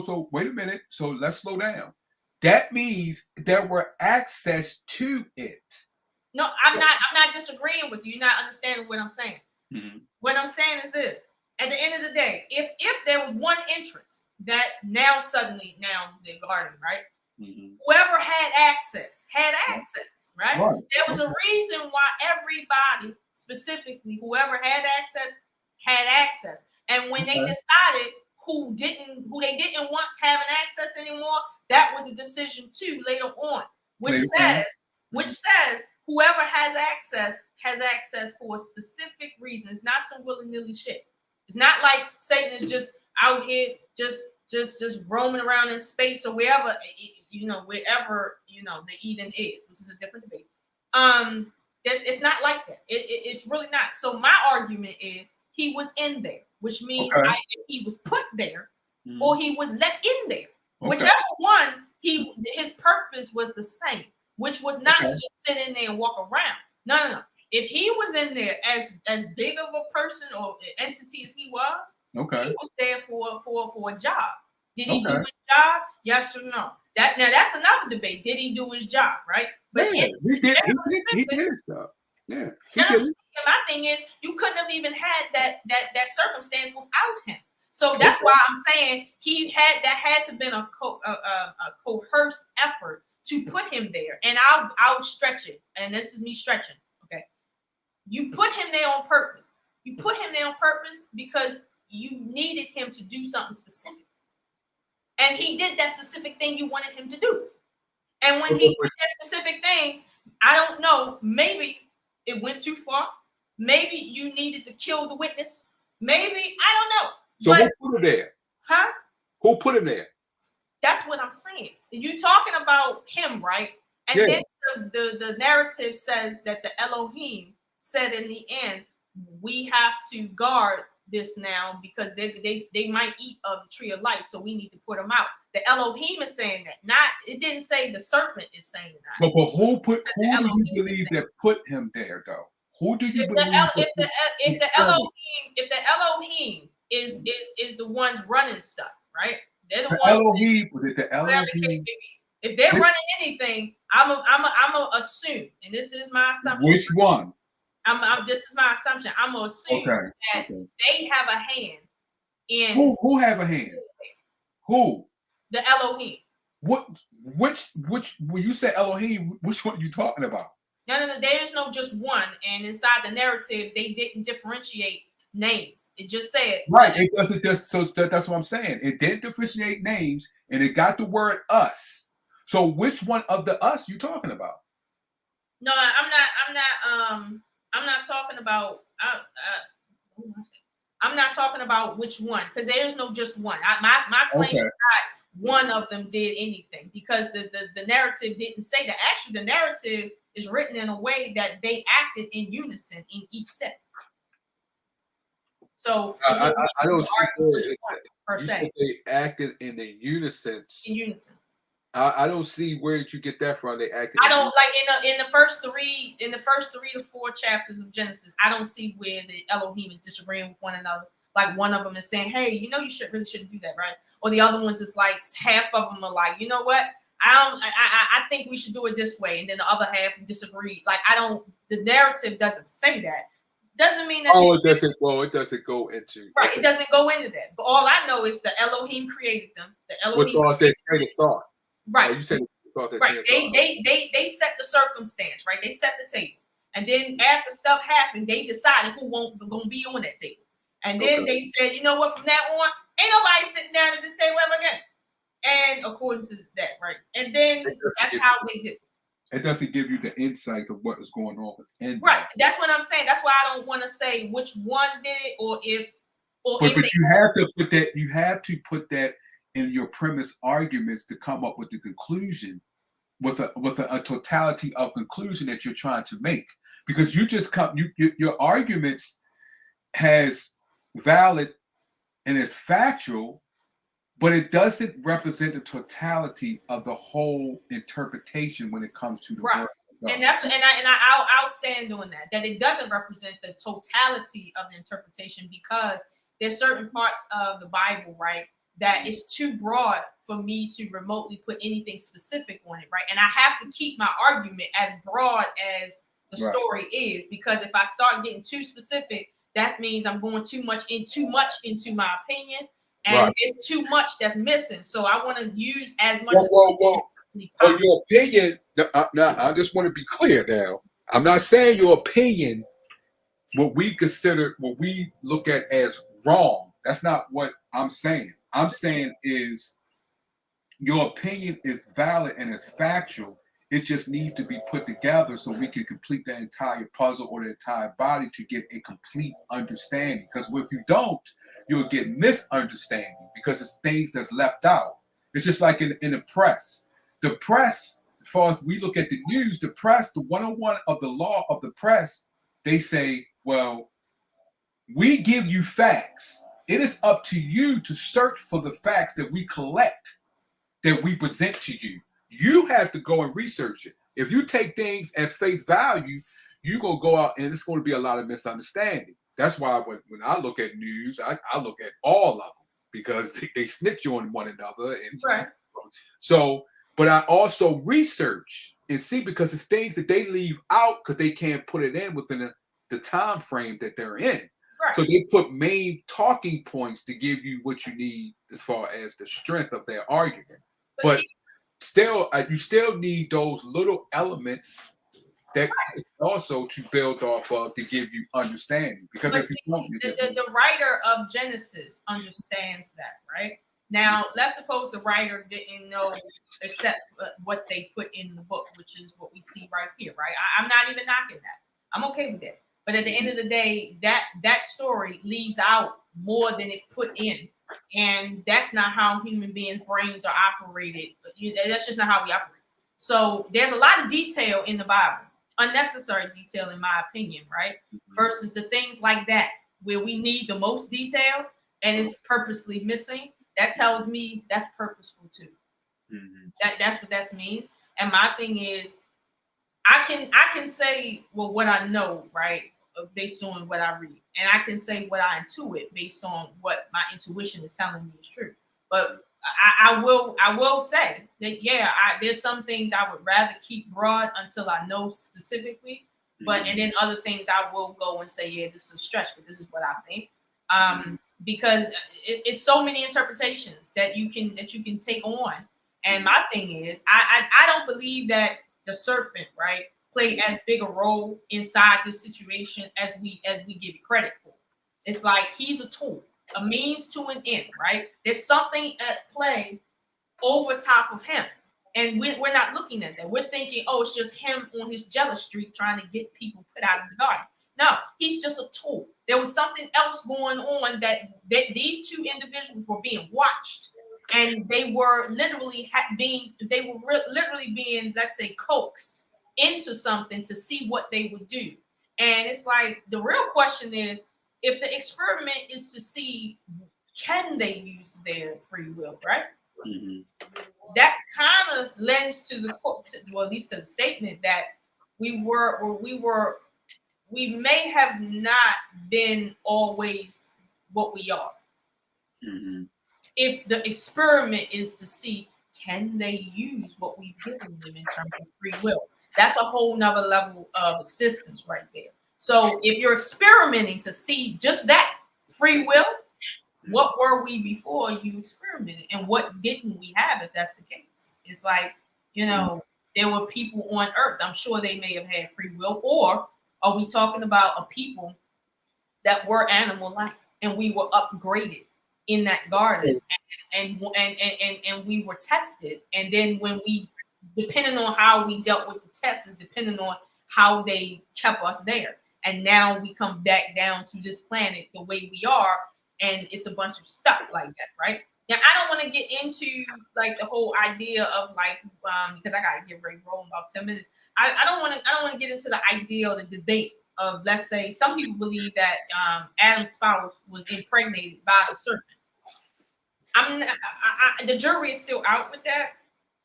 so wait a minute. So let's slow down. That means there were access to it. No, I'm not disagreeing with you. You're not understanding what I'm saying. Mm-hmm. What I'm saying is this: at the end of the day, if there was one entrance that now the garden, right? Mm-hmm. Whoever had access, right? There was a reason why everybody, specifically whoever had access. And when they decided who they didn't want having access anymore, that was a decision too later on, which says whoever has access for a specific reason. It's not some willy-nilly shit. It's not like Satan is just out here just roaming around in space or wherever the Eden is, which is a different debate. It's not like that. It's really not. So my argument is he was in there, which means either he was put there or he was let in there. Whichever one, his purpose was the same, which was not to just sit in there and walk around. No. If he was in there as big of a person or entity as he was, he was there for a job. Did he do his job? Yes or no? That's another debate. Did he do his job? Right? But he did his stuff. Yeah. My thing is, you couldn't have even had that circumstance without him. So that's why I'm saying that had to been a coerced effort to put him there. And I'll stretch it. And this is me stretching. Okay. You put him there on purpose. You put him there on purpose because you needed him to do something specific. And he did that specific thing you wanted him to do. And when he did that specific thing, I don't know, maybe it went too far. Maybe you needed to kill the witness. Maybe, I don't know. So who put him there? Huh? Who put him there? That's what I'm saying. You talking about him, right? And then the narrative says that the Elohim said in the end, we have to guard this now because they might eat of the tree of life, so we need to put them out. The Elohim is saying that. It didn't say the serpent is saying that. But who do you believe that put him there though? Who do you believe? If the Elohim is the ones running stuff, right? They're the ones. The Elohim. If they're running anything, I'm a assume, and this is my assumption. Which one? This is my assumption. I'm gonna assume that they have a hand in. Who have a hand? Who? The Elohim. Which when you say Elohim, which one are you talking about? No. There is no just one, and inside the narrative, they didn't differentiate names. It just said it doesn't just. So that's what I'm saying. It didn't differentiate names, and it got the word us. So which one of the us you talking about? No, I'm not talking about. I'm not talking about which one, because there is no just one. My claim is not one of them did anything, because the narrative didn't say that. Actually, the narrative is written in a way that they acted in unison in each step. So I don't see per se. They acted in a unison. In unison. I don't see where did you get that from. They acted. I don't like in the first 3 to 4 chapters of Genesis. I don't see where the Elohim is disagreeing with one another. Like one of them is saying, "Hey, you shouldn't do that, right?" Or the other ones is like half of them are like, "You know what? I think we should do it this way," and then the other half disagree. Like the narrative doesn't say that. Doesn't mean that. It doesn't. Well, it doesn't go into. Right, it doesn't go into that. But all I know is the Elohim created them. The Elohim. What's all that train of thought? Right. You said thought that Right. They set the circumstance, right? They set the table. And then after stuff happened, they decided who won't gonna be on that table. And then they said, you know what, from now on, ain't nobody sitting down at this table ever again. And according to that, right? And then that's how they did it. It doesn't give you the insight of what is going on within. Right. That's what I'm saying. That's why I don't want to say which one did it or if but you have to put that, you have to put that in your premise arguments to come up with the conclusion, with a totality of conclusion that you're trying to make. Because you just come, your arguments has valid and it's factual, but it doesn't represent the totality of the whole interpretation when it comes to the word. And that's I'll stand on that. That it doesn't represent the totality of the interpretation because there's certain parts of the Bible, right, that is too broad for me to remotely put anything specific on it, right? And I have to keep my argument as broad as the story is, because if I start getting too specific, that means I'm going too much into my opinion, and there's too much that's missing. So I want to use as much. Your opinion. Now, I just want to be clear. Now, I'm not saying your opinion, what we look at as wrong. That's not what I'm saying. I'm saying is your opinion is valid and it's factual. It just needs to be put together so we can complete the entire puzzle or the entire body to get a complete understanding. Because if you don't, you'll get misunderstanding because it's things that's left out. It's just like in the press. The press, as far as we look at the news, the press, the 101 of the law of the press, they say, well, we give you facts. It is up to you to search for the facts that we collect, that we present to you. You have to go and research it. If you take things at face value, you're going to go out and it's going to be a lot of misunderstanding. That's why when I look at news, I look at all of them because they snitch on one another. And so, but I also research and see because it's things that they leave out because they can't put it in within the time frame that they're in. So they put main talking points to give you what you need as far as the strength of their argument. But still, you still need those little elements that is also to build off of to give you understanding. Because if you don't, the writer of Genesis understands that, right? Now, let's suppose the writer didn't know except what they put in the book, which is what we see right here, right? I'm not even knocking that. I'm okay with that. But at the end of the day, that story leaves out more than it put in. And that's not how human beings' brains are operated. That's just not how we operate. So there's a lot of detail in the Bible, unnecessary detail, in my opinion, right? Versus the things like that, where we need the most detail and it's purposely missing. That tells me that's purposeful too. That's what that means. And my thing is, I can say, well, what I know, right, based on what I read, and I can say what I intuit based on what my intuition is telling me is true. But I will say that there's some things I would rather keep broad until I know specifically, and then other things I will go and say, this is a stretch, but this is what I think. Because it's so many interpretations that you can take on. And my thing is, I don't believe that the serpent, right, played as big a role inside this situation as we give it credit for. It's like he's a tool, a means to an end, right? There's something at play over top of him. And we're not looking at that. We're thinking, it's just him on his jealous streak trying to get people put out of the garden. No, he's just a tool. There was something else going on that these two individuals were being watched, and they were literally being, let's say, coaxed into something to see what they would do. And it's like the real question is, if the experiment is to see can they use their free will, right? That kind of lends to at least to the statement that we may have not been always what we are. If the experiment is to see, can they use what we've given them in terms of free will? That's a whole nother level of existence right there. So if you're experimenting to see just that free will, what were we before you experimented? And what didn't we have if that's the case? It's like, you know, there were people on earth. I'm sure they may have had free will. Or are we talking about a people that were animal-like and we were upgraded in that garden and we were tested, and then when we, depending on how we dealt with the tests, is depending on how they kept us there, and now we come back down to this planet the way we are, and it's a bunch of stuff like that, right? Now I don't want to get into like the whole idea of like because I gotta get ready to roll in about 10 minutes. I don't want to get into the idea or the debate of, let's say, some people believe that Adam's spouse was impregnated by the serpent. The jury is still out with that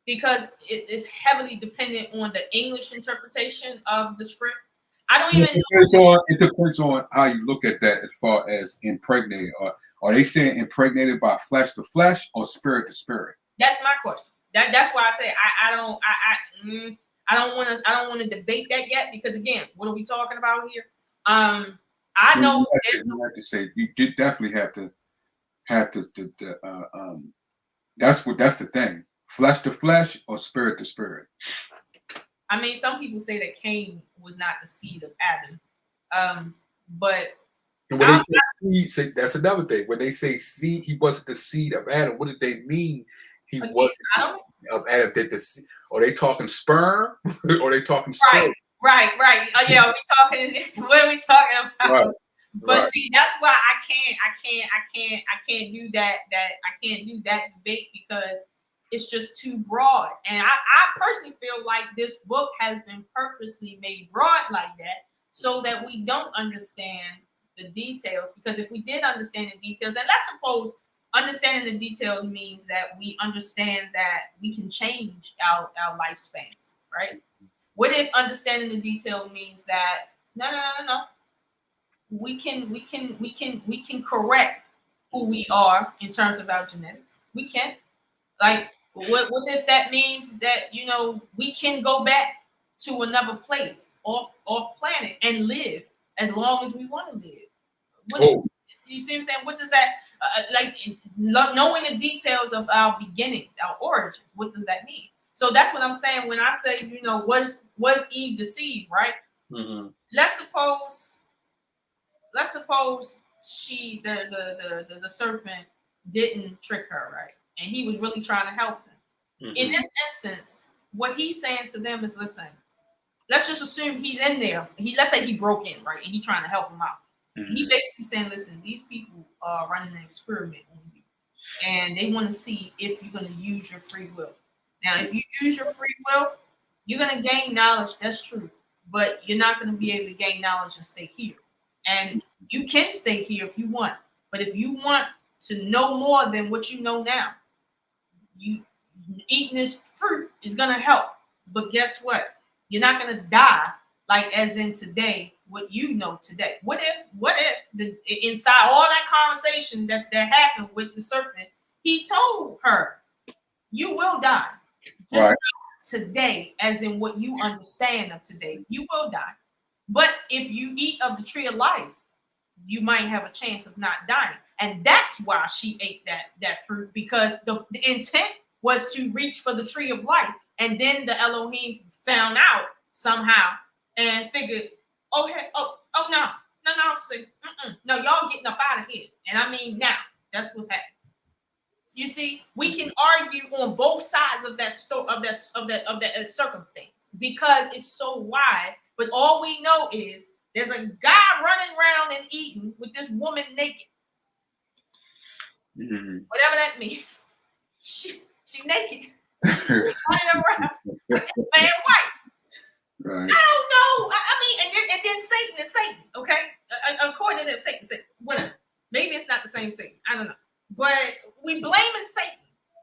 because it is heavily dependent on the English interpretation of the script. I don't even know. It depends on how you look at that as far as impregnated. Are they saying impregnated by flesh to flesh or spirit to spirit? That's my question. That's why I say I don't want to debate that yet, because again, what are we talking about here? I know you have to say you did definitely have to that's the thing. Flesh to flesh or spirit to spirit. I mean, some people say that Cain was not the seed of Adam, but and when they say seed, that's another thing. When they say seed, he wasn't the seed of Adam. What did they mean? He wasn't the seed of Adam. Are they talking sperm or are they talking sperm? Right. Yeah, are we talking? What are we talking about? Right. But see, that's why I can't do that. I can't do that debate because it's just too broad. And I personally feel like this book has been purposely made broad like that so that we don't understand the details. Because if we did understand the details, and let's suppose understanding the details means that we understand that we can change our lifespans, right? What if understanding the detail means that no. We can correct who we are in terms of our genetics. We can. Like, what if that means that, you know, we can go back to another place off planet and live as long as we want to live? You see what I'm saying? What does that like knowing the details of our beginnings, our origins? What does that mean? So that's what I'm saying when I say, you know, was Eve deceived, right? Mm-hmm. Let's suppose she the serpent didn't trick her, right? And he was really trying to help them. Mm-hmm. In this instance, what he's saying to them is, listen, let's just assume he's in there. Let's say he broke in, right? And he's trying to help them out. Mm-hmm. He basically saying, listen, these people are running an experiment on you. And they want to see if you're going to use your free will. Now, if you use your free will, you're going to gain knowledge. That's true. But you're not going to be able to gain knowledge and stay here. And you can stay here if you want. But if you want to know more than what you know now, you eating this fruit is going to help. But guess what? You're not going to die like as in today, what you know today. What if inside all that conversation that happened with the serpent, he told her, you will die. Just right. Today, as in what you understand of today, you will die. But if you eat of the tree of life, you might have a chance of not dying. And that's why she ate that fruit, because the intent was to reach for the tree of life. And then the Elohim found out somehow and figured, no, see, no, y'all getting up out of here. And I mean, now that's what's happening. You see, we can argue on both sides of that circumstance because it's so wide. But all we know is there's a guy running around and eating with this woman naked. Mm-hmm. Whatever that means. She naked. Running around with this man wife. Right. I don't know. I mean, and then Satan is Satan, okay? According to them, Satan, whatever. Maybe it's not the same Satan. I don't know. But we blaming Satan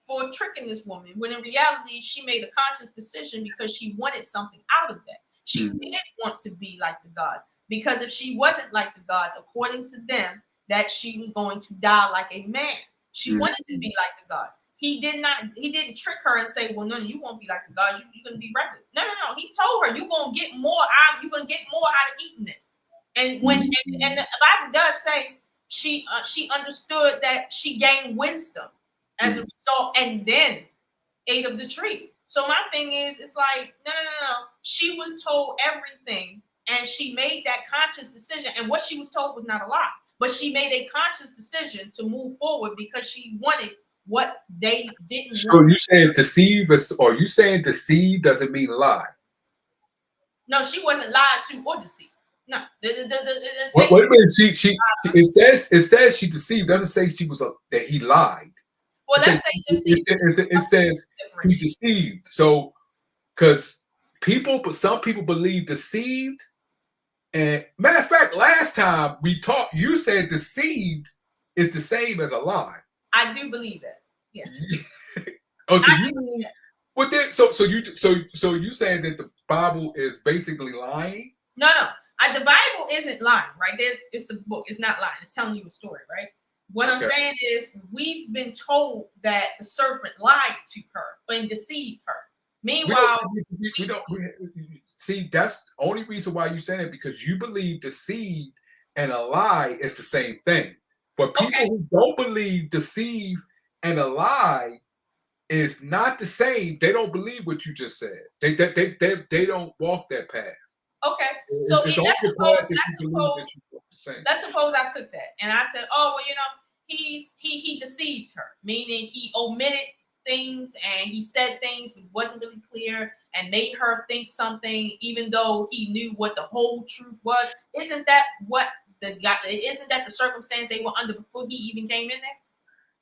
for tricking this woman when in reality she made a conscious decision because she wanted something out of that. She didn't want to be like the gods, because if she wasn't like the gods, according to them, that she was going to die like a man. She wanted to be like the gods. He didn't trick her and say, well, no, you won't be like the gods. You're going to be regular. No. He told her, you're going to get more out of eating this. And when and the Bible does say she understood that she gained wisdom as a result and then ate of the tree. So my thing is, it's like, no. She was told everything, and she made that conscious decision. And what she was told was not a lie, but she made a conscious decision to move forward because she wanted what they didn't So want. you saying deceive, or you saying deceive doesn't mean lie? No, she wasn't lied to or deceived. No, Wait a minute. It says she deceived. It doesn't say she was that he lied. Well, let's say deceived. It says he deceived. So, because some people believe deceived. And matter of fact, last time we talked, you said deceived is the same as a lie. I do believe that. Yes. Oh, so I do believe that. Well, then, so you saying that the Bible is basically lying? No. The Bible isn't lying, right? It's a book. It's not lying. It's telling you a story, right? What I'm saying is, we've been told that the serpent lied to her and deceived her. Meanwhile, we don't see. That's the only reason why you saying it, because you believe deceived and a lie is the same thing. But people who don't believe deceive and a lie is not the same. They don't believe what you just said. They don't walk that path. Okay, so let's suppose I took that and I said, oh, well, he deceived her, meaning he omitted things and he said things that wasn't really clear and made her think something, even though he knew what the whole truth was. Isn't that the circumstance they were under before he even came in there?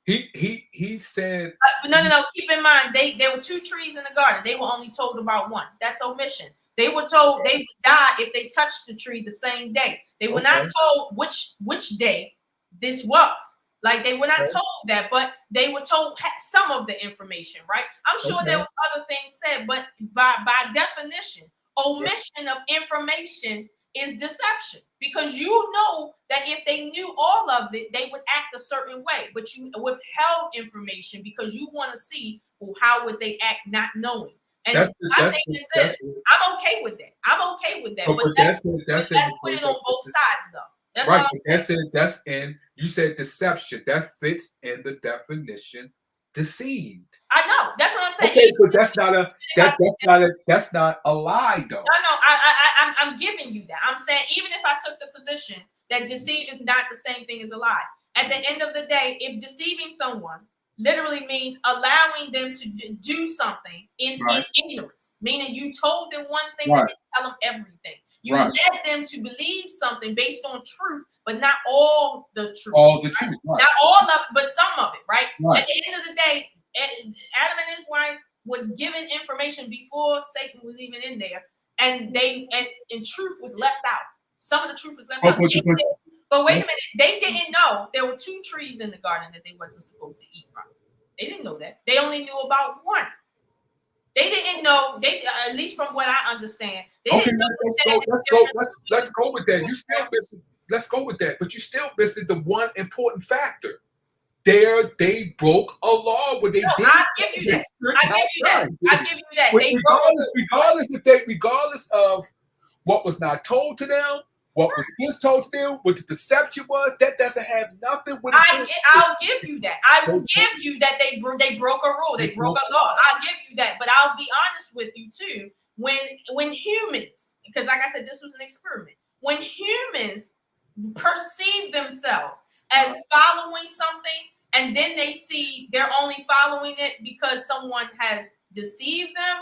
He said no. Keep in mind, there were 2 trees in the garden. They were only told about one. That's omission. They were told they would die if they touched the tree the same day. They were not told which day this was. Like, they were not told that, but they were told some of the information, right? I'm sure there was other things said, but by definition, omission of information is deception, because you know that if they knew all of it, they would act a certain way, but you withheld information because you want to see, well, how would they act not knowing. And I'm okay with that. I'm okay with that. But that's put it on both sides, though. That's right. That's in. You said deception. That fits in the definition. Deceived. I know. That's what I'm saying. Okay, but that's not a lie, though. No. I'm giving you that. I'm saying, even if I took the position that deceive is not the same thing as a lie, at the end of the day, if deceiving someone literally means allowing them to do something in ignorance, meaning you told them one thing and didn't tell them everything. You led them to believe something based on truth, but not all the truth. All the truth. Right. Not all of it, but some of it, right? At the end of the day, Adam and his wife was given information before Satan was even in there, and truth was left out. Some of the truth was left out. But wait a minute, they didn't know there were 2 trees in the garden that they wasn't supposed to eat from. They didn't know that. They only knew about one. They didn't know. At least from what I understand. Let's go with that. You still missing. Let's go with that. But you still missing the one important factor. They broke a law when they did. I give you that. I give you that. Regardless of what was not told to them, what was told to them, what the deception was, that doesn't have nothing with it. I'll give you that. I will give you that they broke a rule. They broke a law. I'll give you that. But I'll be honest with you too. When humans, because like I said, this was an experiment. When humans perceive themselves as following something, and then they see they're only following it because someone has deceived them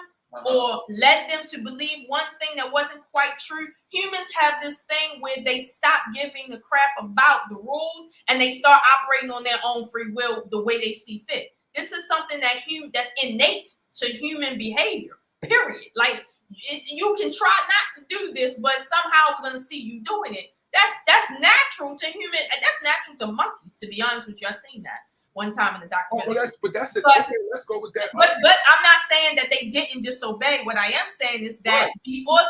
or led them to believe one thing that wasn't quite true. Humans have this thing where they stop giving a crap about the rules and they start operating on their own free will the way they see fit. This is something that's innate to human behavior, period. Like, you can try not to do this, but somehow we're going to see you doing it. That's natural to human. That's natural to monkeys, to be honest with you. I've seen that one time in the documentary. That's it. Okay, let's go with that. But I'm not saying that they didn't disobey. What I am saying is that before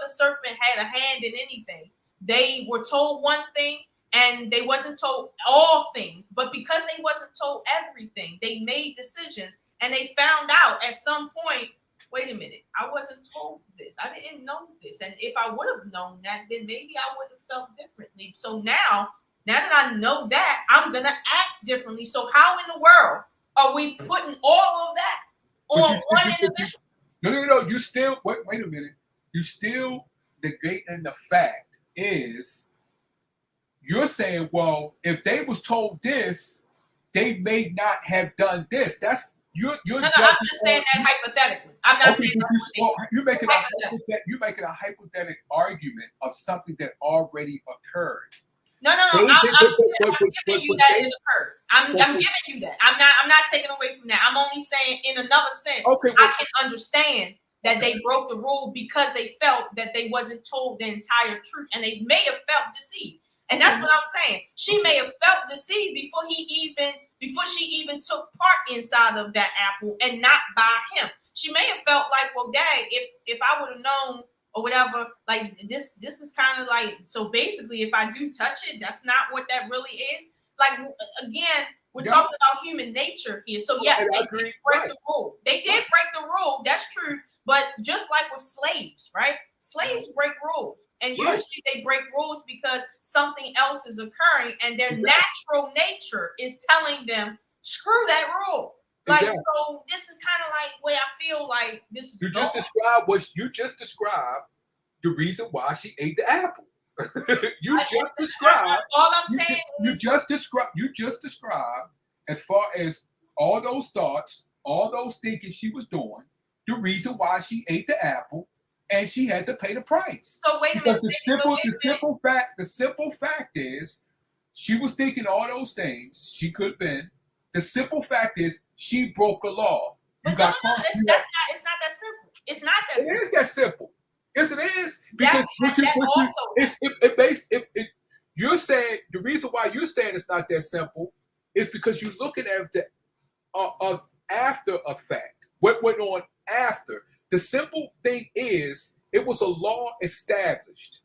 the serpent had a hand in anything, they were told one thing and they wasn't told all things. But because they wasn't told everything, they made decisions and they found out at some point, wait a minute, I wasn't told this. I didn't know this. And if I would have known that, then maybe I would have felt differently. So now that I know that, I'm going to act differently. So how in the world are we putting all of that on you one still, individual. no. You still wait a minute. You still negating the fact is you're saying, well, if they was told this, they may not have done this. That's you're No, I'm just saying that hypothetically. I'm not saying you're making a hypothetical argument of something that already occurred. No. I'm giving you that it occurred. I'm giving you that. I'm not taking away from that. I'm only saying in another sense, I can understand that they broke the rule because they felt that they wasn't told the entire truth, and they may have felt deceived. And that's what I'm saying. She may have felt deceived before she even took part inside of that apple, and not by him. She may have felt like, well, dang, if I would have known or whatever, like this is kind of like, so basically if I do touch it, that's not what that really is. Like, again, we're talking about human nature here. So yes, they did break the rule. They did break the rule. That's true. But just like with slaves, right? Slaves break rules. And usually they break rules because something else is occurring and their natural nature is telling them, screw that rule. Like, so this is kind of like where I feel like this is. You just described the reason why she ate the apple. You just described as far as all those thoughts, all those thinking she was doing, the reason why she ate the apple, and she had to pay the price. So wait a minute. The simple fact is she was thinking all those things she could have been. The simple fact is she broke a law. It's not that simple. It's not that simple. It is that simple. Yes, it is. Because you're saying the reason why you're saying it's not that simple is because you're looking at the after effect. What went on after? The simple thing is it was a law established.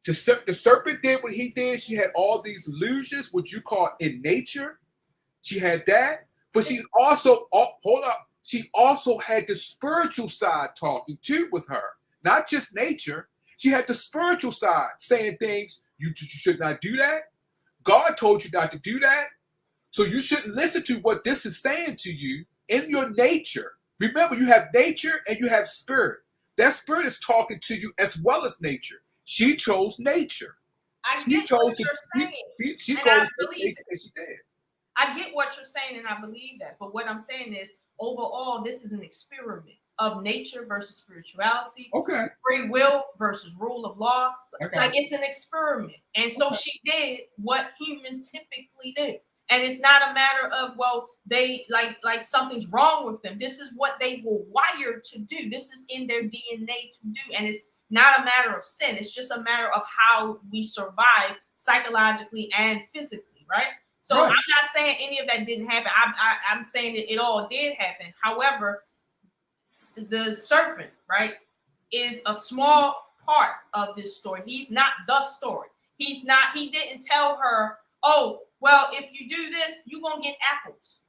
The serpent did what he did. She had all these illusions, what you call in nature. She had that, but she also she also had the spiritual side talking too with her, not just nature. She had the spiritual side saying things you should not do that. God told you not to do that, so you shouldn't listen to what this is saying to you in your nature. Remember, you have nature and you have spirit. That spirit is talking to you as well as nature. She chose nature. I get what you're saying. She chose nature, and she did. I get what you're saying, and I believe that. But what I'm saying is, overall, this is an experiment of nature versus spirituality. Okay. Free will versus rule of law. Okay. Like, it's an experiment. And so she did what humans typically do. And it's not a matter of, well, they like something's wrong with them. This is what they were wired to do. This is in their DNA to do. And it's not a matter of sin. It's just a matter of how we survive psychologically and physically, right? So I'm not saying any of that didn't happen. I'm saying that it all did happen. However, the serpent, right, is a small part of this story. He's not the story. He didn't tell her, oh, well, if you do this, you're gonna get apples.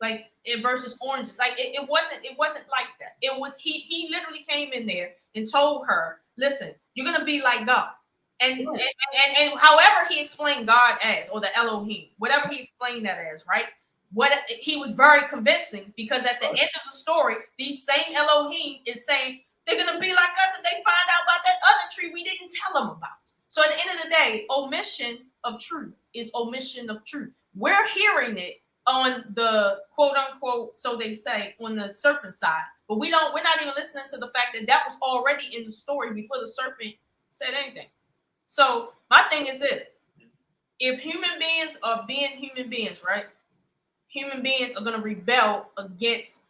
Like, versus oranges. Like, it wasn't like that. It was he literally came in there and told her, listen, you're gonna be like God. And however he explained God as, or the Elohim, whatever he explained that as, right? He was very convincing, because at the end of the story, these same Elohim is saying they're gonna be like us if they find out about that other tree we didn't tell them about. So at the end of the day, omission of truth is omission of truth. We're hearing it on the quote unquote, so they say, on the serpent side, but we're not even listening to the fact that was already in the story before the serpent said anything. So my thing is this: if human beings are being human beings, right? Human beings are going to rebel against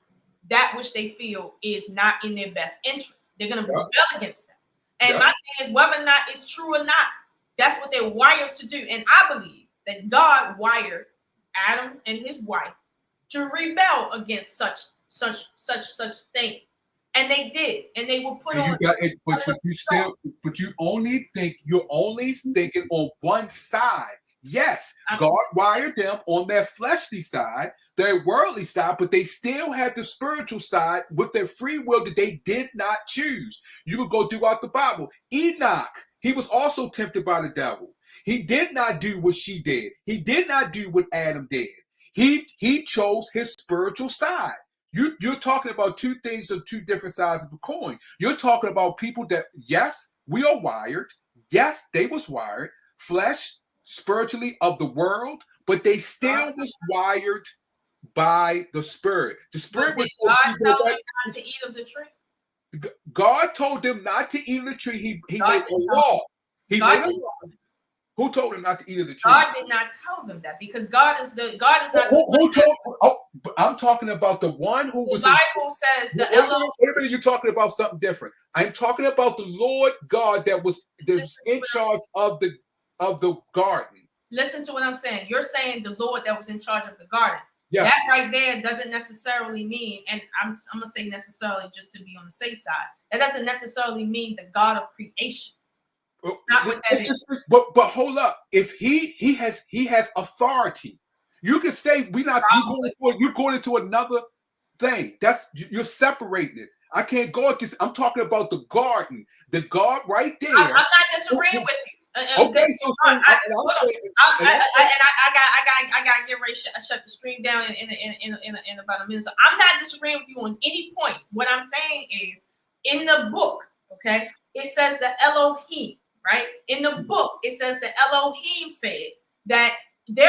that which they feel is not in their best interest. They're going to rebel against that. And my thing is, whether or not it's true or not, that's what they're wired to do. And I believe that God wired Adam and his wife to rebel against such things. And they did, and they were put on. You're only thinking on one side. Yes, God wired them on their fleshly side, their worldly side, but they still had the spiritual side with their free will that they did not choose. You could go throughout the Bible. Enoch, he was also tempted by the devil. He did not do what she did. He did not do what Adam did. He chose his spiritual side. You're talking about two things of two different sides of the coin. You're talking about people that, yes, we are wired. Yes, they was wired, flesh, spiritually of the world, but they still was wired by the spirit. The spirit But did was God tell them not to eat of the tree? God told them not to eat of the tree. He God made a didn't law. He God made a didn't- law. Who told him not to eat of the tree? God did not tell them that, because God is not. Who told? Oh, I'm talking about the one who was. The Bible says the Wait a minute, you're talking about something different. I'm talking about the Lord God that was in charge of the garden. Listen to what I'm saying. You're saying the Lord that was in charge of the garden. Yes. That right there doesn't necessarily mean, and I'm gonna say necessarily just to be on the safe side. That doesn't necessarily mean the God of creation. It's not what that is. But hold up. If he has authority, you can say you're going into another thing. You're separating it. I can't go against. I'm talking about the garden, the God right there. I'm not disagreeing with you. Okay, so I got to get ready to shut the stream down in about a minute. So I'm not disagreeing with you on any points. What I'm saying is, in the book, okay, it says the Elohim, right? In the book, it says the Elohim said that they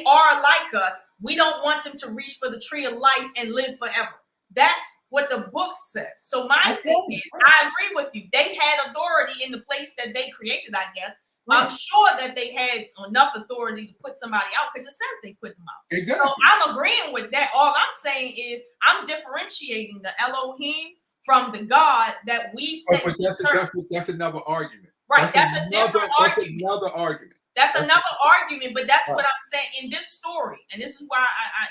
are like us. We don't want them to reach for the tree of life and live forever. That's what the book says. So my thing is, I agree with you. They had authority in the place that they created, I guess. Right. I'm sure that they had enough authority to put somebody out, because it says they put them out. Exactly. So I'm agreeing with that. All I'm saying is I'm differentiating the Elohim from the God that we say. But that's another argument. Right. That's a different argument. That's another argument. That's another argument, but that's what I'm saying in this story. And this is why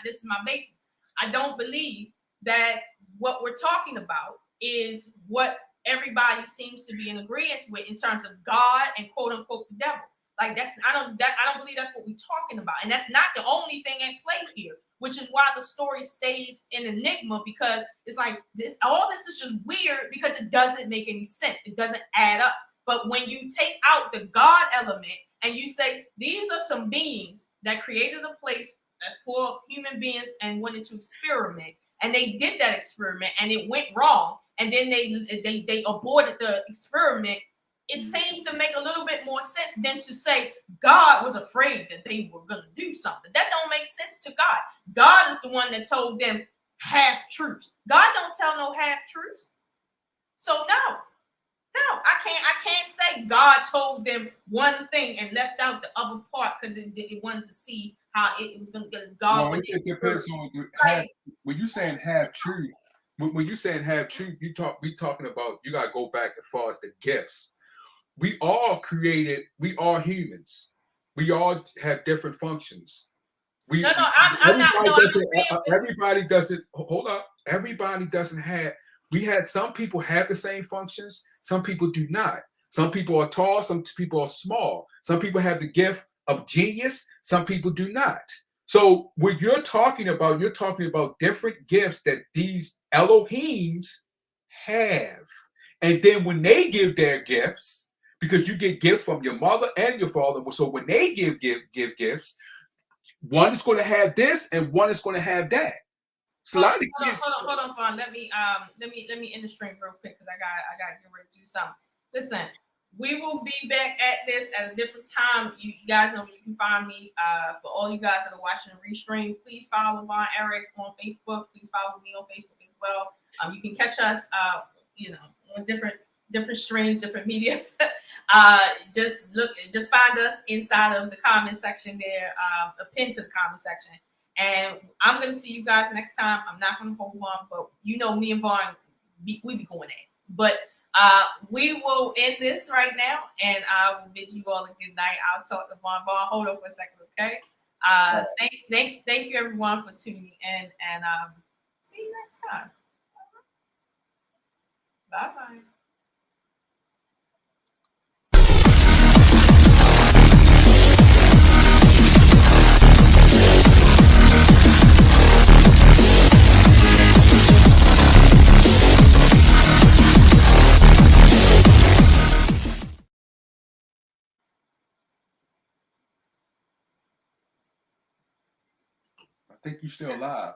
this is my basis. I don't believe that what we're talking about is what everybody seems to be in agreement with in terms of God and quote unquote the devil. Like I don't believe that's what we're talking about. And that's not the only thing at play here, which is why the story stays an enigma, because it's like all this is just weird because it doesn't make any sense. It doesn't add up. But when you take out the God element and you say these are some beings that created a place for human beings and wanted to experiment, and they did that experiment and it went wrong, and then they aborted the experiment, it seems to make a little bit more sense than to say God was afraid that they were going to do something. That don't make sense to God. God is the one that told them half truths. God don't tell no half truths. So no, I can't say God told them one thing and left out the other part because it wanted to see how it was going to get God. Well, it depends on when you're saying half truth. When you're saying half truth, we talking about, you got to go back as far as the gifts. We all created. We are humans. We all have different functions. I'm not. Everybody doesn't. Hold up. Everybody doesn't have. Some people have the same functions. Some people do not. Some people are tall. Some people are small. Some people have the gift of genius. Some people do not. So what you're talking about different gifts that these Elohims have. And then when they give their gifts, because you get gifts from your mother and your father. So when they give gifts, one is going to have this and one is going to have that. So hold on, Fawn. Let me end the stream real quick because I got to get ready to do something. Listen, we will be back at this at a different time. You guys know where you can find me. For all you guys that are watching the restream, please follow Von Eric on Facebook. Please follow me on Facebook as well. You can catch us, on different streams, different medias. Just find us inside of the comment section there, a pin to the comment section. And I'm going to see you guys next time. I'm not going to hold on, but me and Vaughn, we be going at it. But we will end this right now, and I will bid you all a good night. I'll talk to Vaughn. Vaughn, hold on for a second, okay? Thank you, everyone, for tuning in, and see you next time. Bye-bye. I think you're still alive.